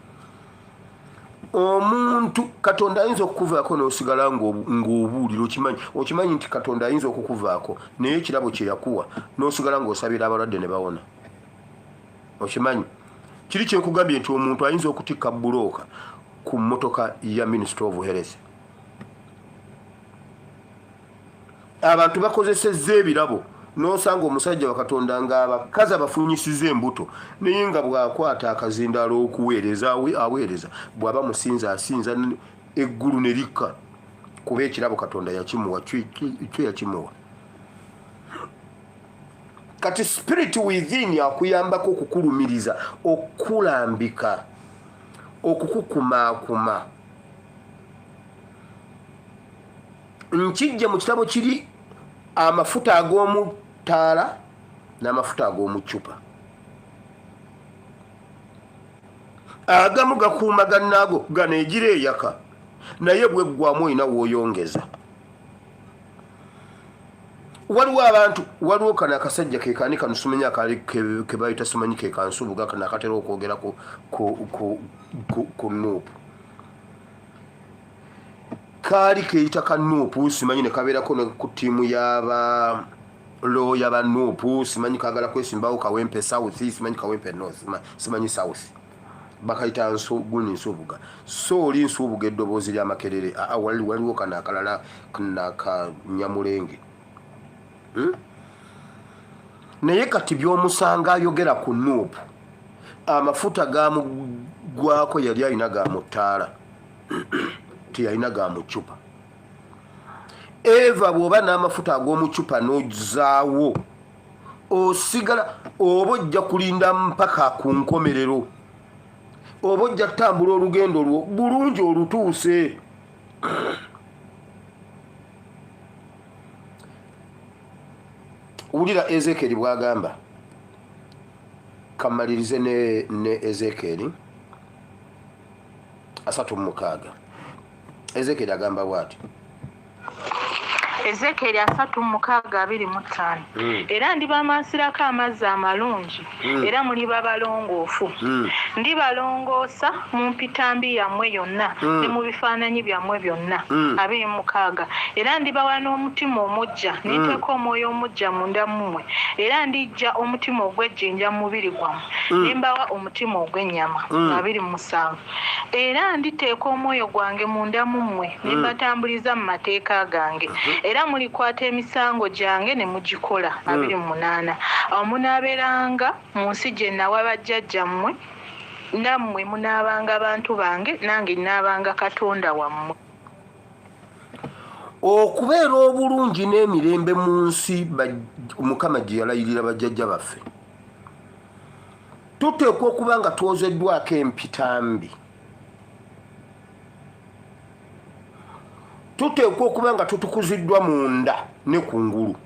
Omuntu Katonda ayinza okukuvaako n'osigala ng'obuulira okimanyi nti Katonda ayinza okukuvaako naye ekirabo kye yakuwa n'osigala ng'osabira abalwadde ne bawona. Okimanyi kiri kye nkugambye nti omuntu ayinza okutikka bulooka ku mmotoka ya Ministry of Health. Abantu bakozesezza ebirabo n'osanga omusajja wa Katonda ng'abakazi abafunyisiza embuto naye nga bw'akwata akazindaalo okuweereza aweereza bw'aba musinza asinza eggulu ne likka kuba ekirabo Katonda yakimuwa kyo yakimuwa. Kati spirit within akuyambako okukulumiriza, okulambika, okukukumaakuma. Nkijja mu kitabo kiri amafuta ag'omu ttaala n'amafuta ag'omu ccupa. Agamu gakuuma gannaago gano egira eyaka naye bwe ggwamu olina w'oyongeza. Waliwo abantu, waliwo kana akasajja ke kaani kanusumenya akali ke bayita simanyi ke kansubuga kana akatera okwogera ku nuupu. Kaali keyita ka nuupu simanyi ne kabeerako ne ku ttiimu y'aba looya ba nuupu simanyi kaagala kwesimbawo Kawempe South simanyi Kawempe North simanyi South. Bakayita guni nsubuga. So oli nsubuga eddoboozi ly'amakerere waliwo kana akalala ka Nyamulenge. Naye kati by'omusanga ayogera ku nuupu amafuta gamugwako yali alina ga mu ttaala teyalina ga mu ccupa. Eva bw'oba n'amafuta ag'omu ccupa n'ozaawo osigala oba ojja kulinda mpaka ku nkomerero, oba ojja kutambula olugendo lwo bulungi olutuuse. Wulira Ezekiel bw'agamba, kamalirize ne Ezekiel 3:6. Ezekiel agamba bw'ati. Ezekiel 3:25 era ndibamansirako amazzi amalungi era muliba balongoofu ndibalongoosa mu mpitambi yammwe yonna ne mu bifaananyi byammwe byonna 26 era ndibawa n'omutima omujja ninteeka omwoyo omujja munda mmwe era ndijja omutima ogw'ejjinja mu mubiri gwammwe ne mbawa omutima ogw'ennyama 27 era nditeeka omwoyo gwange munda mmwe ne mbatambuliza mu mateeka gange era mulikwata emisango gyange ne mugikola 28 awo munaabeeranga mu nsi gye nawa bajjajjammwe nammwe munaabanga bantu bange nange nnaabanga Katonda wammwe. Okubeera obulungi n'emirembe mu nsi Mukama gye yalayirira bajjajja baffe tuteekwa okuba nga twozeddwako empitambi. Tuteekwa okuba nga tutukuziddwa munda ne kungulu.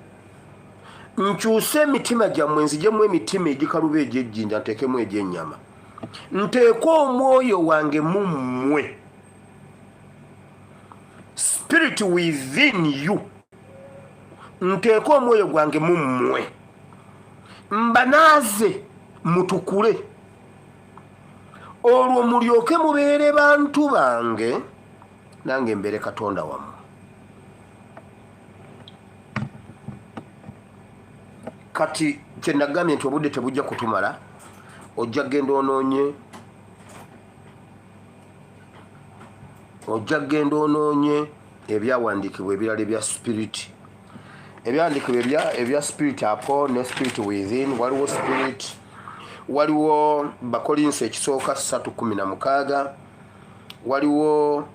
Nkyuse emitima gyammwe nzijemu emitima egikaluba egy'ejjinja nteekemu egy'ennyama. Nteeka omwoyo wange mu mmwe, spirit within you. Nteeka omwoyo gwange mu mmwe mbanaaze mutukule olwo mulyoke mubeere bantu bange nange mbeere Katonda wammwe. Kati kye nagambye nti obudde tebujja kutumala, ojja genda onoonye ebyawandiikibwa ebirala ebya spirit. Ebyawandiikibwa ebya spirit apo ne spirit within. Waliwo spirit, waliwo Bakolinso ekisooka 3:16, waliwo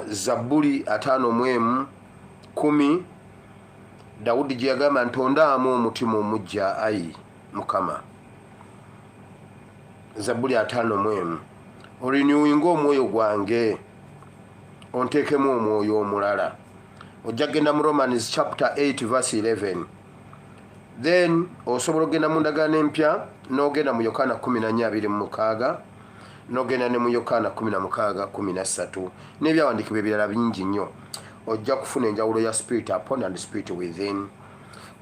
Zabbuli 5:10 Dawudi gye yagamba ntondaamu omutima omujja ayi Mukama. Zabbuli 5:10 olinywinga omwoyo gwange onteekemu omwoyo omulala. Ojja genda mu Romans chapter 8:11. Then osobola ogenda mu ndagaano empya n'ogenda mu Yokaana 14:26 n'ogenda ne mu Yokaana 16:13 n'ebyawandiikibwa ebirala bingi nnyo. Ojja kufuna enjawulo ya spirit upon and spirit within.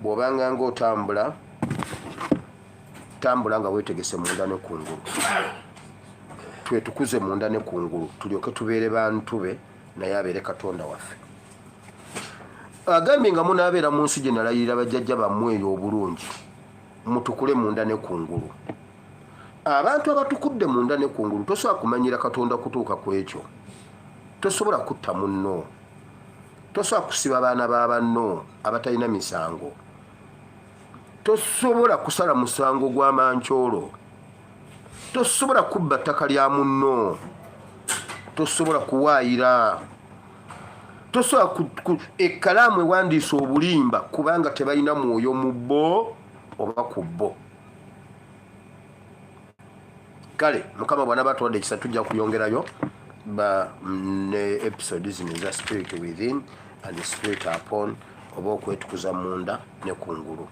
Bw'obanga ng'otambula nga weetegese munda ne kungulu. Twetukuze munda ne kungulu tulyoke tubeere bantu be naye abeere Katonda waffe. Agambye nga munaabeera mu nsi gye nalayirira bajjajja bammwe eyo obulungi mutukule munda ne kungulu. Abantu abatukudde munda ne kungulu tosobola kumanyira Katonda kutuuka ku ekyo. Tosobola kutta munno, tosobola kusiba baana ba banno abatalina misango, tosobola kusala musango gwa mankyolo, tosobola kubba ttaka lya munno, tosobola kuwaayira, tosobola ekkalaamu ewandiisa obulimba kubanga tebalina mwoyo mu bo oba ku bo. Kale mukama bwana batwadde ekisa tujja kuyongerayo ne episode zino eza spirit within and spirit upon oba okwetukuza munda ne kungulu.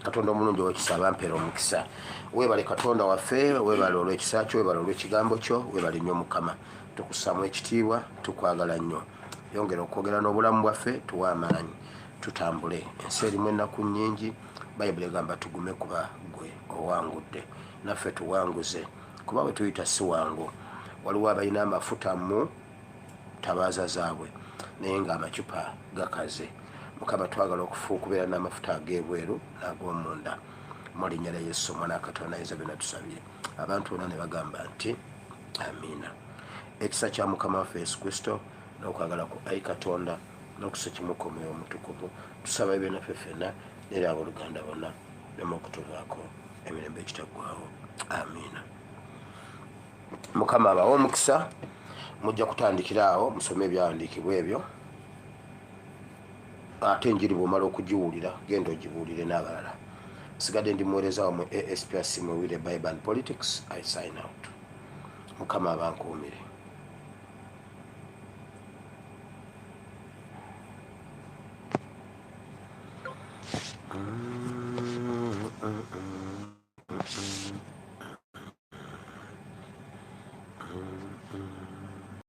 Katonda omulungi ow'ekisa abampeera omukisa. Weebale Katonda waffe, weebale olw'ekisa kyo, weebale olw'ekigambo kyo, weebale nnyo Mukama. Tukussaamu ekitiibwa, tukwagala nnyo. Yongera okwogera n'obulamu bwaffe, tuwe amaanyi, tutambule. Ensi erimu ennaku nnyingi, Bayibuli egamba tugume kuba gwe owangudde. Naffe tuwanguze, kuba bwe tuyita si wangu. Waliwo abalina amafuta mu tabaaza zaabwe naye ng'amacupa gakaze. Mukama twagala okubeera n'amafuta ag'ebweru n'ag'omunda. Mu linnya lya Yesu omwana wa Katonda ayinza byonna tusabye. Abantu bonna ne bagamba nti amiina. Ekisa kya Mukama waffe Yesu Kristo n'okwagala ku Ayi Katonda n'okusa kimuka Omwoyo Omutukuvu tusaba ebyennaffe ffenna n'eri abooluganda bonna bemu okutuvaako emirembe ekitaggwaawo. Amiina. Mukama abawe omukisa. Mujja kutandikira awo musome ebyawandiikibwa ebyo. Ate enjiri bw'omala okugiwulira genda ogibuulire n'abalala. Sigadde ndi muweereza wammwe ASPRC Muwire Bible and Politics. I sign out. Mukama abankuumire.